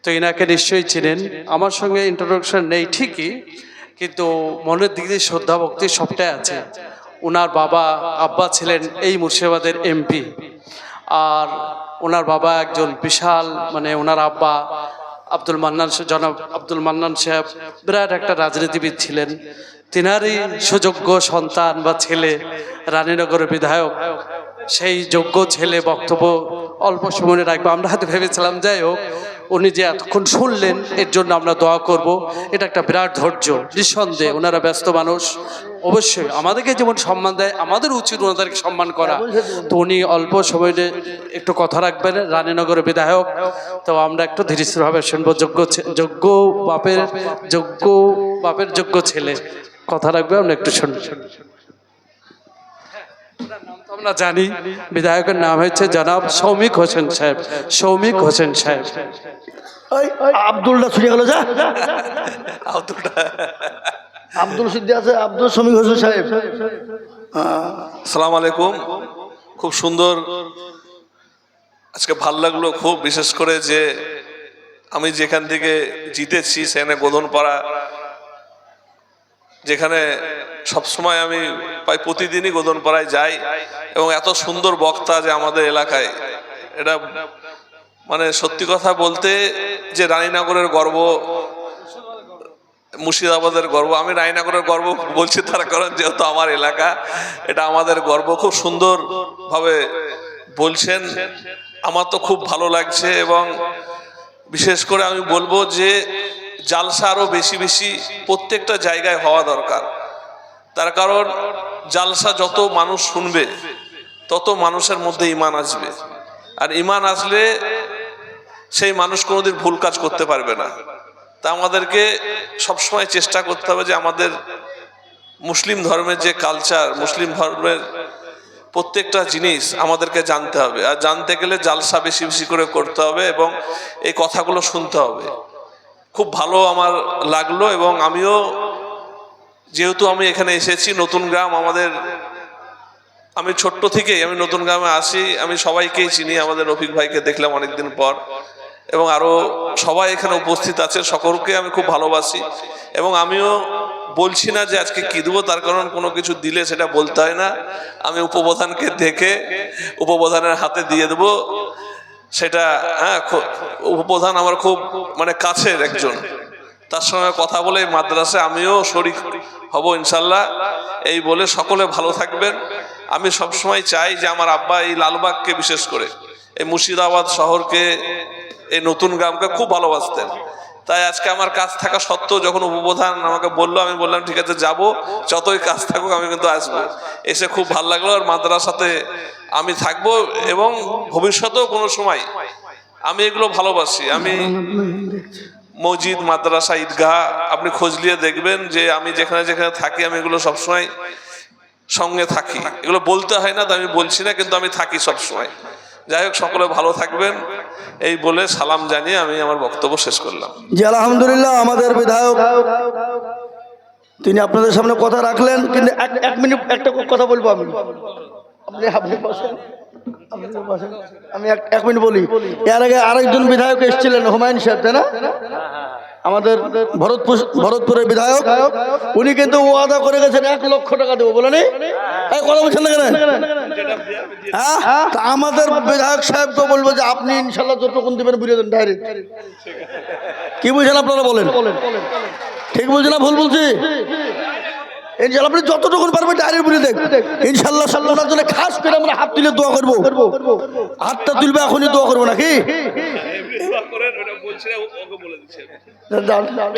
তো ইনাকে নিশ্চয়ই চিনেন। আমার সঙ্গে ইন্ট্রোডাকশন নেই ঠিকই, কিন্তু মনের দিক দিয়ে শ্রদ্ধা ভক্তি সবটাই আছে। ওনার বাবা আব্বা ছিলেন এই মুর্শিদাবাদের এমপি, আর ওনার বাবা একজন বিশাল, মানে ওনার আব্বা আব্দুল মান্নান, জনাব আব্দুল মান্নান সাহেব বিরাট একটা রাজনীতিবিদ ছিলেন। তিনারই সুযোগ্য সন্তান বা ছেলে রানীনগরের বিধায়ক। সেই যোগ্য ছেলে বক্তব্য অল্প সময় রাখবো আমরা হয়তো ভেবেছিলাম। যাই হোক, উনি যে এতক্ষণ শুনলেন এর জন্য আমরা দোয়া করব। এটা একটা বিরাট ধৈর্য, নিঃসন্দেহে ওনারা ব্যস্ত মানুষ, অবশ্যই আমাদেরকে যেমন সম্মান দেয় আমাদের উচিত ওনাদেরকে সম্মান করা। তো উনি অল্প সময়ে একটু কথা রাখবেন, রানীনগরের বিধায়ক। তো আমরা একটু ধীরস্থিরভাবে শুনবো। যোগ্য বাপের যোগ্য ছেলে কথা রাখবে, আমরা একটু শুনবো। আমরা জানি বিধায়কের নাম হচ্ছে জনাব সৌমিক হোসেন সাহেব। সৌমিক হোসেন সাহেব। আব্দুলটা ছুটে গেল, যা আব্দুল সিদ্দি আছে, আব্দুল সৌমিক হোসেন সাহেব। আসসালামু আলাইকুম। খুব সুন্দর, আজকে ভাল লাগলো খুব, বিশেষ করে যে আমি যেখান থেকে জিতেছি সেখানে গোধনপাড়া, যেখানে সবসময় আমি প্রায় প্রতিদিনই গোধনপাড়ায় যাই, এবং এত সুন্দর বক্তা যে আমাদের এলাকায়, এটা মানে সত্যি কথা বলতে যে রানীনগরের গর্ব, মুর্শিদাবাদের গর্ব। আমি রানীনগরের গর্ব বলছি তার কারণ যেহেতু আমার এলাকা, এটা আমাদের গর্ব। খুব সুন্দরভাবে বলছেন, আমার তো খুব ভালো লাগছে। এবং বিশেষ করে আমি বলবো যে জালসা আরো বেশি বেশি প্রত্যেকটা জায়গায় হওয়া দরকার। তার কারণ জালসা যত মানুষ শুনবে তত মানুষের মধ্যে ঈমান আসবে, আর ঈমান আসলে সেই মানুষ কোনোদিন ভুল কাজ করতে পারবে না। তা আমাদেরকে সবসময় চেষ্টা করতে হবে যে আমাদের মুসলিম ধর্মের যে কালচার, মুসলিম ধর্মের প্রত্যেকটা জিনিস আমাদেরকে জানতে হবে, আর জানতে গেলে জালসা বেশি বেশি করে করতে হবে এবং এই কথাগুলো শুনতে হবে। খুব ভালো আমার লাগলো। এবং আমিও যেহেতু আমি এখানে এসেছি, নতুন গ্রাম আমাদের, আমি ছোট্ট থেকেই আমি নতুন গ্রামে আসি, আমি সবাইকেই চিনি। আমাদের রফিক ভাইকে দেখলাম অনেকদিন পর, এবং আরো সবাই এখানে উপস্থিত আছে, সকলকে আমি খুব ভালোবাসি। এবং আমিও বলছি না যে আজকে কি দেবো, তার কারণ কোনো কিছু দিলে সেটা বলতে হয় না। আমি উপপ্রধানকে দেখে উপপ্রধানের হাতে দিয়ে দেবো সেটা। হ্যাঁ, উপপ্রধান আমার খুব মানে কাছের একজন, তার সঙ্গে কথা বলে মাদ্রাসায় আমিও শরীক হব ইনশাল্লাহ। এই বলে সকলে ভালো থাকবেন। আমি সবসময় চাই যে আমার আব্বা এই লালবাগকে, বিশেষ করে এই মুর্শিদাবাদ শহরকে, এই নতুন গ্রামকে খুব ভালোবাসতেন। তাই আজকে আমার কাজ থাকা সত্ত্বেও যখন উপপ্রধান আমাকে বললো, আমি বললাম ঠিক আছে যাব, যতই কাজ থাকুক আমি কিন্তু আসবো। এসে খুব ভালো লাগলো। আর মাদ্রাসাতে আমি থাকবো এবং ভবিষ্যতেও কোনো সময় আমি এগুলো ভালোবাসি। আমি মসজিদ, মাদ্রাসা, ঈদগাহ আপনি খোঁজ নিয়ে দেখবেন যে আমি যেখানে যেখানে থাকি আমি এগুলো সবসময় সঙ্গে থাকি। এগুলো বলতে হয় না, তো আমি বলছি না, কিন্তু আমি থাকি সবসময়। যাই হোক, সকলে ভালো থাকবেন এই বলে সালাম জানিয়ে আমি আমার বক্তব্য শেষ করলাম। জি আলহামদুলিল্লাহ, আমাদের বিধায়ক তিনি আপনাদের সামনে কথা রাখলেন, কিন্তু এক মিনিট একটা কথা বলবো আমি। আপনি বসেন, আমি এক মিনিট বলি। এর আগে আরেকজন বিধায়ক এসেছিলেন, হুমায়ুন সাহেব, তাই না? আমাদের ভরতপুরের বিধায়ক, উনি কিন্তু ওয়াদা করে গেছেন 1 লক্ষ টাকা দেবো, বলেনি? কথা বলছেন না কেন? হ্যাঁ, আমাদের বিধায়ক সাহেবকে বলবো যে আপনি ইনশাল্লাহ যতটুকুন দেবেন বুঝে দেন ডাইরেক্ট। কি বুঝছেন আপনারা বলেন? ঠিক বলছি না ভুল বলছি? ইনশাল্লাহ আপনি যতটুকুন পারবেন ডাইরেক্ট বুঝে দেখ। ইনশাল্লাহ ওনার জন্য খাস করে আমরা হাত তুলে দোয়া করবো। হাতটা তুলবে, এখনই দোয়া করবো নাকি?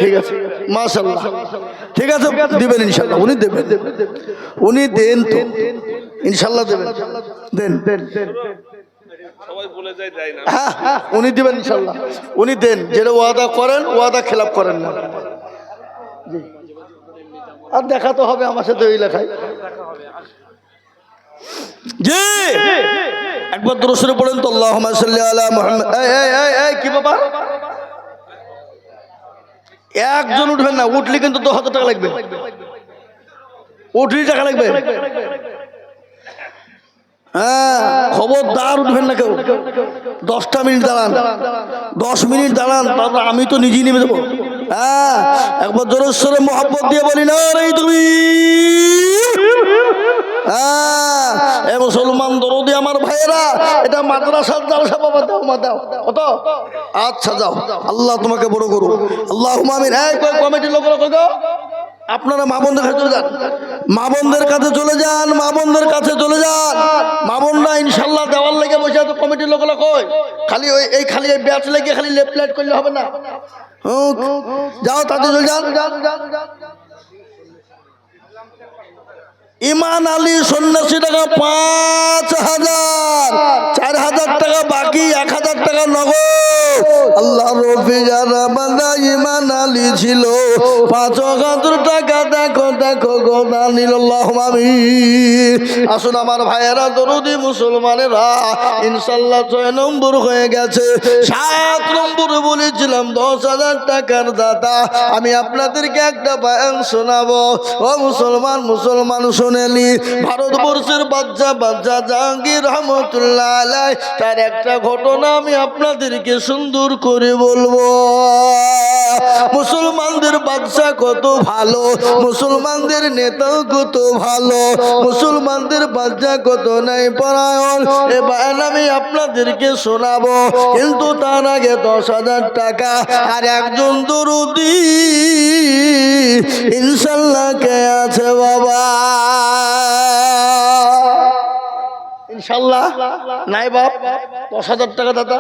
ঠিক আছে, মাশাআল্লাহ, ঠিক আছে, দিবেন ইনশাল্লাহ। উনি দেবেন, উনি দেন তো, ইনশাল্লাহ দেবেন। দেন হ্যাঁ, উনি দিবেন ইনশাল্লাহ। উনি দেন, যেটা ওয়াদা করেন, ওয়াদা খেলাপ করেন না। আর দেখা তো হবে আমার সাথে ওই লেখায়। জি, একবার দরুদ শরীফ পড়েন তো, আল্লাহুম্মা সাল্লি আলা মুহাম্মদ। এই কি ব্যাপার? একজন উঠবেন না, উঠলে কিন্তু 10,000 টাকা লাগবে। উঠলি টাকা লাগবে। হ্যাঁ, খবরদার উঠবেন না কেউ। 10টা মিনিট দাঁড়ান, 10 মিনিট দাঁড়ান, তারপর আমি তো নিজেই নেমে দেবো। হ্যাঁ, একবার জোরেশ্বরে মোহাব্বত দিয়ে বলি না রে তুমি। হ্যাঁ, এ মুসলমান দরদি আমার ভাইয়েরা, এটা মাদ্রাসার জালসা বাবা, দাও মা দাও কত। আচ্ছা যাও, আল্লাহ তোমাকে বড় করুক, আল্লাহুম্মা আমিন। এই কমিটির লোকরা কই গো? আপনারা মা বোনদের কাছে চলে যান, মা বোনদের কাছে চলে যান, মা বোনদের কাছে চলে যান। মা বোনরা ইনশাল্লাহ দেওয়াল লেগে বসে আছে। কমিটির লোকরা কই? খালি ওই এই খালি এই ব্যাচ লেগে খালি লেফট লাইট করলে হবে না। যাও তাতে চলে যান। ইমান আলী সন্ন্যাসী টাকা 5,000, 4,000 টাকা বাকি, 1,000 টাকা নগদ। আল্লাহ রফি যারা বান্দা ইমান আলী ছিল 5,000 টাকা দেখো দেখো গোদা নিল। আল্লাহুম্মা আমিন। আসুন আমার ভাইয়েরা দরুদি মুসলমানেরা, ইনশাল্লাহ 6 নম্বর হয়ে গেছে। 7 নম্বর বলেছিলাম 10,000 টাকার দাতা। আমি আপনাদেরকে একটা বয়ান শোনাবো। ও মুসলমান, মুসলমান শুনেলি, ভারতবর্ষের বাদশা জাহাঙ্গীর রহমতুল্লাহ আলাইহি, তার একটা ঘটনা আমি আপনাদেরকে সুন্দর করে বলবো। মুসলমানদের বাদশা কত ভালো, মুসলমানদের নেতা কত ভালো, মুসলমানদের বাদশা কত নাই পরায়ণ, এ বয়ান আমি আপনাদেরকে শোনাবো। কিন্তু তার আগে 10,000 টাকা আর একজন দরুদি ইনশাল্লাহ কে আছে বাবা? ইনশাল্লাহ নাই বাপ। 10,000 টাকা দাদা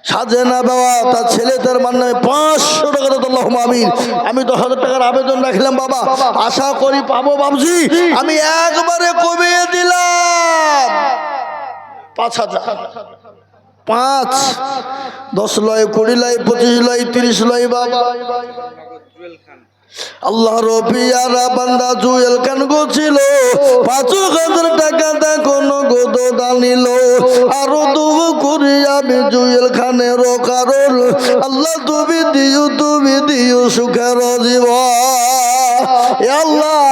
সাজে না বাবা, তার ছেলে তার মানে 500 টাকা দাদা। আল্লাহুম্মা আমিন। আমি 10,000 টাকার আবেদন রাখলাম বাবা, আশা করি পাবো বাবজি। আমি একবারে কমিয়ে দিলাম 5,000। 5, 10 লয়, 20 লয়, 25 লয়, 30 লয় বাবা। আল্লাহ রবিয়ারা বান্দা জুয়েল খান গো ছিল 5,000 টাকা দেখো নগদ দানিল। আরো দুবো করি আমি জুয়েল খানের কারণ, আল্লাহ তুমি দিও সুখের জীবন। আল্লাহ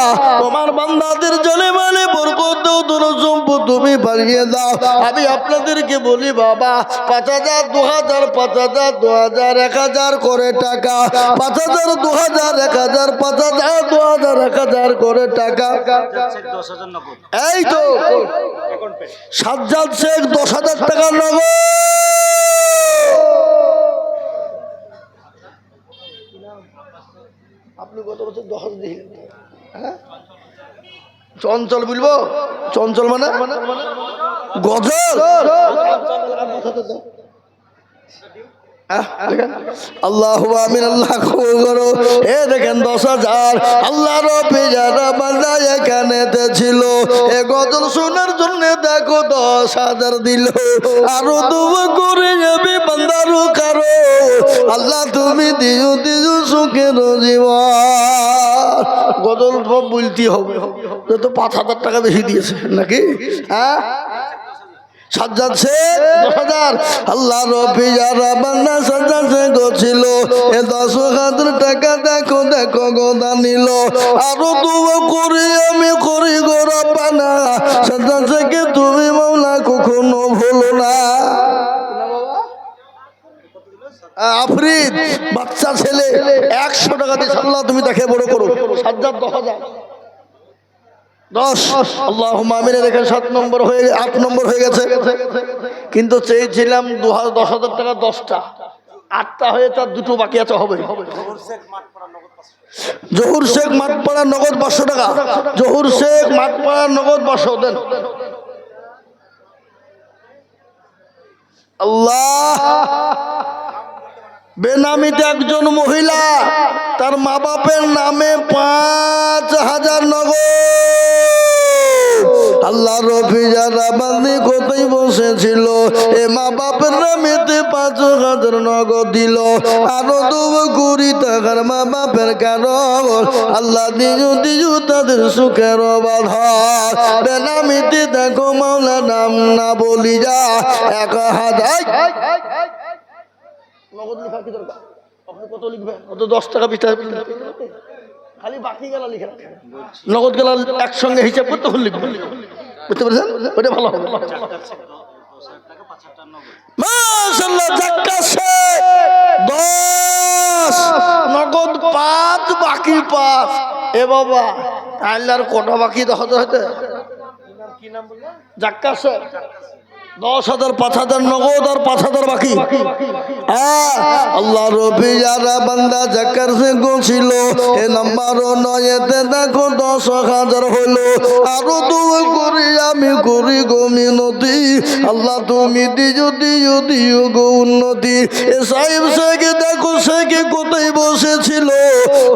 তোমার বান্দাদের জলে মানে বরকত দাও, সম্পদ তুমি বাড়িয়ে দাও। আমি আপনাদেরকে বলি বাবা, 5,000, 2,000, 5,000, 2,000, 1,000 করে টাকা, 5,000, 2,000, 1,000, 5,000, 2,000, 1,000 করে টাকা। 10,000 নগদ। এই তো সাজ্জাদ শেখ 10,000 টাকা নগদ। আপনি গত বছর 10,000 দিলেন। হ্যাঁ, চঞ্চল বলবো, চঞ্চল মানে গজল। আল্লাহ আমিন। আল্লাহ কবুল করো। এ দেখেন 10,000 আল্লাহ রবি যারা বান্দা এখানে ছিল, এ গজল শোনার জন্য দেখো 10,000 দিল। আরো দুবো করে যাবে বান্দার কারো, আল্লাহ তুমি দিও সুখের জীবন। গজল সব বলতে হবে, তো 5,000 টাকা বেশি দিয়েছে নাকি? হ্যাঁ, সাজ্জাদ শেখ 10,000 আল্লাহ রবি যারা বান্দা সাজ্জাদ শেখ ছিল, এ 10,000 টাকা দেখো দেখো গোদা নিল। আরো দুবো করি আমি করি গো রব্বানা, সাজ্জাদ শেখকে তুমি মাওলা কখনো ভুলো না। আফরিদ বাচ্চা ছেলে 100 টাকা দিয়ে, আল্লাহ তুমি তাকে বড় করো। সাজ্জাদ 10,000, 10। আল্লাহুম্মা আমিন। দেখেন 7 নম্বর হয়ে 8 নম্বর হয়ে গেছে। কিন্তু চেয়েছিলাম 10,000 টাকা 10টা, 8টা হয়ে তার 2টো বাকি আছে। হবে জহুর শেখ মাঠপাড়া নগদ 500 টাকা। জহুর শেখ মাঠপাড়া নগদ 500 দেন। আল্লাহ বেনামিতে একজন মহিলা, তার মা বাপের নামে 5,000 নগদ। আল্লাহ রফি যারা বান্দি কোথায় বসেছিল, এ মা বাপের নামেতে 5,000 নগদ দিল। আরো 2 কোটি টাকার মা বাপের কারণ, আল্লাহ দিও তাদের সুখের বাধা। বেনামিতে দেখো মাওলা নাম না বলি যা 1,000 নগদ লেখা কি দরকার? আপনি কত লিখবেন? 10 টাকা 20 টাকা খালি বাকি গেল লিখে রাখেন, নগদ গেল একসঙ্গে হিসাব করতে হলে লিখবেন, বুঝতে পেরেছেন? ওটা ভালো হবে। মাশাআল্লাহ, জাক্কাত শেষ 10, নগদ 5, বাকি 5। এ বাবা, আল্লাহর কোটা বাকি 10,000 হতে জাক্কাত শেষ 10,000, 5,000 নগদ আর 5,000 বাকি। আল্লাহ রবি যারা বান্দা জাকার সে গোছিল এ নাম্বার 9-তে দেখো 10,000 হলো। আরো দোয়া করি আমি করি গো মিনতি, আল্লাহ তুমি দিও গো উন্নতি। এ সাহেব শেখে দেখো শেখে কোথায় বসেছিল,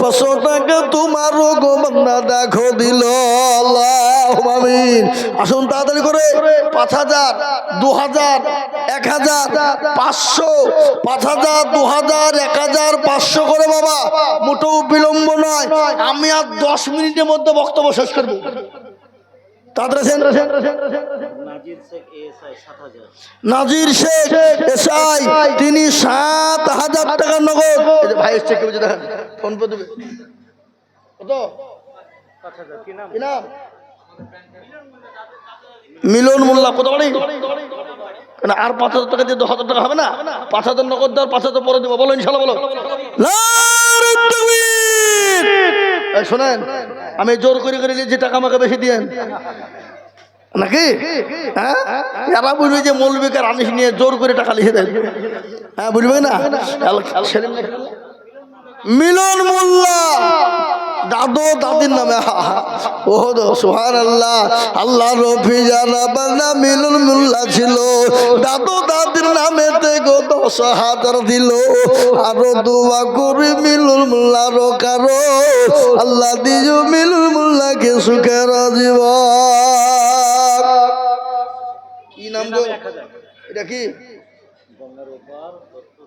500 টাকা তোমারও গো বান্দা দেখো দিল। আল্লাহ আমিন। আসুন তাড়াতাড়ি করে 5,000, 2,000, 1,000, 500, 5,000, 2,000, 1,000, 500 করে বাবা, মোটেও বিলম্ব নয়। আমি আর 10 মিনিটের মধ্যে বক্তব্য শেষ করবো। নাজির শেখ এসআই, তিনি 7,000 টাকা নগদ। ভাই এসছে, কেউ যদি দেখেন ফোন পে দেবে কত? কি নাম? মিলন মোল্লা। কত বাড়ি? আর 5,000 টাকা দিয়ে 10,000 টাকা হবে না? 5,000 নগদ দেওয়ার 5,000 পরে দেবো। বলো ইনশাল্লাহ, বলো। শোনেন, আমি জোর করে দিয়েছি, টাকা আমাকে বেশি দিয়েন নাকি? হ্যাঁ, এরা বুঝবে যে মৌলবিকার আনিস নিয়ে জোর করে টাকা লিখে দেয়। হ্যাঁ, বুঝবে না? মিলন মোল্লা, দাদু দাদির নামে। ও সুবহানাল্লাহ, আল্লাহ রফি জানা বান্দা মিলন মোল্লা ছিল, দাদু দাদির নামে গো 10,000 দিল। আরো দোয়া করি মিলন মোল্লার কারো, আল্লাহ দিও মিলন মোল্লাকে সুখের জীবন। কি নাম গো এটা? কি গঙ্গার ওপার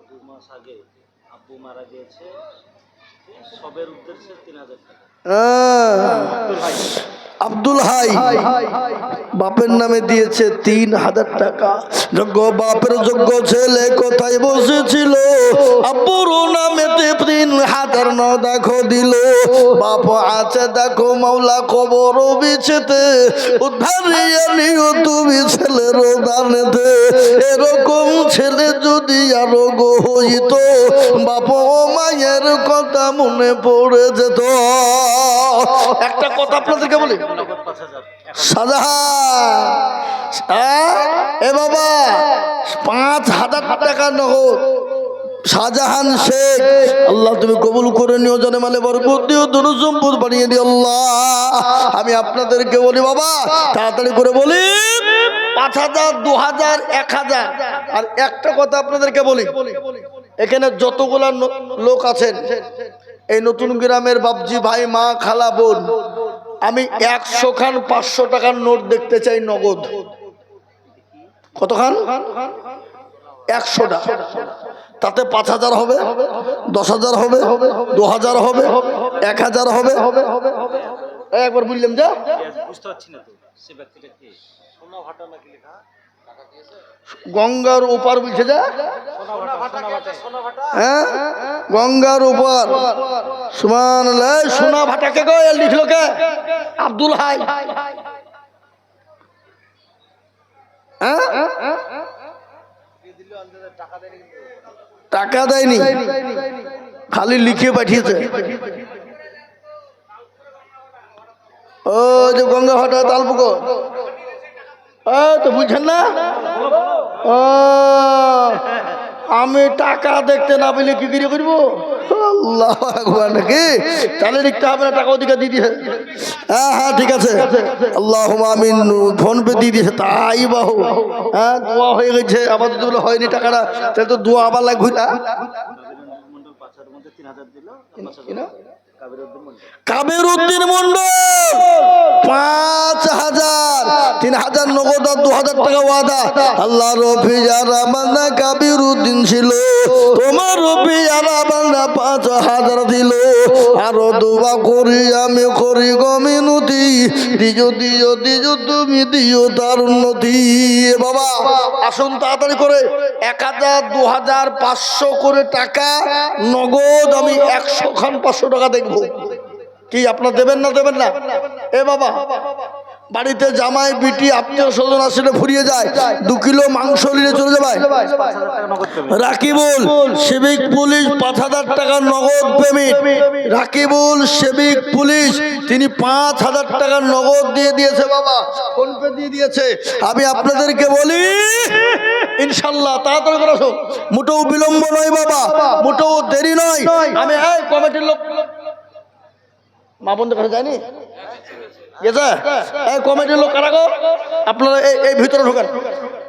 2 মাস আগে আব্বু মারা গিয়েছে, সবের উদ্দেশ্যে 3,000 টাকা। আব্দুল হাই বাপের নামে দিয়েছে 3,000 টাকা। যোগ্য বাপের যোগ্য ছেলে কোথায় বসেছিল, আব্বুর নামে 3,000 ন দেখো দিল। বাপ আছে দেখো মাওলা কবর বিছেতে, উদ্ধারিয়া নিও তুমি ছেলের দানেতে। এরকম ছেলে যদি আরো গো হইতো, বাপ মায়ের কথা মনে পড়ে যেত। একটা কথা আপনাদেরকে বলি, শাহজাহান, এ বাবা 5,000 টাকা নগদ শাহজাহান শেখ, আল্লাহ তুমি কবুল করে নিও, জানে মালে বরকত দিও, দুরুদ সম্পদ বানিয়ে দিও আল্লাহ। আমি আপনাদেরকে বলি বাবা, তাড়াতাড়ি করে বলি, 5,000, 2,000, 1,000। আর একটা কথা আপনাদেরকে বলি, এখানে যতগুলা লোক আছেন, এই নতুন গ্রামের বাবজি ভাই, মা, খালা, বোন, আমি 100 খান 500 টাকার নোট দেখতে চাই নগদ। কত খান? 100টা। তাতে 5,000 হবে, 10,000 হবে, 2,000 হবে, 1,000 হবে। একবার বললাম যা, বুঝতে পারছি না তো সে ব্যক্তিটা কে। সোনা ভাটা নাকি লেখা? গঙ্গার ওপার বলছে যা, হ্যাঁ, গঙ্গার ওপার। সুবহানাল্লাহ, সোনা ভাটাকে গো লিখলো কে? আব্দুল হাই। হ্যাঁ, টাকা দেয়নি, খালি লিখে পাঠিয়েছে। ও যে গঙ্গা ভাটা তালপুকুর, তো বুঝছেন না? ও আমি টাকা দেখতে না পেলে কি করে করবো? আল্লাহ আকবার, নাকি? তাহলে লিখতে হবে না, টাকা ওদিকে দিয়ে দিয়েছে। হ্যাঁ হ্যাঁ, ঠিক আছে, আল্লাহ আমিন। ফোন পে দিয়ে দিয়েছে, তাই বাহু। হ্যাঁ, দোয়া হয়ে গেছে। আবার যদি বলে হয়নি টাকাটা, তাহলে তো দোয়া আবার লাগবে না। কাবের উদ্দিন মন্ডল 5,000, 3,000 নগদ আর 2,000 টাকা ওয়াদা। আল্লাহ রফি যারা বান্দা কাবির উদ্দিন ছিল, তোমার রফি যারা বান্দা 5,000 দিল। আরো দোয়া করি আমি করি গো মিনতি, দিও দিও দিও তুমি দিও তার উন্নতি। বাবা আসুন তাড়াতাড়ি করে 1,000, 2,000, 500 করে টাকা নগদ। আমি 100 খান 500 টাকা দেখবো। কি আপনার দেবেন না দেবেন না? এ বাবা, বাড়িতে জামাই বিটি আত্মীয় স্বজন আসলে ফুরিয়ে যায়, 2 কিলো মাংস নিয়ে চলে যাবে। 5,000 টাকা নগদ পেমেন্ট। রাকিবুল সিভিক পুলিশ 5,000 টাকা নগদ পেমেন্ট। রাকিবুল সিভিক পুলিশ তিনি 5,000 টাকা নগদ দিয়ে দিয়েছে বাবা, ফোন পে দিয়ে দিয়েছে। আমি আপনাদেরকে বলি ইনশাল্লাহ তাড়াতাড়ি করে আসো, মোটেও বিলম্ব নয় বাবা, মোটেও দেরি নয়। আমি এই কমিটির লোক মা বন্ধু কাছে যায়নি গেছে, এই কমিটির লোক কারা গো? আপনারা এই ভিতরে ঢোকেন,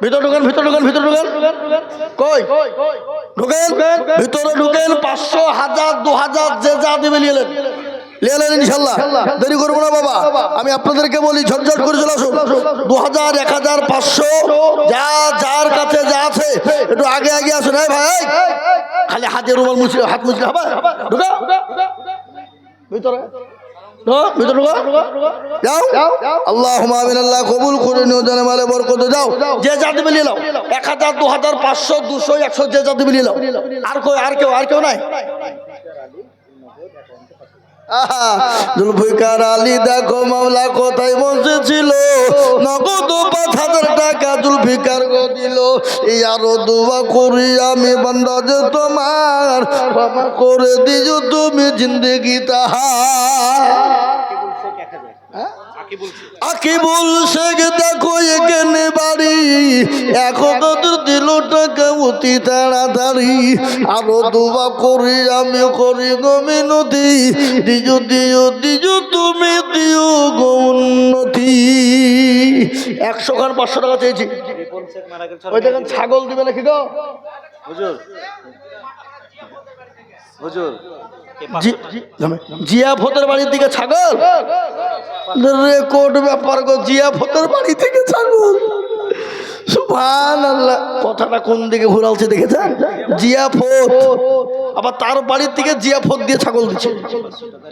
ভিতরে ঢোকেন, ভিতরে ঢোকেন, ভিতরে ঢোকেন, কই ঢোকেন, ভিতরে ঢোকেন। 500, 1000, 2000 যে যা দেবে নিয়ে এলেন ইনশাল্লাহ, দেরি করবো না বাবা। আমি আপনাদেরকে বলি ঝটঝট করে চলে আসুন। 2000, 1000, 500 যা যার কাছে যা আছে একটু আগে আগে আসুন। এই ভাই খালি হাতে রুমাল মুছলে হাত মুছলে হবে? ঢুকা ভিতরে, ভিতরে যাও। আল্লাহুম্মা আমিন, আল্লাহ কবুল করে নিও, জানে মালে বরকত যাও। যে যা দেবে নিয়ে নাও, 1000, 2000, 500, 200, 100 যে যা দেবে নিয়ে নাও। আর কেউ নাই? জুলফিকার আলী দেখো মাওলা কোথায় বসেছিল, নগদ 5,000 টাকা জুলফিকার গো দিল। এই আরো দোয়া করি আমি বান্দা যে তোমার, ক্ষমা করে দিও তুমি জিন্দেগি তাহার। আকিবুল শেখ দেখো এখানে বাড়ি, 1,000 দিল টাকা অতি তাড়াতাড়ি। আরো দোয়া করি আমি করি গো মিনতি, দিও দিও দিও তুমি দিও গো উন্নতি। 100 খান 500 টাকা চেয়েছি। রিপন শেখ মারা গেছে। ওই দেখেন ছাগল দিবে নাকি গো? হুজুর, হুজুর জিয়া ফতের বাড়ির দিকে ছাগল, রেকর্ড ব্যাপার গো। জিয়া ফতের বাড়ি থেকে ছাগল, সুবহানাল্লাহ। কথাটা কোন দিকে ঘুরালছে দেখেছেন? জিয়া ফত, আবার তার বাড়ির থেকে জিয়া ফত দিয়ে ছাগল দিচ্ছে।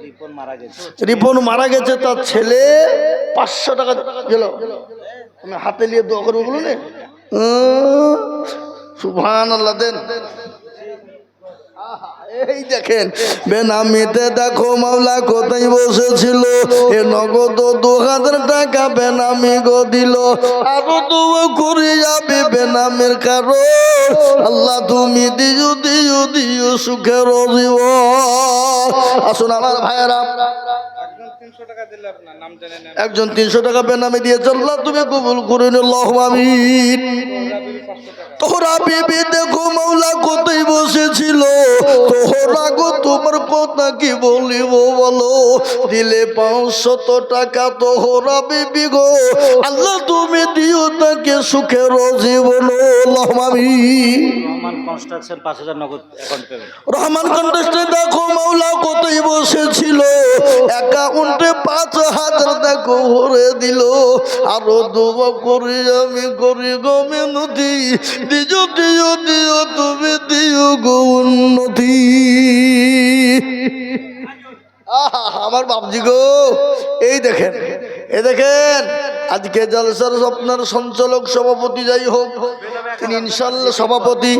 রিপন মারা গেছে। রিপন মারা গেছে, তার ছেলে 500 টাকা গেল। আমি হাতে নিয়ে দোয়া করবো বলুন, সুবহানাল্লাহ। দেন এই দেখেন বেনামিতে দেখো মাওলা কোথায় বসেছিল, এ নগদ 2,000 টাকা বেনামি গো দিল। আরো দোয়া করি যাবে বেনামের কারো, আল্লাহ তুমি দিও দিও দিও সুখের জীবন। আসুন আমার ভাইয়েরা, একজন 300 টাকা বেনামি দিয়েছে, আল্লাহ তুমি কবুল করে নিও, আল্লাহুম্মা আমিন। তোরা বিবি দেখো মাওলা কোথায় বসেছিল, তোরা গো তোমার কথা কি বলিব বলো, দিলে 500 টাকা তোরা বিবি গো, আল্লাহ তুমি দিও তাকে সুখের জীবন, আল্লাহুম্মা আমিন। রহমান কনস্ট্রাকশন 5,000 নগদ অ্যাকাউন্ট পেমেন্ট। রহমান কন্টেস্টে দেখো মাওলা কোথায় বসেছিল, অ্যাকাউন্টে 5,000 দেখো ভরে দিল। আরো দোয়া করি আমি করি গো মিনতি, দিও দিও দিও তুমি দিও গো উন্নতি। আমার বাপজি গো, এই দেখেন, এ দেখেন আজকে জলসার আপনার সঞ্চালক সভাপতি যাই হোক, তিনি ইনশাল্লাহ সভাপতি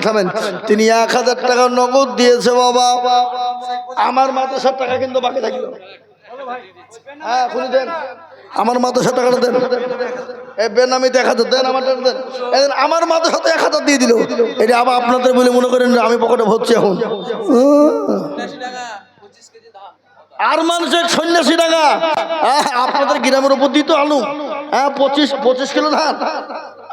থামেন, তিনি 1,000 টাকা নগদ দিয়েছে বাবা। আমার মাদ্রাসার টাকা কিন্তু বাকি থাকলো, হ্যাঁ খুনি দেন, আমার মাদ্রাসার টাকাটা দেন। এই বেনামিতে 1,000 দেন, আমার টাকা দেন। আমার মাদ্রাসাতে 1,000 দিয়ে দিল। এটা আবার আপনাদের বলে মনে করেন আমি পকেটে ভরছি এখন। আর মানুষের সন্ন্যাসী টাকা আপনাদের গ্রামের উপর দিত আলু, হ্যাঁ 25 কিলো ধান।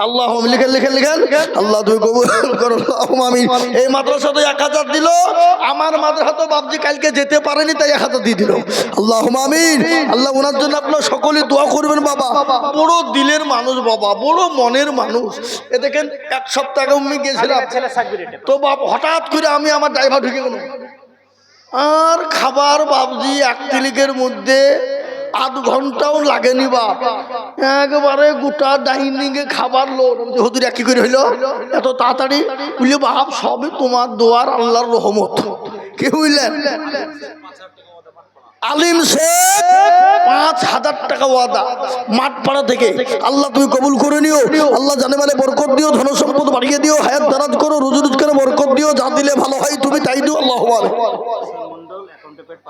আল্লাহ লিখেন লিখেন লিখেন, আল্লাহ তুমি কবুল করো, আল্লাহুম্মা আমিন। এই মাদ্রাসাতে 1,000 দিল, আমার মাদ্রাসাতে বাপজি কালকে যেতে পারেনি তাই 1,000 দিয়ে দিল, আল্লাহুম্মা আমিন। আল্লাহ ওনার জন্য আপনারা সকলে দোয়া করবেন বাবা। বড় দিলের মানুষ বাবা, বড় মনের মানুষ। এ দেখেন 1 সপ্তাহ আগে আমি গেছিলাম তো বাপ, হঠাৎ করে আমি আমার ড্রাইভার ঢুকে গেল, আর খাবার বাবজি 1 তিলিকের মধ্যে 8 ঘন্টাও লাগেনি বাপ, একবারে গোটা ডাইনিং এ খাবার লোড। হুজুর কি করে হইলো এত তাড়াতাড়ি? বুঝলি বাপ সবই তোমার দোয়ার, আল্লাহর রহমত। কি বুঝলেন? আলিম শেখ 5,000 টাকা ওয়াদা মাঠপাড়া থেকে, আল্লাহ তুমি কবুল করে নিও, আল্লাহ জানে মানে বরকত দিও, ধন সম্পদ বাড়িয়ে দিও, হায়াত দারাজ করো, রুজি রোজগারে বরকত দিও, যা দিলে ভালো হয় তুমি তাই দিও, আল্লাহু আকবার।